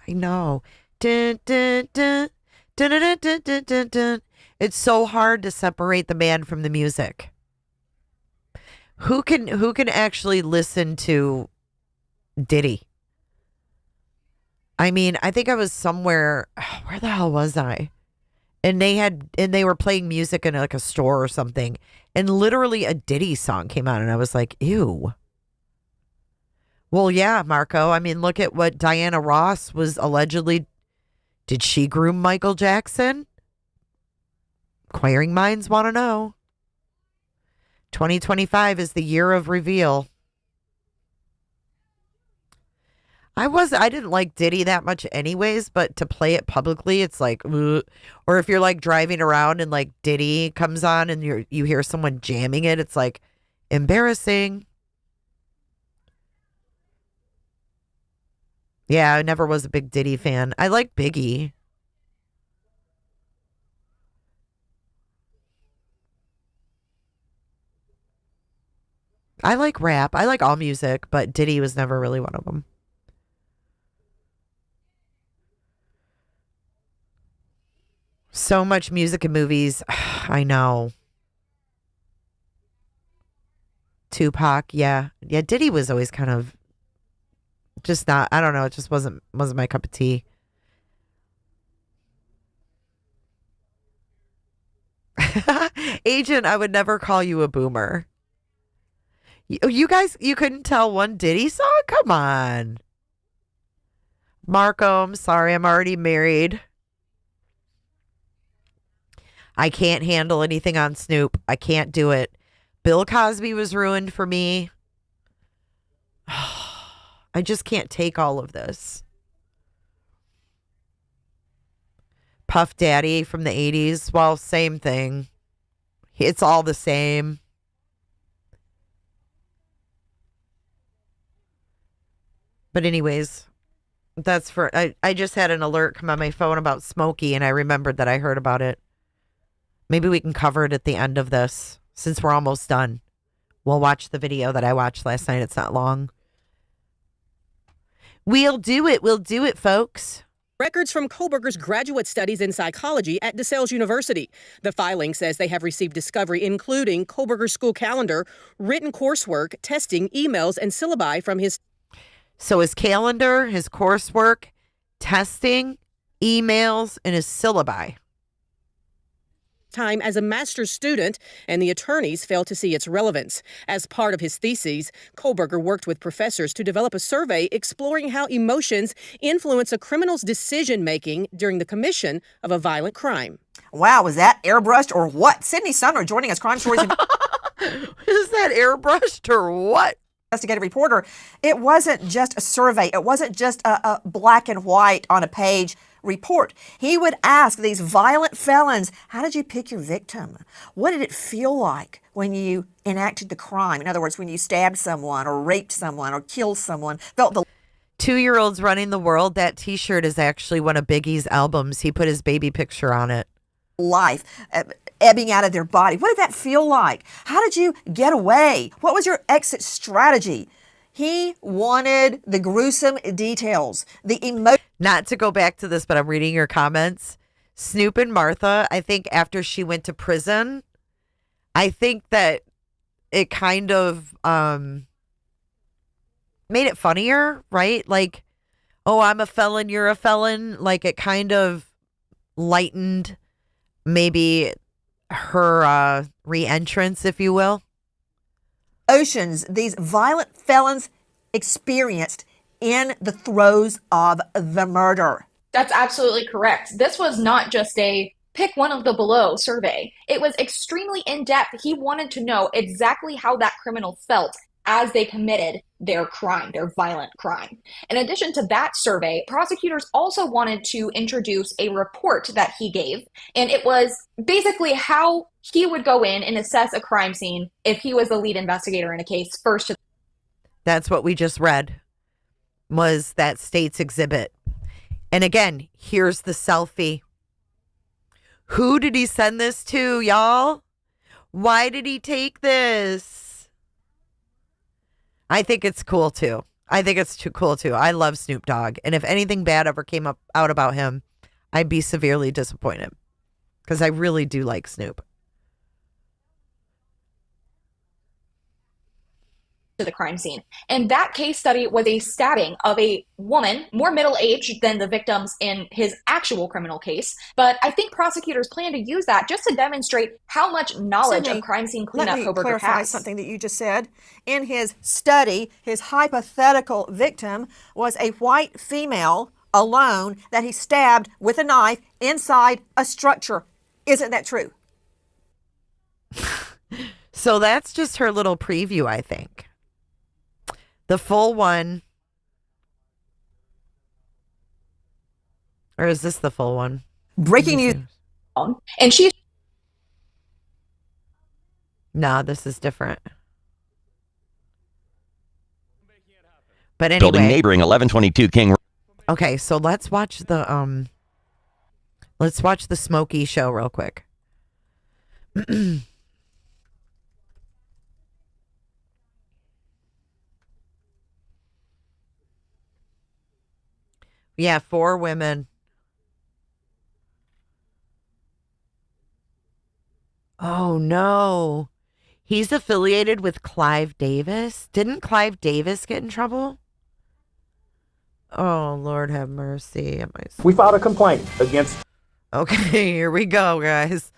I know. Dun, dun, dun. Dun, dun, dun, dun, dun, dun. It's so hard to separate the man from the music. Who can actually listen to Diddy? I mean, I think I was somewhere. Where the hell was I? And they were playing music in like a store or something. And literally a Diddy song came on and I was like, ew. Well, yeah, Marco. I mean, look at what Diana Ross was allegedly. Did she groom Michael Jackson? Inquiring minds want to know. 2025 is the year of reveal. I didn't like Diddy that much anyways, but to play it publicly, it's like, ugh. Or if you're like driving around and like Diddy comes on and you hear someone jamming it, it's like embarrassing. Yeah, I never was a big Diddy fan. I like Biggie. I like rap. I like all music, but Diddy was never really one of them. So much music and movies. I know. Tupac, yeah. Yeah, Diddy was always kind of just not, I don't know, it just wasn't my cup of tea. Agent, I would never call you a boomer. You guys, you couldn't tell one Diddy song? Come on. Marco, I'm sorry, I'm already married. I can't handle anything on Snoop. I can't do it. Bill Cosby was ruined for me. I just can't take all of this. Puff Daddy from the 80s. Well, same thing. It's all the same. But anyways, that's for... I just had an alert come on my phone about Smokey, and I remembered that I heard about it. Maybe we can cover it at the end of this, since we're almost done. We'll watch the video that I watched last night. It's not long. We'll do it. We'll do it, folks. Records from Kohberger's graduate studies in psychology at DeSales University. The filing says they have received discovery including Kohberger's school calendar, written coursework, testing, emails, and syllabi from his... So his calendar, his coursework, testing, emails, and his syllabi. Time as a master's student, and the attorneys failed to see its relevance. As part of his theses, Kohberger worked with professors to develop a survey exploring how emotions influence a criminal's decision-making during the commission of a violent crime. Wow, was that airbrushed or what? Sydney Sumner joining us, Crime Stories. Is that airbrushed or what? Investigative reporter. It wasn't just a survey. It wasn't just a black and white on a page report. He would ask these violent felons, how did you pick your victim? What did it feel like when you enacted the crime? In other words, when you stabbed someone or raped someone or killed someone, felt the 2-year-olds running the world. That t-shirt is actually one of Biggie's albums. He put his baby picture on it. Life ebbing out of their body. What did that feel like? How did you get away? What was your exit strategy? He wanted the gruesome details, Not to go back to this, but I'm reading your comments. Snoop and Martha, I think after she went to prison, I think that it kind of made it funnier, right? Like, oh, I'm a felon, you're a felon. Like, it kind of lightened maybe her re-entrance, if you will. Emotions these violent felons experienced in the throes of the murder. That's absolutely correct. This was not just a pick one of the below survey. It was extremely in-depth. He wanted to know exactly how that criminal felt as they committed their crime, their violent crime. In addition to that survey, prosecutors also wanted to introduce a report that he gave, and it was basically how he would go in and assess a crime scene if he was the lead investigator in a case first. That's what we just read, was that state's exhibit. And again, here's the selfie. Who did he send this to, y'all? Why did he take this? I think it's cool too. I think it's too cool too. I love Snoop Dogg. And if anything bad ever came out about him, I'd be severely disappointed. Because I really do like Snoop. to the crime scene. And that case study was a stabbing of a woman, more middle-aged than the victims in his actual criminal case. But I think prosecutors plan to use that just to demonstrate how much knowledge of crime scene cleanup Kohberger clarify has. something that you just said. In his study, his hypothetical victim was a white female alone that he stabbed with a knife inside a structure. Isn't that true? So that's just her little preview, I think. The full one. Or is this the full one? Breaking news. And she's... Nah, this is different. But anyway. Building neighboring 1122 King. Okay, so let's watch the Smokey show real quick. Yeah, 4 women. Oh, no. He's affiliated with Clive Davis. Didn't Clive Davis get in trouble? Oh, Lord have mercy. We filed a complaint against... Okay, here we go, guys.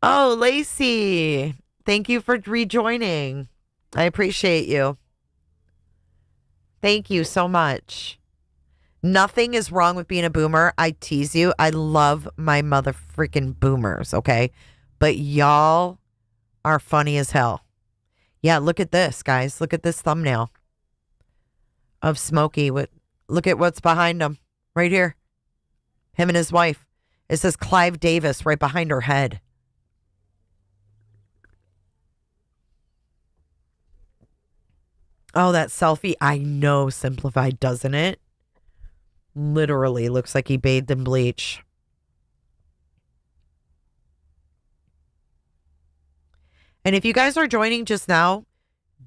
Oh, Lacey. Thank you for rejoining. I appreciate you. Thank you so much. Nothing is wrong with being a boomer. I tease you. I love my mother freaking boomers, okay? But y'all are funny as hell. Yeah, look at this, guys. Look at this thumbnail of Smokey. Look at what's behind him right here. Him and his wife. It says Clive Davis right behind her head. Oh, that selfie. I know, simplified, doesn't it? Literally looks like he bathed in bleach. And if you guys are joining just now,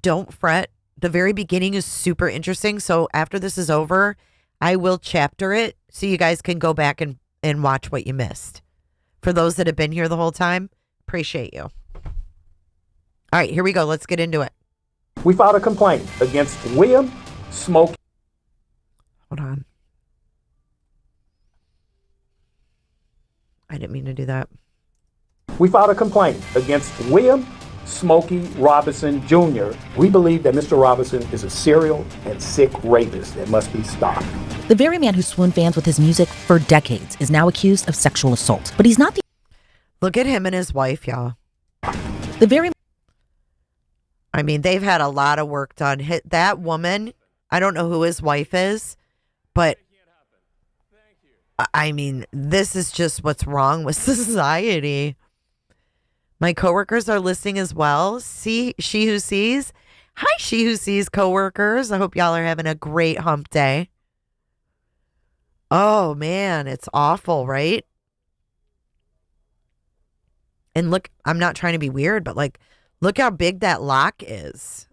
don't fret. The very beginning is super interesting. So after this is over, I will chapter it so you guys can go back and watch what you missed. For those that have been here the whole time, appreciate you. All right, here we go. Let's get into it. We filed a complaint against William Smokey. Hold on. I didn't mean to do that. We filed a complaint against William Smokey Robinson Jr. We believe that Mr. Robinson is a serial and sick rapist that must be stopped. The very man who swooned fans with his music for decades is now accused of sexual assault. But he's not the... Look at him and his wife, y'all. The very... I mean, they've had a lot of work done. That woman, I don't know who his wife is, but I mean, this is just what's wrong with society. My coworkers are listening as well. See, She Who Sees. Hi, She Who Sees coworkers. I hope y'all are having a great hump day. Oh, man, it's awful, right? And look, I'm not trying to be weird, but like, look how big that lock is.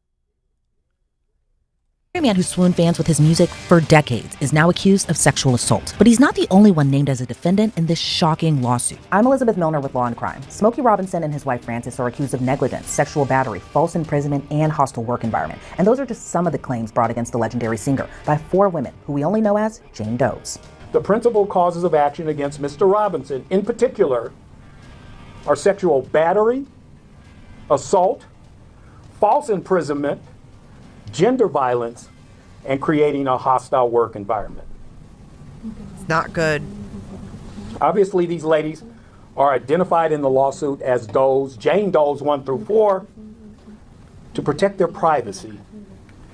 The very man who swooned fans with his music for decades is now accused of sexual assault. But he's not the only one named as a defendant in this shocking lawsuit. I'm Elizabeth Milner with Law and Crime. Smokey Robinson and his wife Frances are accused of negligence, sexual battery, false imprisonment, and hostile work environment. And those are just some of the claims brought against the legendary singer by 4 women who we only know as Jane Does. The principal causes of action against Mr. Robinson, in particular, are sexual battery, assault, false imprisonment, gender violence, and creating a hostile work environment. It's not good. Obviously, these ladies are identified in the lawsuit as Does, Jane Does 1 through 4, to protect their privacy,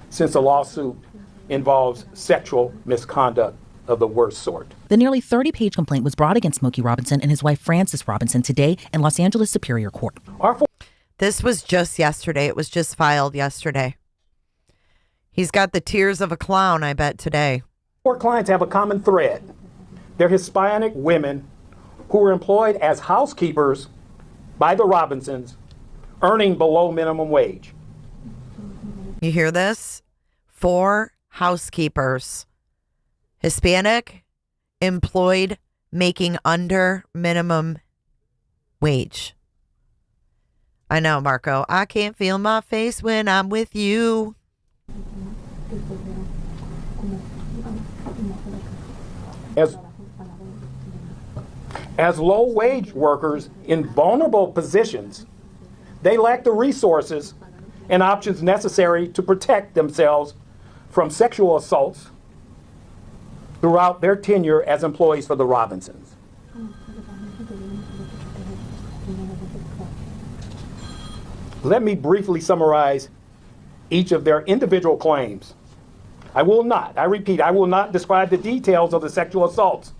since the lawsuit involves sexual misconduct of the worst sort. The nearly 30-page complaint was brought against Smokey Robinson and his wife Frances Robinson today in Los Angeles Superior Court. This was just yesterday. It was just filed yesterday. He's got the tears of a clown, I bet, today. 4 clients have a common thread. They're Hispanic women who were employed as housekeepers by the Robinsons, earning below minimum wage. You hear this? 4 housekeepers. Hispanic, employed, making under minimum wage. I know, Marco. I can't feel my face when I'm with you. As low-wage workers in vulnerable positions, they lack the resources and options necessary to protect themselves from sexual assaults throughout their tenure as employees for the Robinsons. Let me briefly summarize each of their individual claims. I repeat, I will not describe the details of the sexual assaults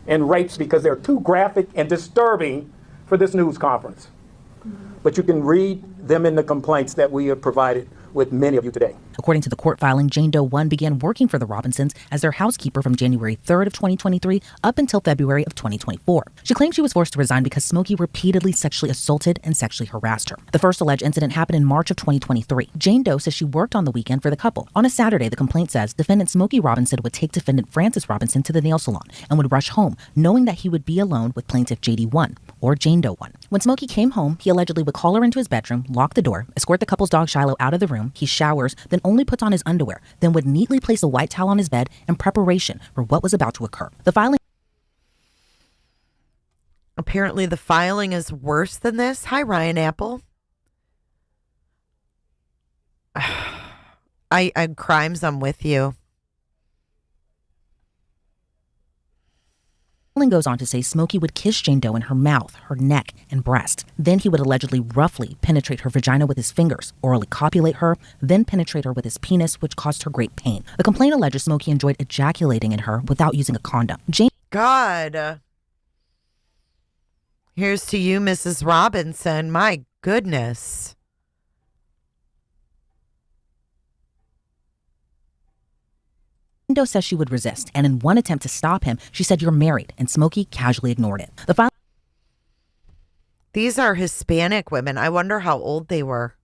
and rapes because they're too graphic and disturbing for this news conference. But you can read them in the complaints that we have provided with many of you today. According to the court filing, Jane Doe 1 began working for the Robinsons as their housekeeper from January 3rd of 2023 up until February of 2024. She claimed she was forced to resign because Smokey repeatedly sexually assaulted and sexually harassed her. The first alleged incident happened in March of 2023. Jane Doe says she worked on the weekend for the couple. On a Saturday, the complaint says defendant Smokey Robinson would take defendant Francis Robinson to the nail salon and would rush home, knowing that he would be alone with plaintiff JD 1, or Jane Doe 1. When Smokey came home, he allegedly would call her into his bedroom, lock the door, escort the couple's dog Shiloh out of the room. He showers, then only puts on his underwear, then would neatly place a white towel on his bed in preparation for what was about to occur. The filing. Apparently the filing is worse than this. Hi, Ryan Apple. I crimes, I'm with you. Goes on to say Smokey would kiss Jane Doe in her mouth, her neck, and breast. Then he would allegedly roughly penetrate her vagina with his fingers, orally copulate her, then penetrate her with his penis, which caused her great pain. The complaint alleges Smokey enjoyed ejaculating in her without using a condom. God. Here's to you, Mrs. Robinson. My goodness. Jane Doe says she would resist, and in one attempt to stop him, she said, "You're married," and Smokey casually ignored it. These are Hispanic women. I wonder how old they were.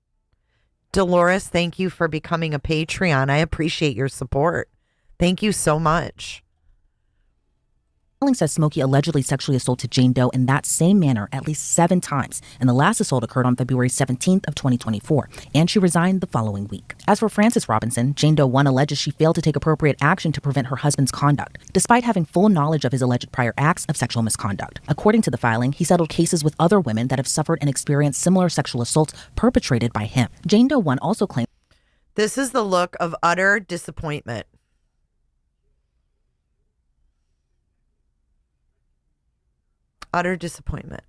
Dolores, thank you for becoming a Patreon. I appreciate your support. Thank you so much. Says Smokey allegedly sexually assaulted Jane Doe in that same manner at least 7 times, and the last assault occurred on February 17th of 2024, and she resigned the following week. As for Francis Robinson, Jane Doe 1 alleges she failed to take appropriate action to prevent her husband's conduct, despite having full knowledge of his alleged prior acts of sexual misconduct. According to the filing, he settled cases with other women that have suffered and experienced similar sexual assaults perpetrated by him. Jane Doe 1 also claimed, "This is the look of utter disappointment." Utter disappointment.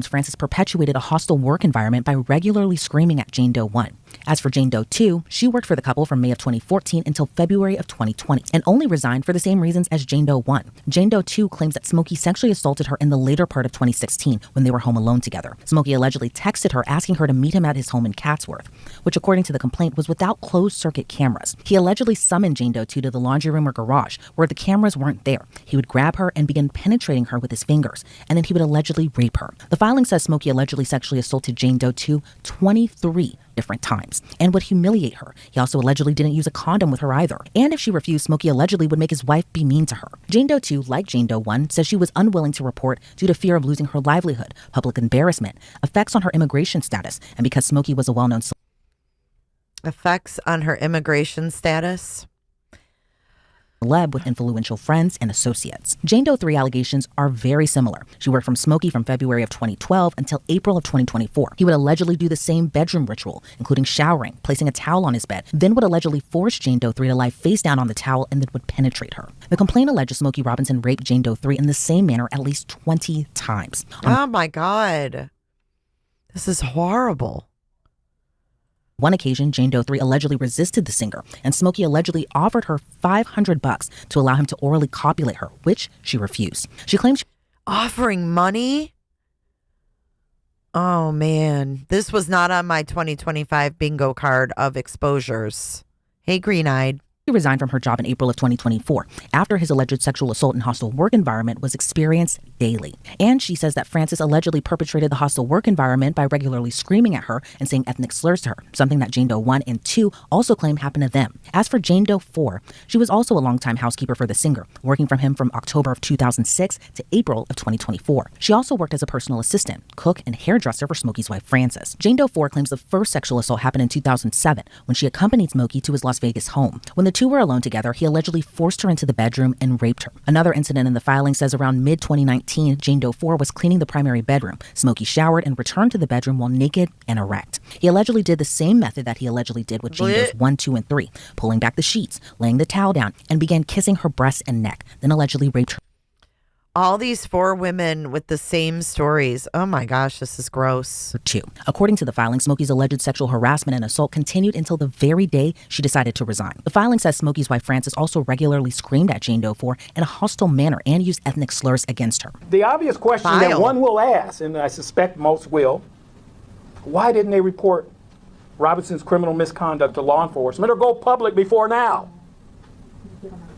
Francis perpetuated a hostile work environment by regularly screaming at Jane Doe 1. As for Jane Doe 2, she worked for the couple from May of 2014 until February of 2020 and only resigned for the same reasons as Jane Doe 1. Jane Doe 2 claims that Smokey sexually assaulted her in the later part of 2016 when they were home alone together. Smokey allegedly texted her asking her to meet him at his home in Chatsworth, which according to the complaint was without closed-circuit cameras. He allegedly summoned Jane Doe 2 to the laundry room or garage where the cameras weren't there. He would grab her and begin penetrating her with his fingers, and then he would allegedly rape her. The filing says Smokey allegedly sexually assaulted Jane Doe 2 23 different times and would humiliate her. He also allegedly didn't use a condom with her either. And if she refused, Smokey allegedly would make his wife be mean to her. Jane Doe 2, like Jane Doe 1, says she was unwilling to report due to fear of losing her livelihood, public embarrassment, effects on her immigration status, and because Smokey was a well-known effects on her immigration status. Celeb with influential friends and associates. Jane Doe 3 allegations are very similar. She worked from Smokey from February of 2012 until April of 2024. He would allegedly do the same bedroom ritual, including showering, placing a towel on his bed, then would allegedly force Jane Doe 3 to lie face down on the towel and then would penetrate her. The complaint alleges Smokey Robinson raped Jane Doe 3 in the same manner at least 20 times. Oh my God. This is horrible. One occasion, Jane Doe 3 allegedly resisted the singer, and Smokey allegedly offered her $500 to allow him to orally copulate her, which she refused. She claimed offering money? Oh man, this was not on my 2025 bingo card of exposures. Hey, green-eyed. He resigned from her job in April of 2024 after his alleged sexual assault and hostile work environment was experienced daily. And she says that Francis allegedly perpetrated the hostile work environment by regularly screaming at her and saying ethnic slurs to her, something that Jane Doe 1 and 2 also claimed happened to them. As for Jane Doe 4, she was also a longtime housekeeper for the singer, working from him from October of 2006 to April of 2024. She also worked as a personal assistant, cook, and hairdresser for Smokey's wife, Frances. Jane Doe 4 claims the first sexual assault happened in 2007 when she accompanied Smokey to his Las Vegas home. When the two were alone together, he allegedly forced her into the bedroom and raped her. Another incident in the filing says around mid-2019, Jane Doe 4 was cleaning the primary bedroom. Smokey showered and returned to the bedroom while naked and erect. He allegedly did the same method that he allegedly did with Jane Doe's 1, 2, and 3, pulling back the sheets, laying the towel down, and began kissing her breasts and neck, then allegedly raped her. All these 4 women with the same stories. Oh my gosh, this is gross. 2. According to the filing, Smokey's alleged sexual harassment and assault continued until the very day she decided to resign. The filing says Smokey's wife Frances also regularly screamed at Jane Doe 4 in a hostile manner and used ethnic slurs against her. The obvious question that one will ask, and I suspect most will, why didn't they report Robinson's criminal misconduct to law enforcement or go public before now?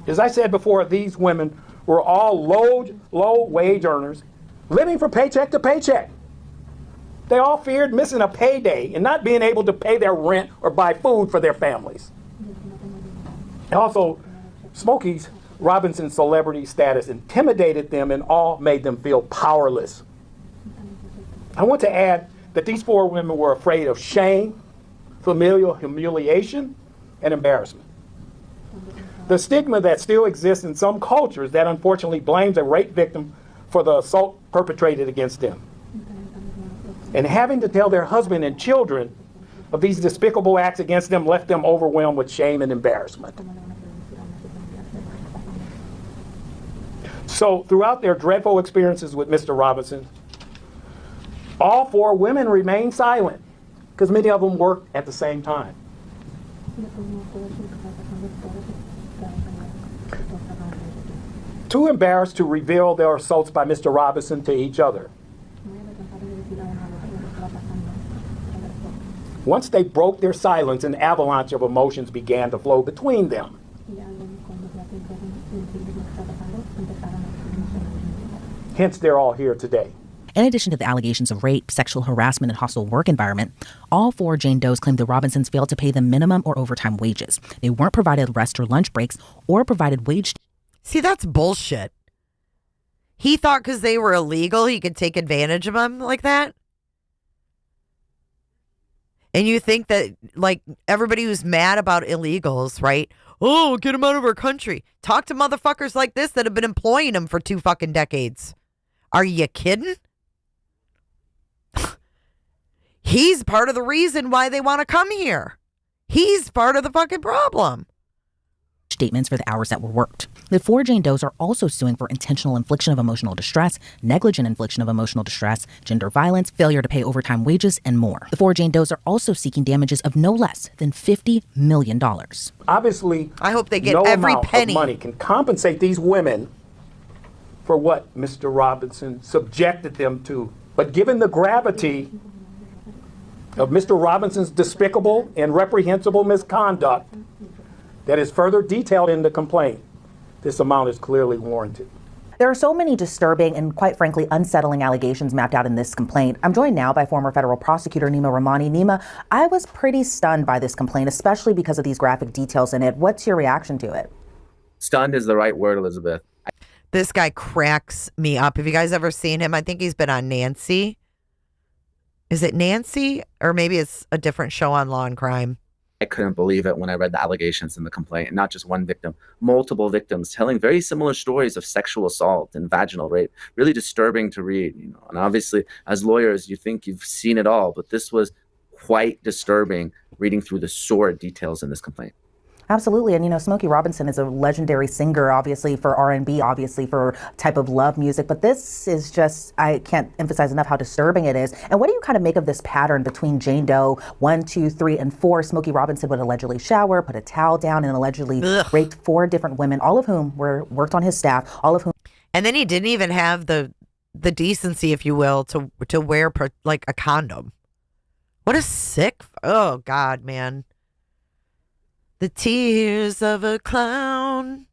As I said before, these women were all low wage earners living from paycheck to paycheck. They all feared missing a payday and not being able to pay their rent or buy food for their families. Also, Smokey's Robinson celebrity status intimidated them and all made them feel powerless. I want to add that these 4 women were afraid of shame, familial humiliation, and embarrassment. The stigma that still exists in some cultures that unfortunately blames a rape victim for the assault perpetrated against them. And having to tell their husband and children of these despicable acts against them left them overwhelmed with shame and embarrassment. So throughout their dreadful experiences with Mr. Robinson, all 4 women remained silent because many of them worked at the same time. Too embarrassed to reveal their assaults by Mr. Robinson to each other. Once they broke their silence, an avalanche of emotions began to flow between them. Hence, they're all here today. In addition to the allegations of rape, sexual harassment, and hostile work environment, all 4 Jane Does claimed the Robinsons failed to pay them minimum or overtime wages. They weren't provided rest or lunch breaks or provided wage. See, that's bullshit. He thought because they were illegal, he could take advantage of them like that? And you think that, like, everybody who's mad about illegals, right? Oh, get them out of our country. Talk to motherfuckers like this that have been employing them for 2 fucking decades. Are you kidding? He's part of the reason why they want to come here. He's part of the fucking problem. Statements for the hours that were worked. The 4 Jane Does are also suing for intentional infliction of emotional distress, negligent infliction of emotional distress, gender violence, failure to pay overtime wages, and more. The 4 Jane Does are also seeking damages of no less than $50 million. Obviously, I hope they get no every amount penny. of money can compensate these women for what Mr. Robinson subjected them to. But given the gravity of Mr. Robinson's despicable and reprehensible misconduct that is further detailed in the complaint, this amount is clearly warranted. There are so many disturbing and, quite frankly, unsettling allegations mapped out in this complaint. I'm joined now by former federal prosecutor Nima Rahmani. Nima, I was pretty stunned by this complaint, especially because of these graphic details in it. What's your reaction to it? Stunned is the right word, Elizabeth. This guy cracks me up. Have you guys ever seen him? I think he's been on Nancy. Is it Nancy? Or maybe it's a different show on Law and Crime. I couldn't believe it when I read the allegations in the complaint, and not just one victim, multiple victims telling very similar stories of sexual assault and vaginal rape. Really disturbing to read, you know. And obviously, as lawyers, you think you've seen it all, but this was quite disturbing reading through the sordid details in this complaint. Absolutely. And, you know, Smokey Robinson is a legendary singer, obviously for R&B, obviously for type of love music. But this is just, I can't emphasize enough how disturbing it is. And what do you kind of make of this pattern between Jane Doe 1, 2, 3, and 4? Smokey Robinson would allegedly shower, put a towel down, and allegedly raped 4 different women, all of whom worked on his staff, all of whom. And then he didn't even have the decency, if you will, to wear like a condom. What a sick, oh God, man. The tears of a clown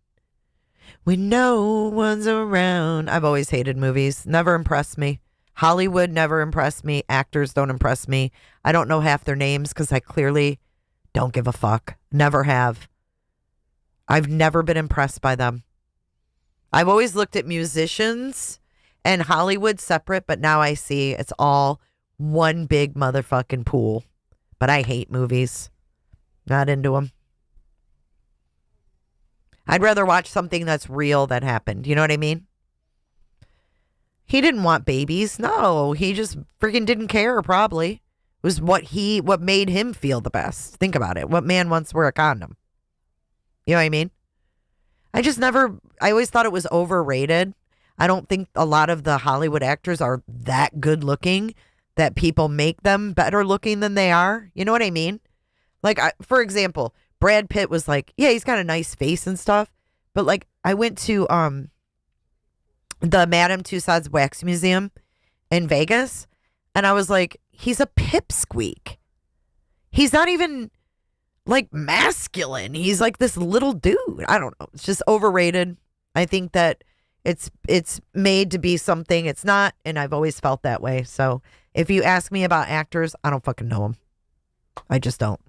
when no one's around. I've always hated movies. Never impressed me. Hollywood never impressed me. Actors don't impress me. I don't know half their names because I clearly don't give a fuck. Never have. I've never been impressed by them. I've always looked at musicians and Hollywood separate, but now I see it's all one big motherfucking pool. But I hate movies. Not into them. I'd rather watch something that's real that happened. You know what I mean? He didn't want babies. No, he just freaking didn't care, probably. It was what made him feel the best. Think about it. What man wants to wear a condom? You know what I mean? I always thought it was overrated. I don't think a lot of the Hollywood actors are that good looking that people make them better looking than they are. You know what I mean? Like, for example, Brad Pitt was like, yeah, he's got a nice face and stuff. But like, I went to the Madame Tussauds Wax Museum in Vegas, and I was like, he's a pipsqueak. He's not even like masculine. He's like this little dude. I don't know. It's just overrated. I think that it's made to be something it's not, and I've always felt that way. So if you ask me about actors, I don't fucking know them. I just don't.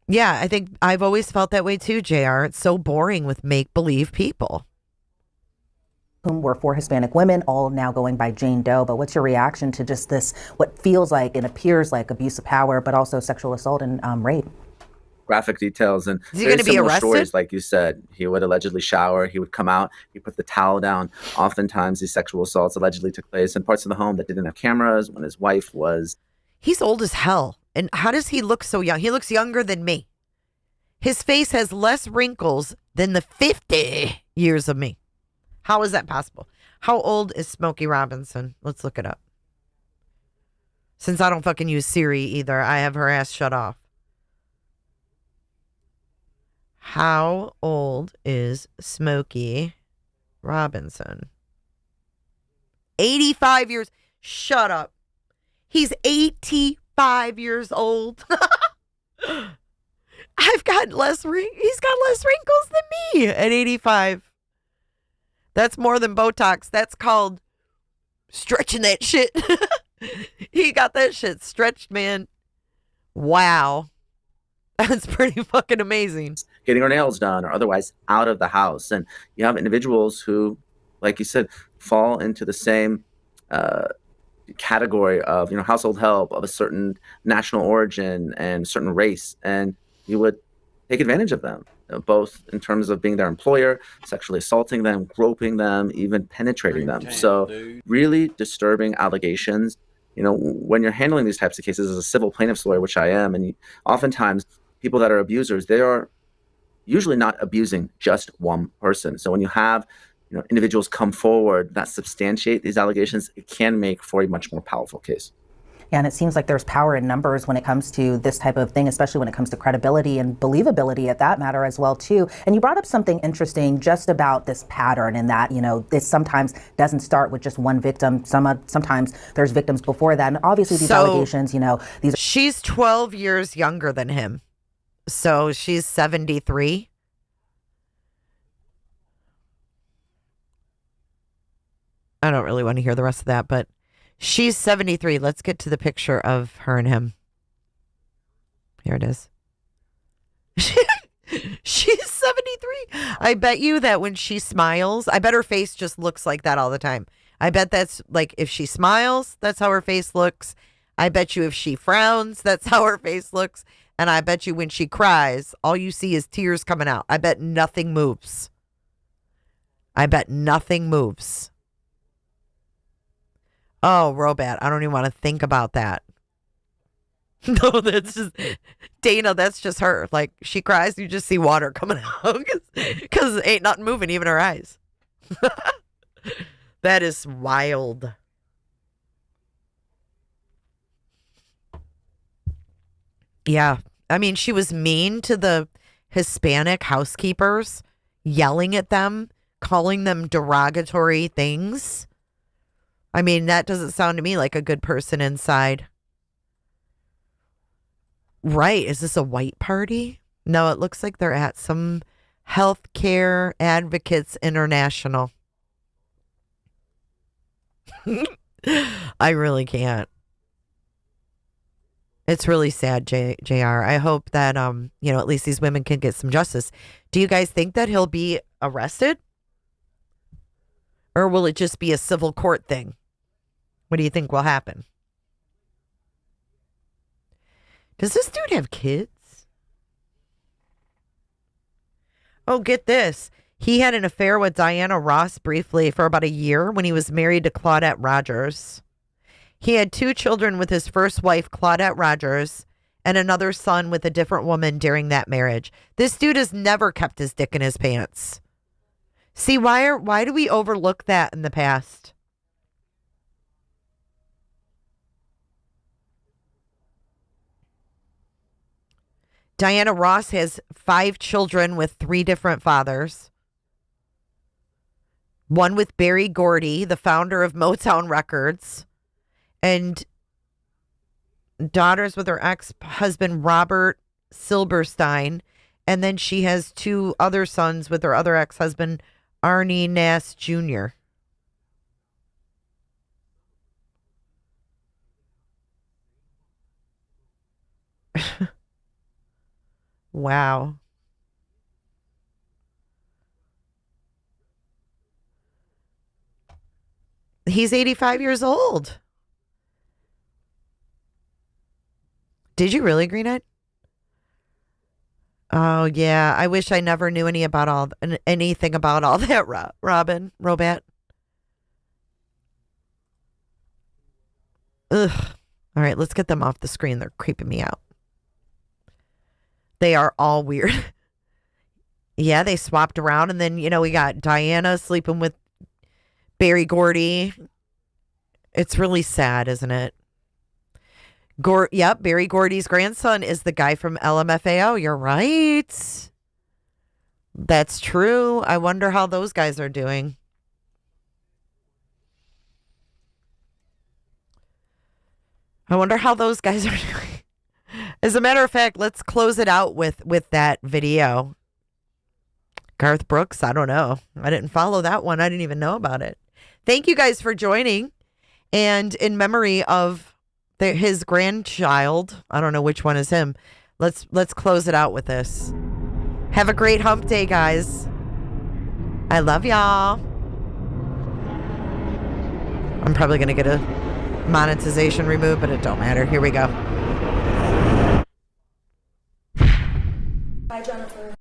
Yeah, I think I've always felt that way too, JR. It's so boring with make-believe people. Whom were 4 Hispanic women, all now going by Jane Doe. But what's your reaction to just this, what feels like and appears like abuse of power, but also sexual assault and rape? Graphic details and is he going to be arrested? Stories, like you said, he would allegedly shower, he would come out, he put the towel down. Oftentimes these sexual assaults allegedly took place in parts of the home that didn't have cameras, when his wife was. He's old as hell. And how does he look so young? He looks younger than me. His face has less wrinkles than the 50 years of me. How is that possible? How old is Smokey Robinson? Let's look it up. Since I don't fucking use Siri either, I have her ass shut off. How old is Smokey Robinson? 85 years. Shut up. He's 85 years old. He's got less wrinkles than me at 85. That's more than Botox. That's called stretching that shit. He got that shit stretched, man. Wow. That's pretty fucking amazing. Getting her nails done or otherwise out of the house. And you have individuals who, like you said, fall into the same category of, household help of a certain national origin and certain race. And you would take advantage of them, both in terms of being their employer, sexually assaulting them, groping them, even penetrating them. So really disturbing allegations. When you're handling these types of cases as a civil plaintiff's lawyer, which I am, and oftentimes people that are abusers, they are usually not abusing just one person. So when you have individuals come forward that substantiate these allegations, it can make for a much more powerful case. Yeah, and it seems like there's power in numbers when it comes to this type of thing, especially when it comes to credibility and believability at that matter as well, too. And you brought up something interesting just about this pattern and that, this sometimes doesn't start with just one victim. Sometimes there's victims before that. And obviously these allegations, these. She's 12 years younger than him. So she's 73. I don't really want to hear the rest of that, but she's 73. Let's get to the picture of her and him. Here it is. She's 73. I bet you that when she smiles, I bet her face just looks like that all the time. I bet that's like if she smiles, that's how her face looks. I bet you if she frowns, that's how her face looks. And I bet you when she cries, all you see is tears coming out. I bet nothing moves. I bet nothing moves. Oh, Robat, I don't even want to think about that. No, that's just, Dana, that's just her. Like, she cries, you just see water coming out because ain't nothing moving, even her eyes. That is wild. Yeah. I mean, she was mean to the Hispanic housekeepers, yelling at them, calling them derogatory things. I mean, that doesn't sound to me like a good person inside. Right. Is this a white party? No, it looks like they're at some Healthcare Advocates International. I really can't. It's really sad, JR. I hope that, at least these women can get some justice. Do you guys think that he'll be arrested? Or will it just be a civil court thing? What do you think will happen? Does this dude have kids? Oh, get this. He had an affair with Diana Ross briefly for about a year when he was married to Claudette Rogers. He had 2 children with his first wife, Claudette Rogers, and another son with a different woman during that marriage. This dude has never kept his dick in his pants. See, why do we overlook that in the past? Diana Ross has 5 children with 3 different fathers. One with Berry Gordy, the founder of Motown Records, and daughters with her ex-husband, Robert Silberstein. And then she has 2 other sons with her other ex-husband, Arnie Nass Jr. Wow. He's 85 years old. Did you really, Greenhead? Oh, yeah. I wish I never knew anything about all that, Robin. Robat. Ugh. All right, let's get them off the screen. They're creeping me out. They are all weird. Yeah, they swapped around. And then, we got Diana sleeping with Berry Gordy. It's really sad, isn't it? Yep, Berry Gordy's grandson is the guy from LMFAO. You're right. That's true. I wonder how those guys are doing. As a matter of fact, let's close it out with that video. Garth Brooks, I don't know. I didn't follow that one. I didn't even know about it. Thank you guys for joining. And in memory of his grandchild, I don't know which one is him. Let's close it out with this. Have a great hump day, guys. I love y'all. I'm probably going to get a monetization removed, but it don't matter. Here we go. Bye, Jennifer.